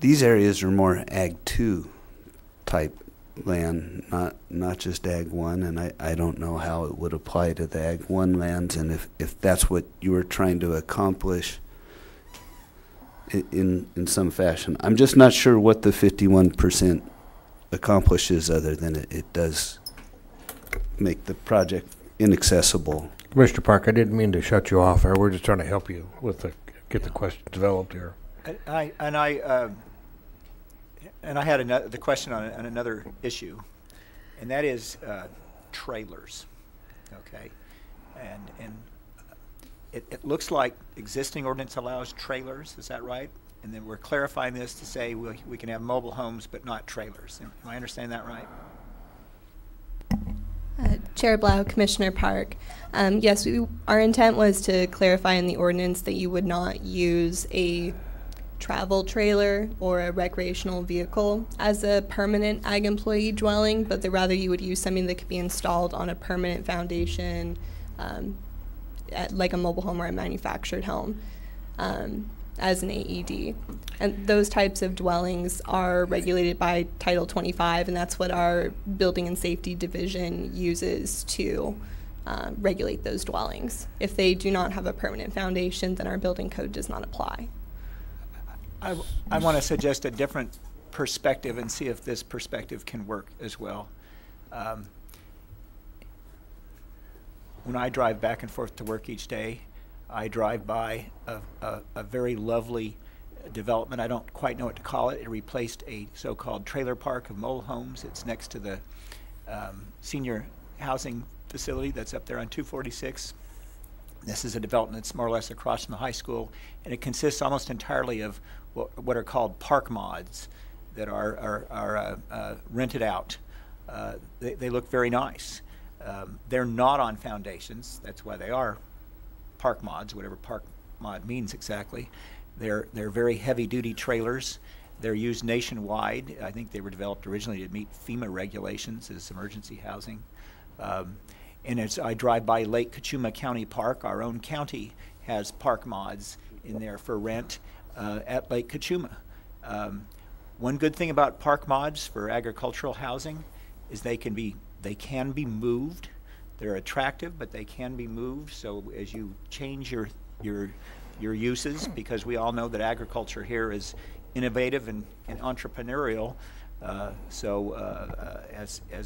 these areas are more Ag 2 type land, not just Ag 1, and I don't know how it would apply to the Ag 1 lands, and if that's what you were trying to accomplish in some fashion. I'm just not sure what the 51% accomplishes, other than it does make the project inaccessible. Mr. Park, I didn't mean to shut you off. We're just trying to help you get the question developed here. I had the question on another issue, and that is trailers. Okay, and it looks like existing ordinance allows trailers. Is that right? And then we're clarifying this to say we can have mobile homes but not trailers. Am I understanding that right? Chair Blau, Commissioner Park. Yes, our intent was to clarify in the ordinance that you would not use a travel trailer or a recreational vehicle as a permanent ag employee dwelling, but that rather you would use something that could be installed on a permanent foundation, like a mobile home or a manufactured home, as an AED. And those types of dwellings are regulated by Title 25, and that's what our Building and Safety Division uses to regulate those dwellings. If they do not have a permanent foundation, then our building code does not apply. I want to suggest a different perspective and see if this perspective can work as well. When I drive back and forth to work each day, I drive by a very lovely development. I don't quite know what to call it. It replaced a so-called trailer park of mobile homes. It's next to the senior housing facility that's up there on 246. This is a development that's more or less across from the high school, and it consists almost entirely of what are called park mods that are rented out. They look very nice. They're not on foundations. That's why they are park mods, whatever park mod means exactly. They're very heavy-duty trailers. They're used nationwide. I think they were developed originally to meet FEMA regulations as emergency housing. And as I drive by Lake Cachuma County Park, our own county has park mods in there for rent at Lake Cachuma. One good thing about park mods for agricultural housing is they can be moved. They're attractive, but they can be moved. So as you change your uses, because we all know that agriculture here is innovative and entrepreneurial. As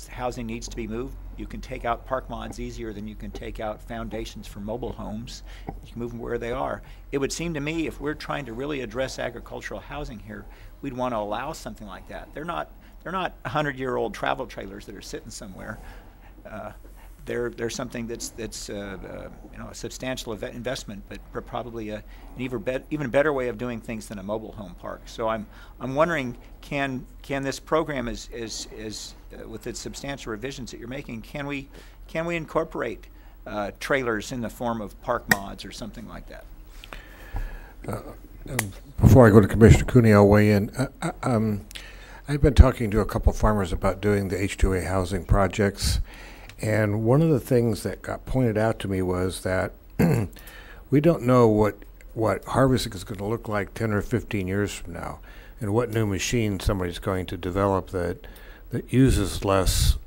housing needs to be moved, you can take out park mods easier than you can take out foundations for mobile homes. You can move them where they are. It would seem to me, if we're trying to really address agricultural housing here, we'd want to allow something like that. They're not 100-year-old travel trailers that are sitting somewhere. They're something that's a substantial investment, but probably an even better way of doing things than a mobile home park. So I'm wondering, can this program is with its substantial revisions that you're making, can we incorporate trailers in the form of park mods or something like that? Before I go to Commissioner Cooney, I'll weigh in. I've been talking to a couple farmers about doing the H2A housing projects. And one of the things that got pointed out to me was that we don't know what harvesting is going to look like 10 or 15 years from now, and what new machine somebody's going to develop that uses less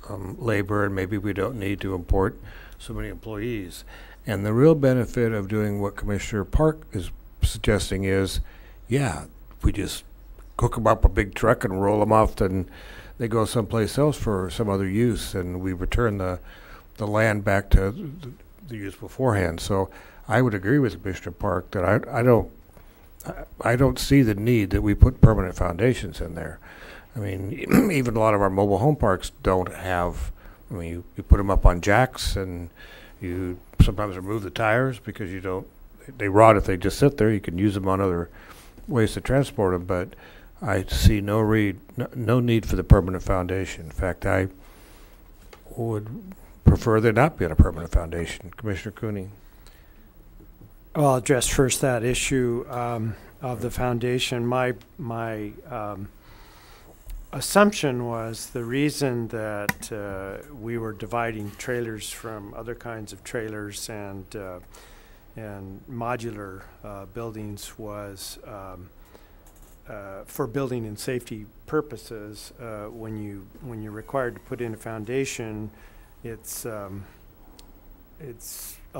labor, and maybe we don't need to import so many employees. And the real benefit of doing what Commissioner Park is suggesting is, yeah, we just cook them up a big truck and roll them off, and they go someplace else for some other use, and we return the land back to the use beforehand. So I would agree with Commissioner Park that I don't see the need that we put permanent foundations in there. I mean, even a lot of our mobile home parks don't have. I mean, you put them up on jacks, and you sometimes remove the tires because they rot if they just sit there. You can use them on other ways to transport them, but I see no need for the permanent foundation. In fact, I would prefer there not be on a permanent foundation. Commissioner Cooney. Well, I'll address first that issue of the foundation. My assumption was the reason that we were dividing trailers from other kinds of trailers and modular buildings was for building and safety purposes. When you're required to put in a foundation, it's a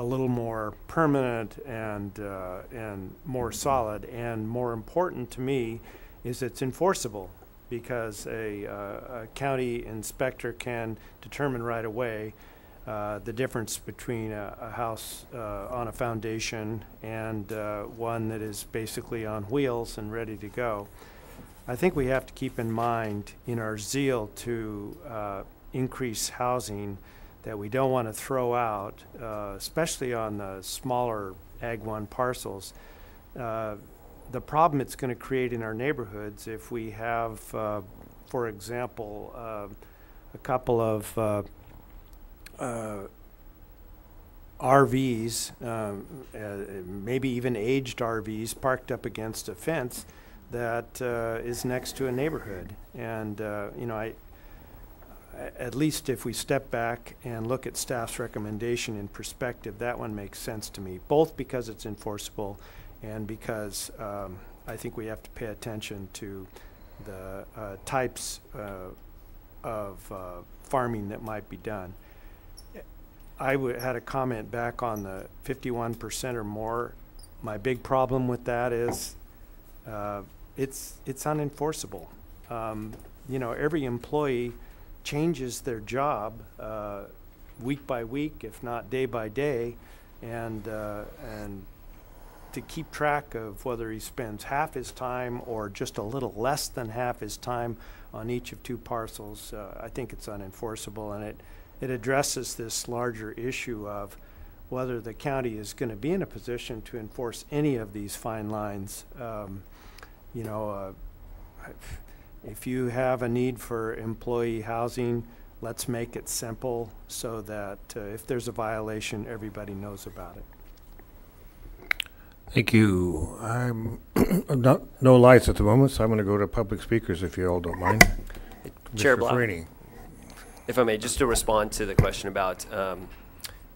little more permanent and more solid. And more important to me is it's enforceable, because a county inspector can determine right away the difference between a house on a foundation and one that is basically on wheels and ready to go. I think we have to keep in mind, in our zeal to increase housing, that we don't want to throw out, especially on the smaller Ag 1 parcels, the problem it's going to create in our neighborhoods if we have, for example, a couple of RVs, maybe even aged RVs, parked up against a fence that is next to a neighborhood. And at least if we step back and look at staff's recommendation in perspective, that one makes sense to me, both because it's enforceable and because I think we have to pay attention to the types of farming that might be done. I had a comment back on the 51% or more. My big problem with that is it's unenforceable. You know, every employee changes their job week by week, if not day by day, and to keep track of whether he spends half his time or just a little less than half his time on each of 2 parcels, I think it's unenforceable, and it addresses this larger issue of whether the county is going to be in a position to enforce any of these fine lines. You know, if you have a need for employee housing, let's make it simple so that if there's a violation, everybody knows about it. Thank you. I'm no lights at the moment, so I'm going to go to public speakers if you all don't mind. Chair Mr. Blau, Freeney. if I may, just to respond to the question about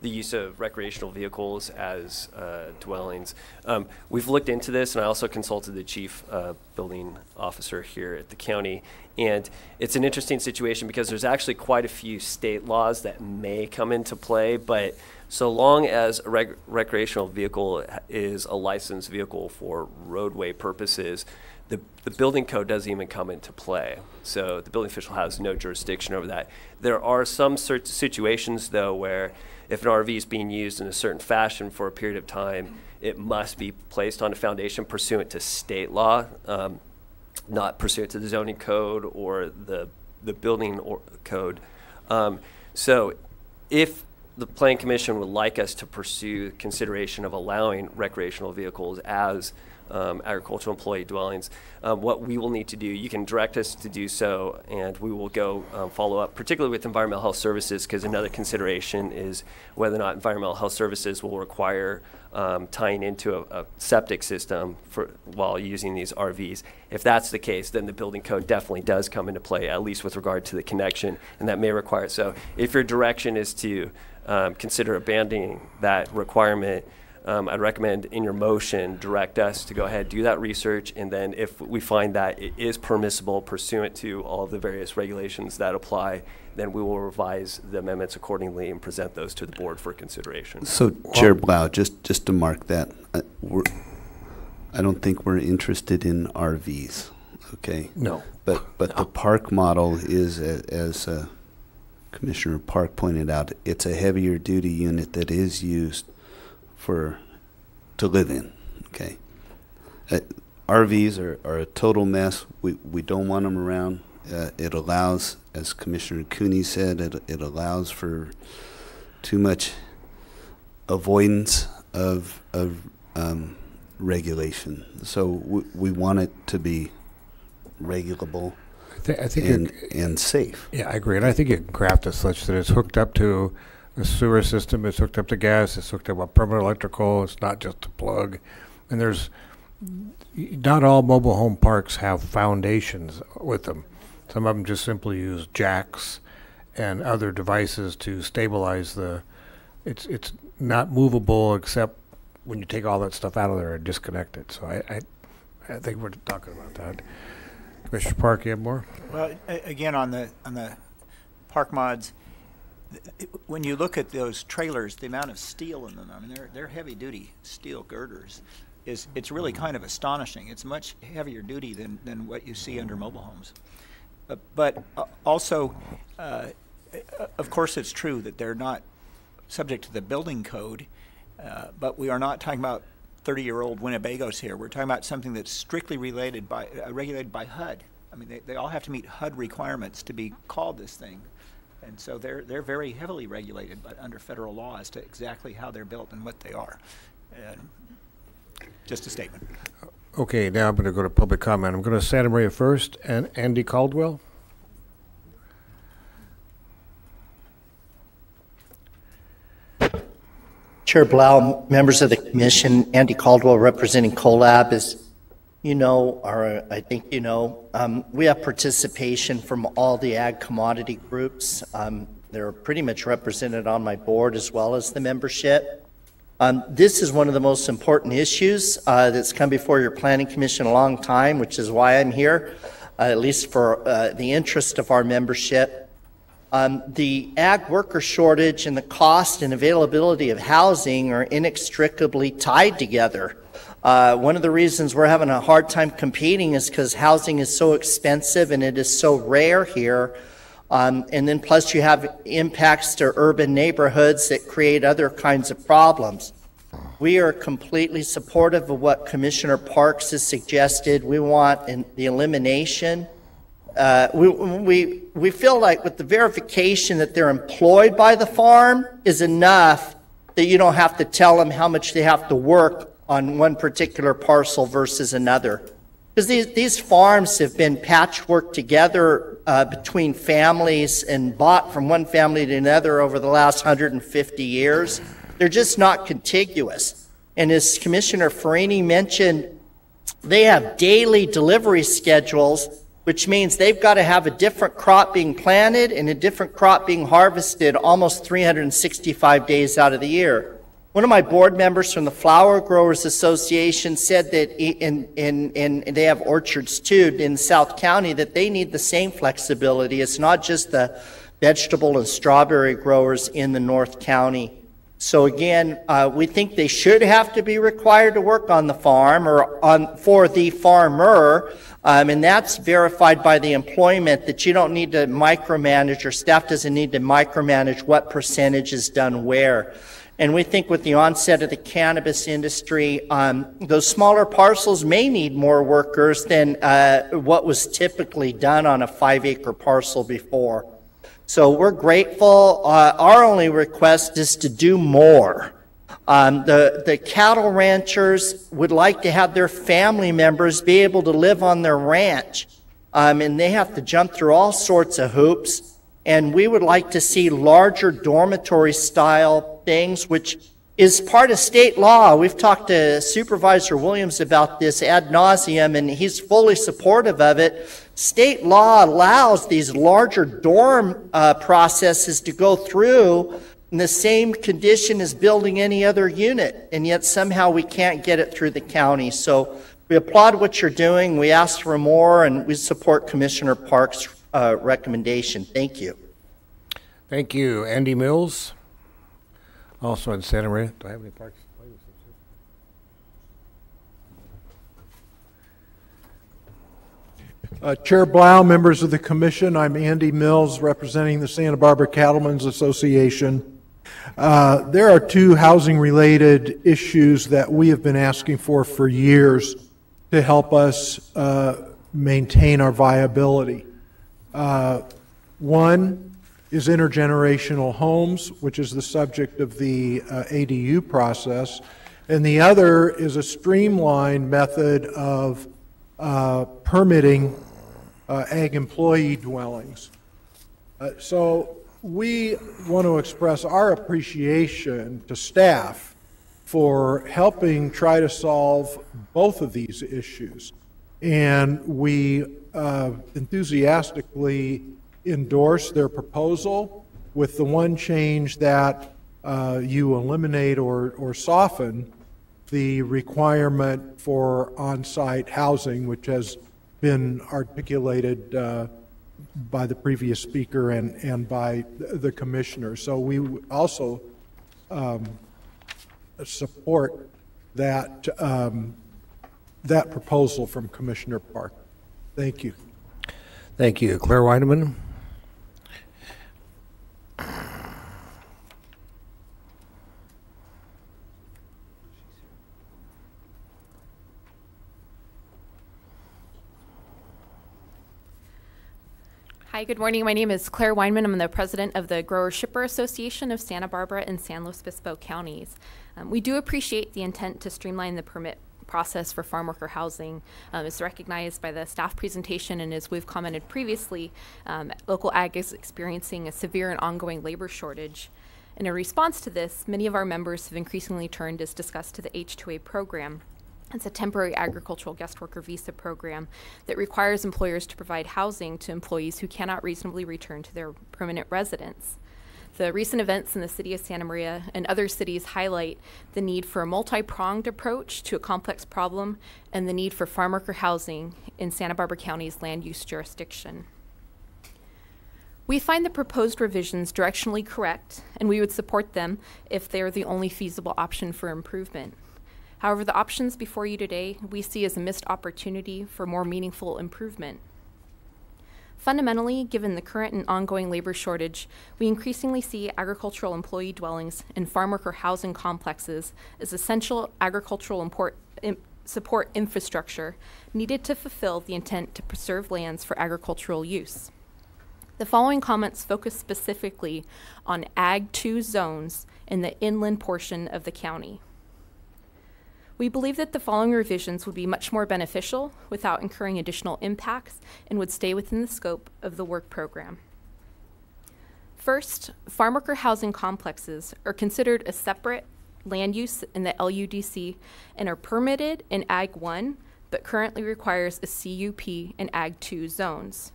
the use of recreational vehicles as dwellings. We've looked into this, and I also consulted the chief building officer here at the county. And it's an interesting situation because there's actually quite a few state laws that may come into play, but so long as a recreational vehicle is a licensed vehicle for roadway purposes, the building code doesn't even come into play. So the building official has no jurisdiction over that. There are some situations, though, where if an RV is being used in a certain fashion for a period of time, it must be placed on a foundation pursuant to state law, not pursuant to the zoning code or the building code. So if the Planning Commission would like us to pursue consideration of allowing recreational vehicles as agricultural employee dwellings, what we will need to do, you can direct us to do so, and we will go follow up, particularly with environmental health services, because another consideration is whether or not environmental health services will require tying into a septic system while using these RVs. If that's the case, then the building code definitely does come into play, at least with regard to the connection, and that may require it. So if your direction is to consider abandoning that requirement, I'd recommend in your motion direct us to go ahead, do that research, and then if we find that it is permissible pursuant to all of the various regulations that apply, then we will revise the amendments accordingly and present those to the board for consideration. So, Chair Blau, just to mark that, I don't think we're interested in RVs, okay? No. But no. The park model is, as Commissioner Park pointed out, it's a heavier duty unit that is used to live in, okay? RVs are a total mess. We don't want them around. It allows, as Commissioner Cooney said, it allows for too much avoidance of regulation. So we want it to be regulable and safe. Yeah, I agree. And I think you can craft it such that it's hooked up to a sewer system, it's hooked up to gas, it's hooked up with permanent electrical, it's not just a plug. And there's, not all mobile home parks have foundations with them. Some of them just simply use jacks and other devices to stabilize it's not movable except when you take all that stuff out of there and disconnect it. So I think we're talking about that. Commissioner Park, you have more? Well, again, on the park mods, when you look at those trailers, the amount of steel in them, I mean, they're heavy-duty steel girders. It's really kind of astonishing. It's much heavier duty than what you see under mobile homes. But also, of course, it's true that they're not subject to the building code, but we are not talking about 30-year-old Winnebagos here. We're talking about something that's strictly regulated by HUD. I mean, they all have to meet HUD requirements to be called this thing. And so they're very heavily regulated but under federal law as to exactly how they're built and what they are. And just a statement. Okay, now I'm going to go to public comment. I'm going to Santa Maria first, and Andy Caldwell. Chair Blau, members of the commission, Andy Caldwell representing CoLab. As you know, or I think you know, we have participation from all the ag commodity groups. They're pretty much represented on my board as well as the membership. This is one of the most important issues that's come before your Planning Commission a long time, which is why I'm here, at least for the interest of our membership. The ag worker shortage and the cost and availability of housing are inextricably tied together. One of the reasons we're having a hard time competing is because housing is so expensive and it is so rare here. And then plus you have impacts to urban neighborhoods that create other kinds of problems. We are completely supportive of what Commissioner Parks has suggested. We want the elimination. We feel like with the verification that they're employed by the farm is enough that you don't have to tell them how much they have to work on one particular parcel versus another. Because these farms have been patchworked together between families and bought from one family to another over the last 150 years. They're just not contiguous. And as Commissioner Farini mentioned, they have daily delivery schedules, which means they've got to have a different crop being planted and a different crop being harvested almost 365 days out of the year. One of my board members from the Flower Growers Association said that, and they have orchards too in South County, that they need the same flexibility. It's not just the vegetable and strawberry growers in the North County. So again, we think they should have to be required to work on the farm or for the farmer, and that's verified by the employment, that you don't need to micromanage, or staff doesn't need to micromanage what percentage is done where. And we think with the onset of the cannabis industry, those smaller parcels may need more workers than what was typically done on a 5-acre parcel before. So we're grateful. Our only request is to do more. The cattle ranchers would like to have their family members be able to live on their ranch, and they have to jump through all sorts of hoops. And we would like to see larger dormitory style things, which is part of state law. We've talked to Supervisor Williams about this ad nauseum, and he's fully supportive of it. State law allows these larger dorm processes to go through in the same condition as building any other unit, and yet somehow we can't get it through the county. So we applaud what you're doing. We ask for more, and we support Commissioner Parks' recommendation. Thank you. Thank you. Andy Mills, also in Santa Maria. Do I have any parks? Chair Blau, members of the commission, I'm Andy Mills representing the Santa Barbara Cattlemen's Association. There are two housing-related issues that we have been asking for years to help us maintain our viability. One is intergenerational homes, which is the subject of the ADU process, and the other is a streamlined method of permitting ag employee dwellings. So we want to express our appreciation to staff for helping try to solve both of these issues. And we enthusiastically endorse their proposal, with the one change that you eliminate or soften the requirement for on-site housing, which has been articulated by the previous speaker and by the commissioner. So we also support that that proposal from Commissioner Park. Thank you. Thank you. Claire Weideman. Hi, good morning. My name is Claire Weinman. I'm the president of the Grower Shipper Association of Santa Barbara and San Luis Obispo counties. We do appreciate the intent to streamline the permit process for farm worker housing. It's recognized by the staff presentation, and as we've commented previously, local ag is experiencing a severe and ongoing labor shortage. In a response to this, many of our members have increasingly turned, as discussed, to the H-2A program. It's a temporary agricultural guest worker visa program that requires employers to provide housing to employees who cannot reasonably return to their permanent residence. The recent events in the city of Santa Maria and other cities highlight the need for a multi-pronged approach to a complex problem and the need for farm worker housing in Santa Barbara County's land use jurisdiction. We find the proposed revisions directionally correct, and we would support them if they are the only feasible option for improvement. However, the options before you today we see as a missed opportunity for more meaningful improvement. Fundamentally, given the current and ongoing labor shortage, we increasingly see agricultural employee dwellings and farm worker housing complexes as essential agricultural support infrastructure needed to fulfill the intent to preserve lands for agricultural use. The following comments focus specifically on Ag 2 zones in the inland portion of the county. We believe that the following revisions would be much more beneficial without incurring additional impacts and would stay within the scope of the work program. First, farm worker housing complexes are considered a separate land use in the LUDC and are permitted in Ag 1, but currently requires a CUP in Ag 2 zones.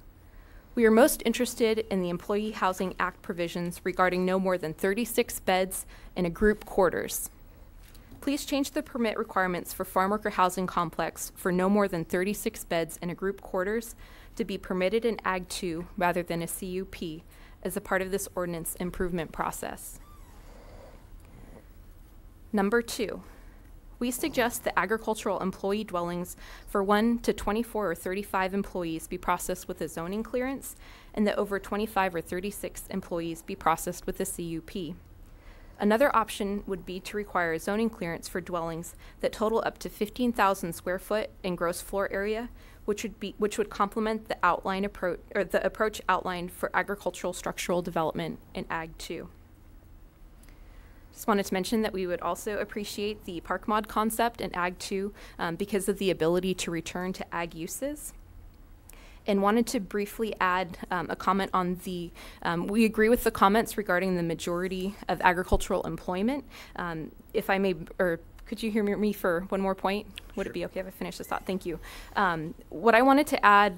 We are most interested in the Employee Housing Act provisions regarding no more than 36 beds in a group quarters. Please change the permit requirements for farm worker housing complex for no more than 36 beds in a group quarters to be permitted in Ag 2 rather than a CUP as a part of this ordinance improvement process. Number 2, we suggest that agricultural employee dwellings for 1 to 24 or 35 employees be processed with a zoning clearance and that over 25 or 36 employees be processed with a CUP. Another option would be to require a zoning clearance for dwellings that total up to 15,000 square foot in gross floor area, which would complement the approach outlined for agricultural structural development in Ag 2. Just wanted to mention that we would also appreciate the park mod concept in Ag 2 because of the ability to return to Ag uses. And wanted to briefly add a comment on the, we agree with the comments regarding the majority of agricultural employment. If I may, or could you hear me for one more point? Would it be okay if I finish this thought? Thank you. What I wanted to add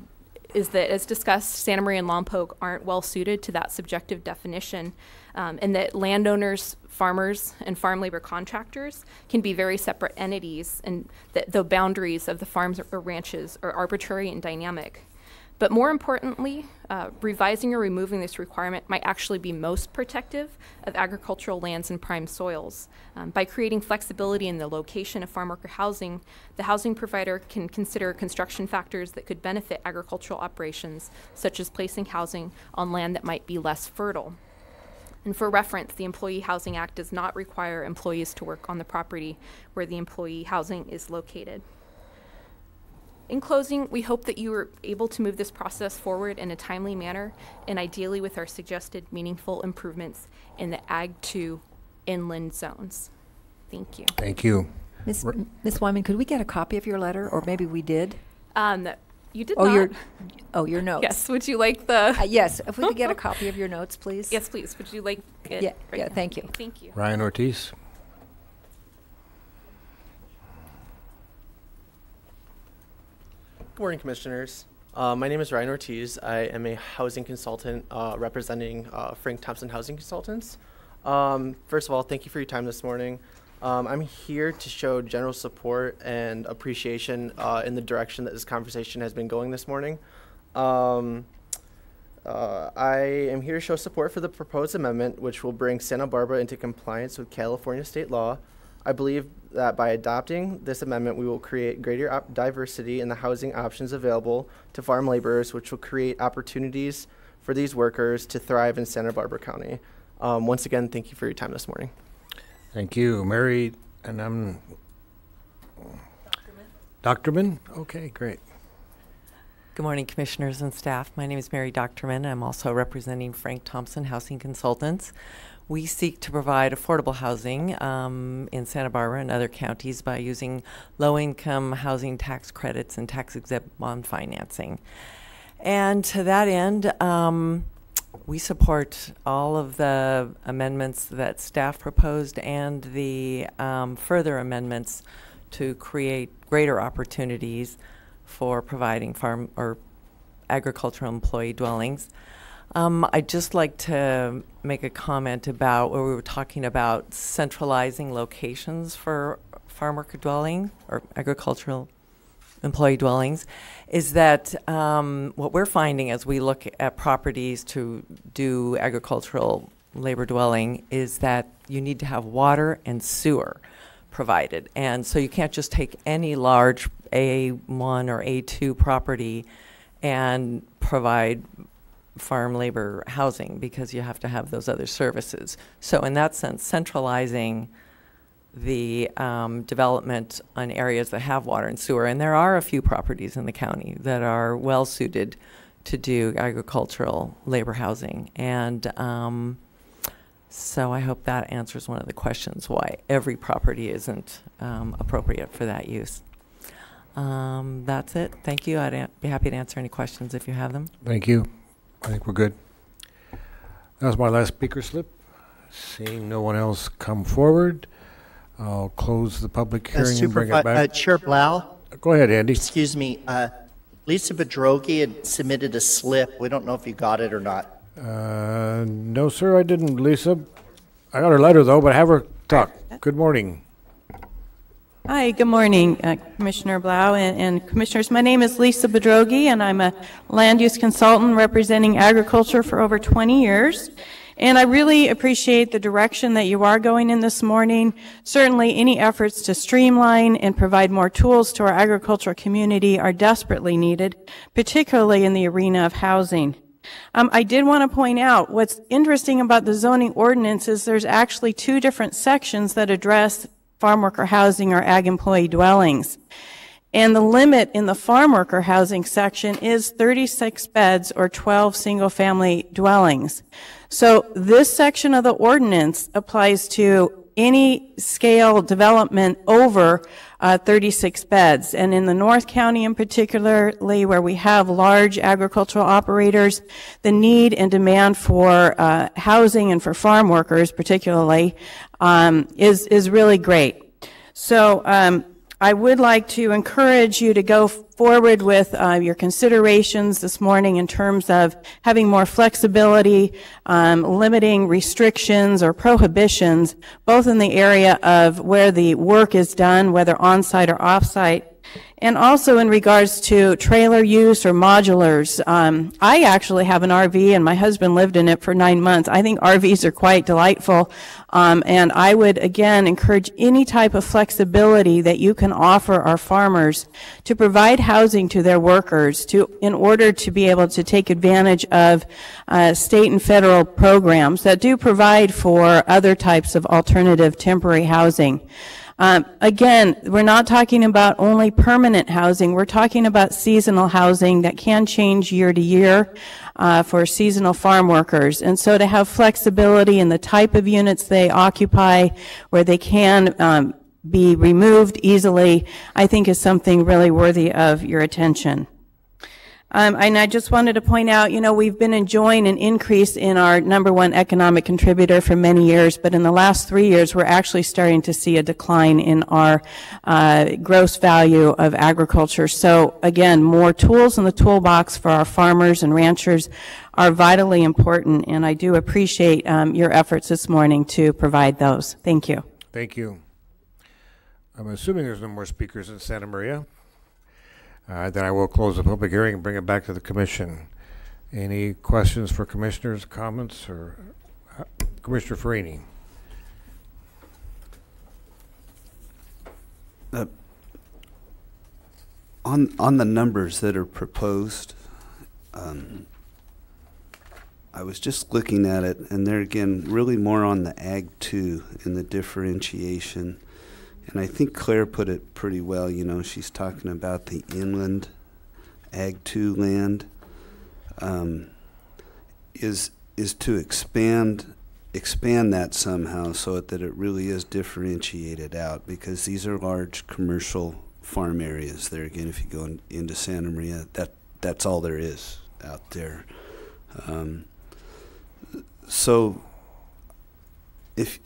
is that, as discussed, Santa Maria and Lompoc aren't well suited to that subjective definition, and that landowners, farmers, and farm labor contractors can be very separate entities, and that the boundaries of the farms or ranches are arbitrary and dynamic. But more importantly, revising or removing this requirement might actually be most protective of agricultural lands and prime soils. By creating flexibility in the location of farm worker housing, the housing provider can consider construction factors that could benefit agricultural operations, such as placing housing on land that might be less fertile. And for reference, the Employee Housing Act does not require employees to work on the property where the employee housing is located. In closing, we hope that you are able to move this process forward in a timely manner and ideally with our suggested meaningful improvements in the Ag 2 inland zones. Thank you. Thank you. Ms. Wyman, could we get a copy of your letter, or maybe we did? You did not. Your notes. Yes, would you like the? Yes, if we could get a copy of your notes, please. Yes, please. Would you like it? Yeah, right yeah, now? thank you. Thank you. Ryan Ortiz. Good morning, Commissioners. My name is Ryan Ortiz. I am a housing consultant representing Frank Thompson Housing Consultants. First of all, thank you for your time this morning. I'm here to show general support and appreciation in the direction that this conversation has been going this morning. I am here to show support for the proposed amendment, which will bring Santa Barbara into compliance with California state law. I believe that by adopting this amendment, we will create greater diversity in the housing options available to farm laborers, which will create opportunities for these workers to thrive in Santa Barbara County. Once again, thank you for your time this morning. Thank you. Mary, and I'm Doctorman? Okay, great. Good morning, Commissioners and staff. My name is Mary Doctorman. I'm also representing Frank Thompson Housing Consultants. We seek to provide affordable housing in Santa Barbara and other counties by using low-income housing tax credits and tax-exempt bond financing. And to that end, we support all of the amendments that staff proposed and the further amendments to create greater opportunities for providing farm or agricultural employee dwellings. I'd just like to make a comment about where we were talking about centralizing locations for farm worker dwelling or agricultural employee dwellings, is that what we're finding as we look at properties to do agricultural labor dwelling is that you need to have water and sewer provided. And so you can't just take any large A1 or A2 property and provide farm labor housing, because you have to have those other services. So in that sense, centralizing the development on areas that have water and sewer, and there are a few properties in the county that are well suited to do agricultural labor housing. And so I hope that answers one of the questions why every property isn't appropriate for that use. That's it. Thank you. I'd be happy to answer any questions if you have them. Thank you. I think we're good. That was my last speaker slip. Seeing no one else come forward, I'll close the public hearing and bring it back. Chair Blau? Go ahead, Andy. Excuse me. Lisa Bedrogi had submitted a slip. We don't know if you got it or not. No, sir, I didn't, Lisa. I got her letter, though, but have her talk. Good morning. Hi, good morning, Commissioner Blau and Commissioners. My name is Lisa Bedrogi, and I'm a land use consultant representing agriculture for over 20 years. And I really appreciate the direction that you are going in this morning. Certainly any efforts to streamline and provide more tools to our agricultural community are desperately needed, particularly in the arena of housing. I did want to point out what's interesting about the zoning ordinance is there's actually two different sections that address farm worker housing or ag employee dwellings. And the limit in the farm worker housing section is 36 beds or 12 single family dwellings. So this section of the ordinance applies to any scale development over 36 beds. And in the North County in particularly, where we have large agricultural operators, the need and demand for housing and for farm workers particularly is really great. So I would like to encourage you to go forward with your considerations this morning in terms of having more flexibility, limiting restrictions or prohibitions, both in the area of where the work is done, whether on-site or off-site, and also in regards to trailer use or modulars. I actually have an RV, and my husband lived in it for 9 months. I think RVs are quite delightful, and I would, again, encourage any type of flexibility that you can offer our farmers to provide housing to their workers in order to be able to take advantage of state and federal programs that do provide for other types of alternative temporary housing. Again, we're not talking about only permanent housing. We're talking about seasonal housing that can change year to year for seasonal farm workers. And so to have flexibility in the type of units they occupy, where they can be removed easily, I think is something really worthy of your attention. And I just wanted to point out, we've been enjoying an increase in our #1 economic contributor for many years, but in the last 3 years, we're actually starting to see a decline in our gross value of agriculture. So again, more tools in the toolbox for our farmers and ranchers are vitally important, and I do appreciate your efforts this morning to provide those. Thank you. Thank you. I'm assuming there's no more speakers in Santa Maria. Then I will close the public hearing and bring it back to the commission. Any questions for commissioners, comments, or Commissioner Farini? On the numbers that are proposed, I was just looking at it, and they're again really more on the Ag 2 and the differentiation. And I think Claire put it pretty well. She's talking about the inland Ag 2 land is to expand that somehow so that it really is differentiated out, because these are large commercial farm areas. There again, if you go into Santa Maria, that's all there is out there. So if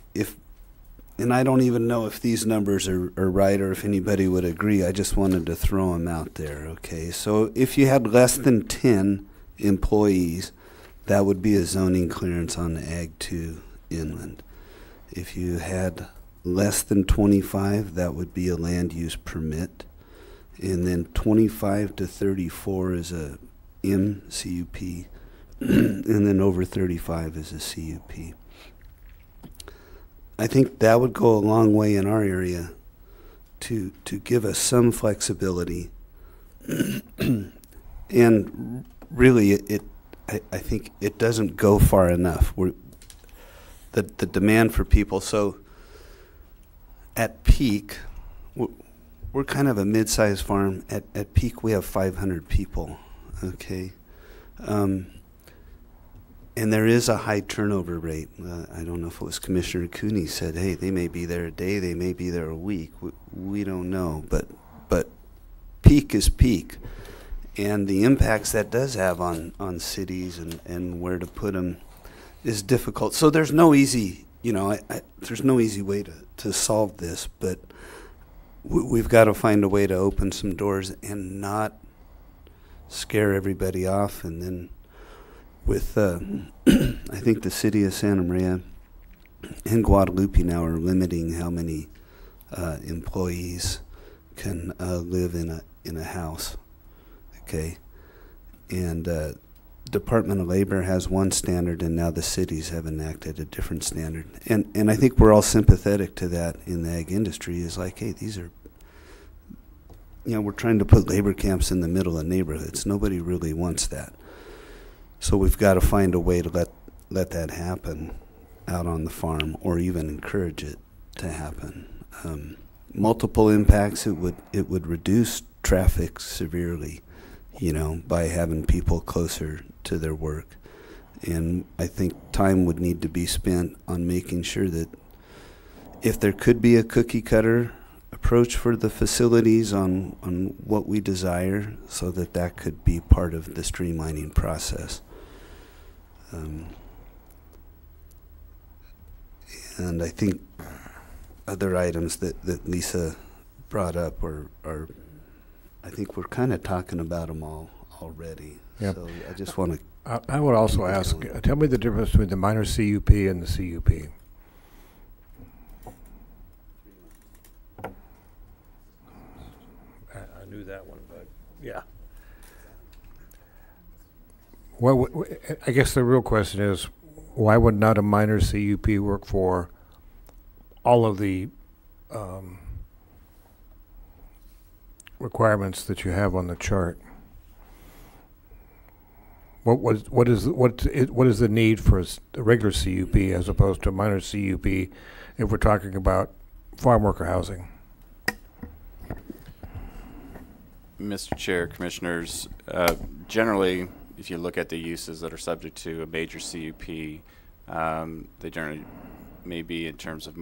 and I don't even know if these numbers are right or if anybody would agree. I just wanted to throw them out there, okay? So if you had less than 10 employees, that would be a zoning clearance on the Ag 2 inland. If you had less than 25, that would be a land use permit. And then 25 to 34 is a MCUP, and then over 35 is a CUP. I think that would go a long way in our area to give us some flexibility. And really, I think it doesn't go far enough. The demand for people. So at peak, we're kind of a mid-sized farm. At peak, we have 500 people. Okay. And there is a high turnover rate. I don't know if it was Commissioner Cooney said, hey, they may be there a day, they may be there a week. We don't know, but peak is peak. And the impacts that does have on cities and where to put them is difficult. So there's no easy, there's no easy way to solve this, but we've got to find a way to open some doors and not scare everybody off. And then with, I think the city of Santa Maria and Guadalupe now are limiting how many employees can live in a house. Okay, and Department of Labor has one standard, and now the cities have enacted a different standard. And I think we're all sympathetic to that in the ag industry. Is like, hey, these are, we're trying to put labor camps in the middle of neighborhoods. Nobody really wants that. So we've got to find a way to let that happen out on the farm, or even encourage it to happen. Multiple impacts. It would reduce traffic severely, by having people closer to their work. And I think time would need to be spent on making sure that if there could be a cookie cutter approach for the facilities on what we desire, so that could be part of the streamlining process. And I think other items that Lisa brought up are I think we're kind of talking about them all already. Yep. So I just want to. I would also ask, tell me the difference between the minor CUP and the CUP. I knew that one, but yeah. Well, I guess the real question is, why would not a minor CUP work for all of the requirements that you have on the chart? What is the need for a regular CUP as opposed to a minor CUP if we're talking about farm worker housing? Mr. Chair, Commissioners, generally, if you look at the uses that are subject to a major CUP, they generally may be in terms of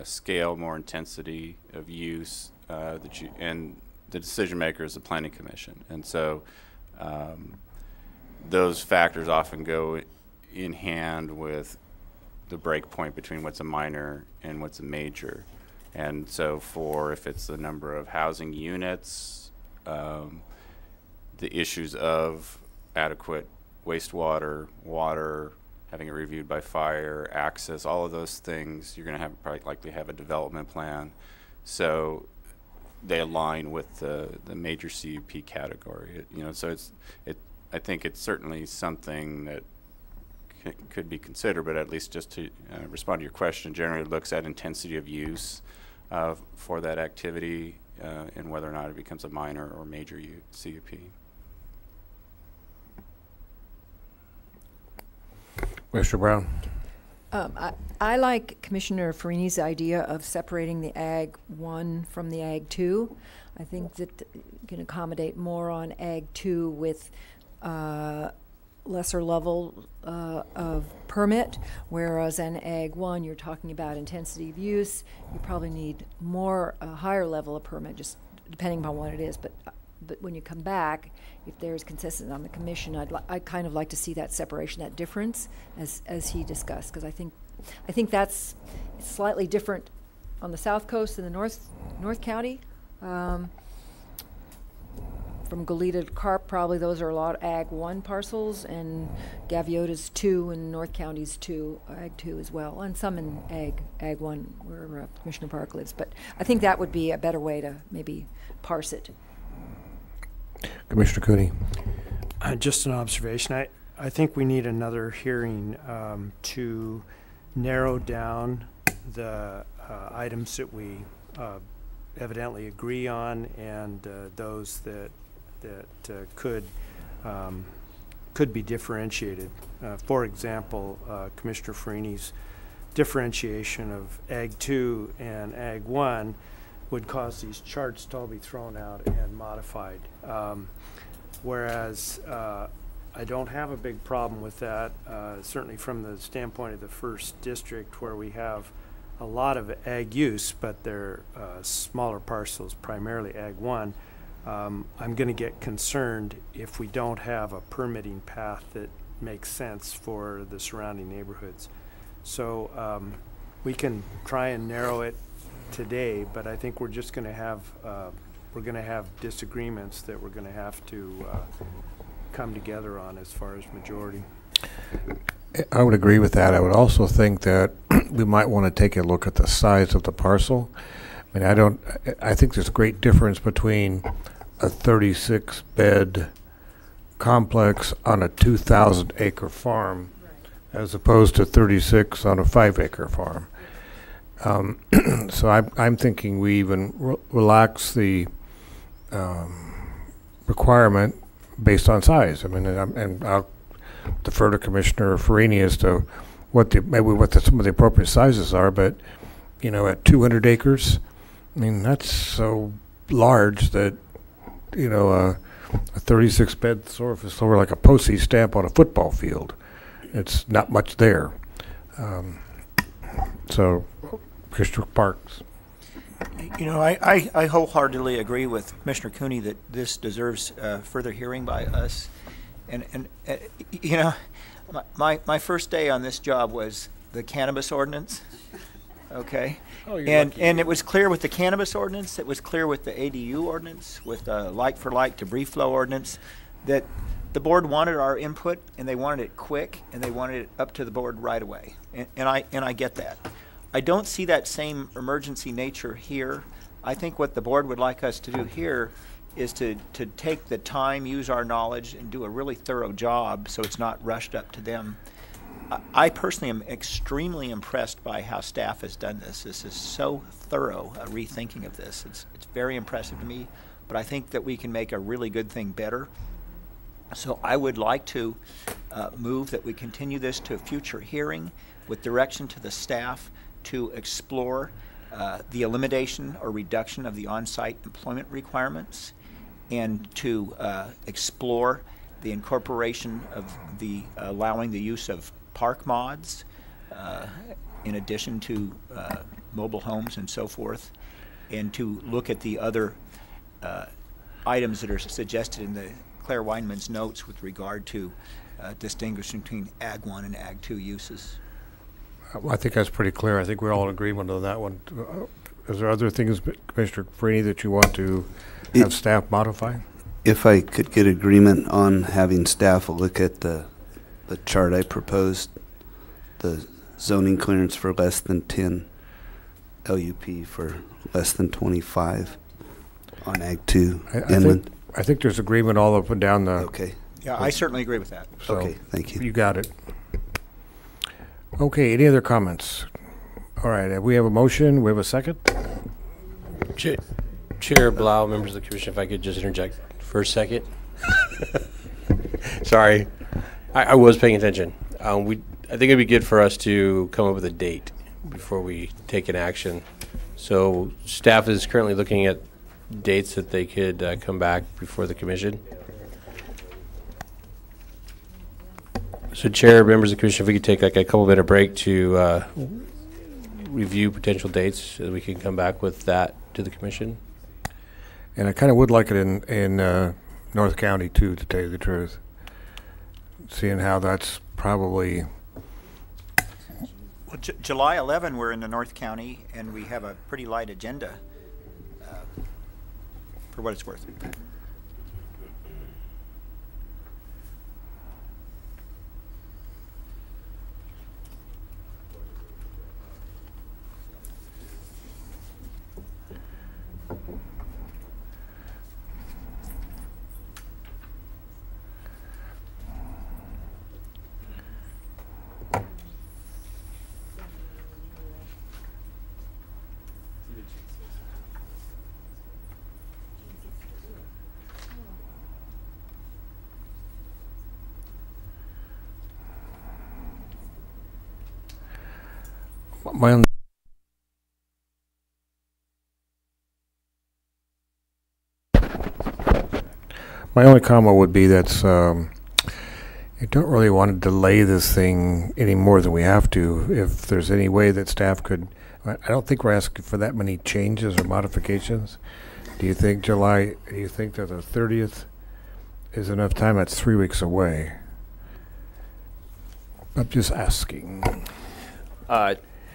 scale, more intensity of use, and the decision maker is the Planning Commission. And so those factors often go in hand with the break point between what's a minor and what's a major. And so if it's the number of housing units, the issues of adequate wastewater, water, having it reviewed by fire, access, all of those things, you're going to probably likely have a development plan. So they align with the major CUP category. So I think it's certainly something that could be considered, but at least just to respond to your question, generally looks at intensity of use for that activity and whether or not it becomes a minor or major CUP. Mr. Brown. I like Commissioner Farini's idea of separating the Ag 1 from the Ag 2. I think that you can accommodate more on Ag 2 with lesser level of permit, whereas in Ag 1 you're talking about intensity of use. You probably need a higher level of permit, just depending upon what it is. But when you come back, if there's consensus on the commission, I'd kind of like to see that separation, that difference, as he discussed, because I think that's slightly different on the south coast than the North County. From Goleta to Carp, probably those are a lot of Ag 1 parcels, and Gaviota's 2, and North County's 2, Ag 2 as well, and some in Ag 1 where Commissioner Park lives. But I think that would be a better way to maybe parse it. Commissioner Cooney. Just an observation. I think we need another hearing to narrow down the items that we evidently agree on, and those that could be differentiated. For example, Commissioner Farini's differentiation of Ag 2 and Ag 1 would cause these charts to all be thrown out and modified. Whereas I don't have a big problem with that, certainly from the standpoint of the first district, where we have a lot of ag use, but they're smaller parcels, primarily Ag 1. I'm going to get concerned if we don't have a permitting path that makes sense for the surrounding neighborhoods. So we can try and narrow it today, but I think we're just going to have disagreements that we're going to have to come together on as far as majority. I would agree with that. I would also think that we might want to take a look at the size of the parcel. I mean, I think there's a great difference between a 36-bed complex on a 2,000-acre farm as opposed to 36 on a 5-acre farm. So I'm thinking we even relax the requirement based on size. I mean, and I'll defer to Commissioner Farini as to what some of the appropriate sizes are. But at 200 acres, I mean, that's so large that a 36-bed sort of like a postage stamp on a football field. It's not much there. So, Commissioner Parks. I wholeheartedly agree with Commissioner Cooney that this deserves further hearing by us. And my first day on this job was the Cannabis Ordinance. Okay. Oh, and it was clear with the Cannabis Ordinance, it was clear with the ADU Ordinance, with the like-for-like debris flow Ordinance, that the board wanted our input, and they wanted it quick, and they wanted it up to the board right away. And I get that. I don't see that same emergency nature here. I think what the board would like us to do here is to take the time, use our knowledge, and do a really thorough job so it's not rushed up to them. I personally am extremely impressed by how staff has done this. This is so thorough, a rethinking of this. It's very impressive to me, but I think that we can make a really good thing better. So I would like to move that we continue this to a future hearing with direction to the staff to explore the elimination or reduction of the on-site employment requirements, and to explore the incorporation of the allowing the use of park mods in addition to mobile homes and so forth, and to look at the other items that are suggested in the Claire Weinman's notes with regard to distinguishing between Ag 1 and Ag 2 uses. I think that's pretty clear. I think we're all in agreement on that one. Is there other things, Commissioner Freeney, that you want to have staff modify? If I could get agreement on having staff look at the chart I proposed, the zoning clearance for less than 10, LUP for less than 25 on Ag 2 inland. I think there's agreement all up and down the... Okay. Yeah, I certainly agree with that. So okay, thank you. You got it. Okay, any other comments? All right, we have a motion. We have a second. Chair Blau, members of the commission, if I could just interject for a second. Sorry, I was paying attention. I think it'd be good for us to come up with a date before we take an action. So staff is currently looking at dates that they could come back before the commission. So Chair, members of the commission, if we could take like a couple-minute break to review potential dates so that we can come back with that to the commission. And I kind of would like it in North County too, to tell you the truth. Seeing how that's probably... Well, July 11, we're in the North County, and we have a pretty light agenda, for what it's worth. My only comment would be that I don't really want to delay this thing any more than we have to. If there's any way that staff could, I don't think we're asking for that many changes or modifications. Do you think do you think that the 30th is enough time? That's 3 weeks away. I'm just asking.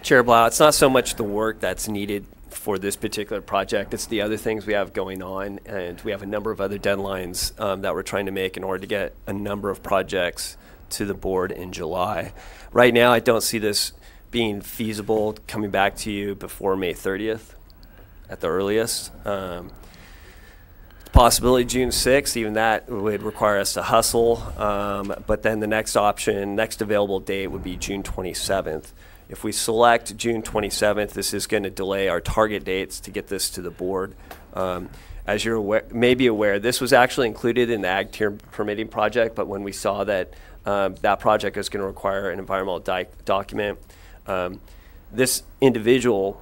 Chair Blau, it's not so much the work that's needed for this particular project, it's the other things we have going on, and we have a number of other deadlines that we're trying to make in order to get a number of projects to the board in July. Right now, I don't see this being feasible coming back to you before May 30th at the earliest. Possibility June 6th, even that would require us to hustle, but then the next available date would be June 27th. If we select June 27th, this is going to delay our target dates to get this to the board. As you're maybe aware, this was actually included in the ag tier permitting project, but when we saw that that project is going to require an environmental document, this individual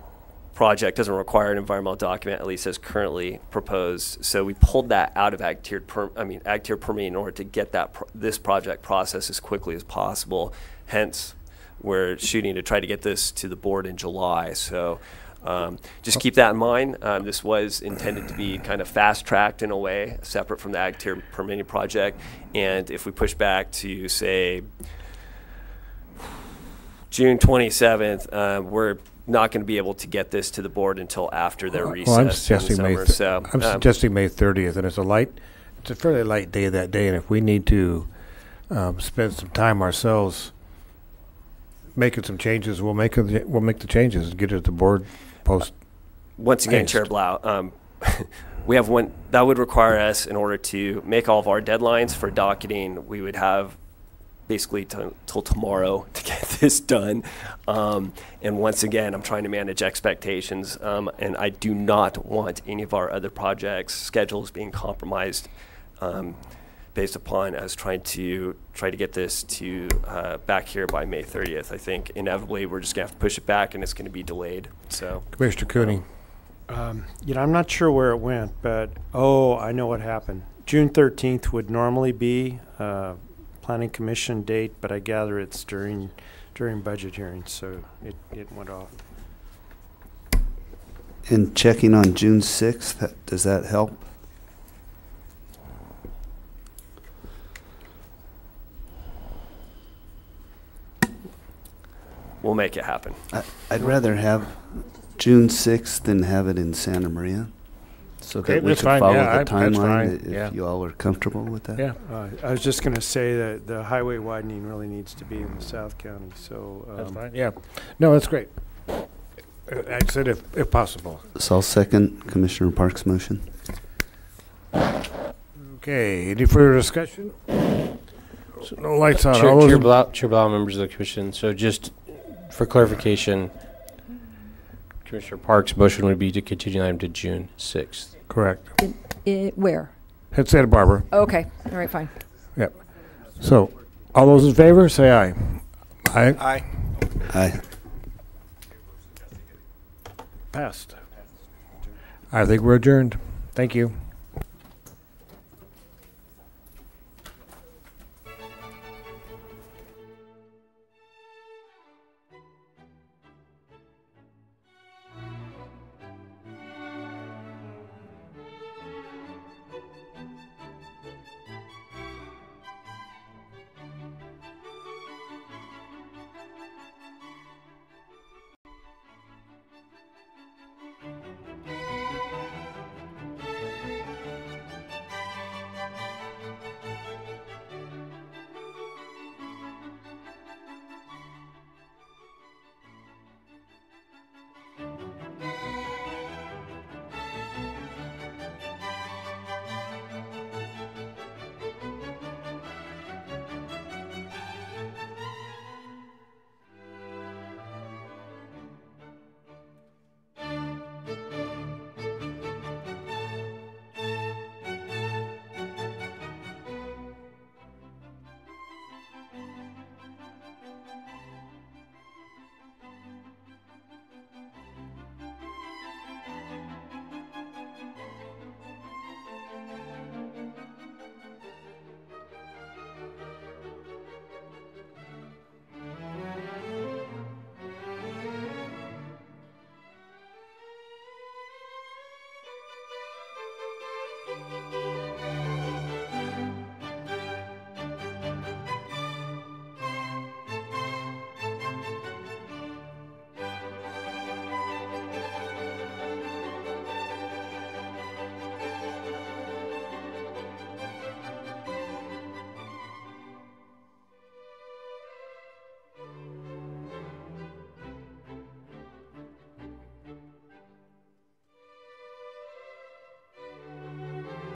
project doesn't require an environmental document, at least as currently proposed. So we pulled that out of ag tier permitting in order to get this project processed as quickly as possible. Hence, we're shooting to try to get this to the board in July. So just keep that in mind. This was intended to be kind of fast-tracked in a way, separate from the ag tier permitting project. And if we push back to, say, June 27th, we're not going to be able to get this to the board until after their recess. Well, I'm suggesting I'm suggesting May 30th, and it's a fairly light day that day. And if we need to spend some time ourselves making some changes, we'll make the changes and get it to the board post. Once again, Chair Blau, we have one that would require us, in order to make all of our deadlines for docketing, we would have basically till tomorrow to get this done. And once again, I'm trying to manage expectations, and I do not want any of our other projects' schedules being compromised based upon us trying to get this to back here by May 30th. I think inevitably we're just going to have to push it back, and it's going to be delayed. So, Commissioner Cooney. I'm not sure where it went, but I know what happened. June 13th would normally be Planning Commission date, but I gather it's during budget hearings, so it went off. And checking on June 6th, does that help? We'll make it happen. I'd rather have June 6th than have it in Santa Maria, so that we can follow the timeline, if you all are comfortable with that. Yeah. I was just going to say that the highway widening really needs to be in the South County, so. That's fine, yeah. No, that's great. I said if possible. So I'll second Commissioner Park's motion. Okay, any further discussion? So no lights on. Chair Blau, members of the commission. So just for clarification, Commissioner Park's motion would be to continue the item to June 6th. Correct. Where? At Santa Barbara. Okay, all right, fine. Yep. So, all those in favor, say aye. Aye. Aye. Aye. Passed. I think we're adjourned. Thank you.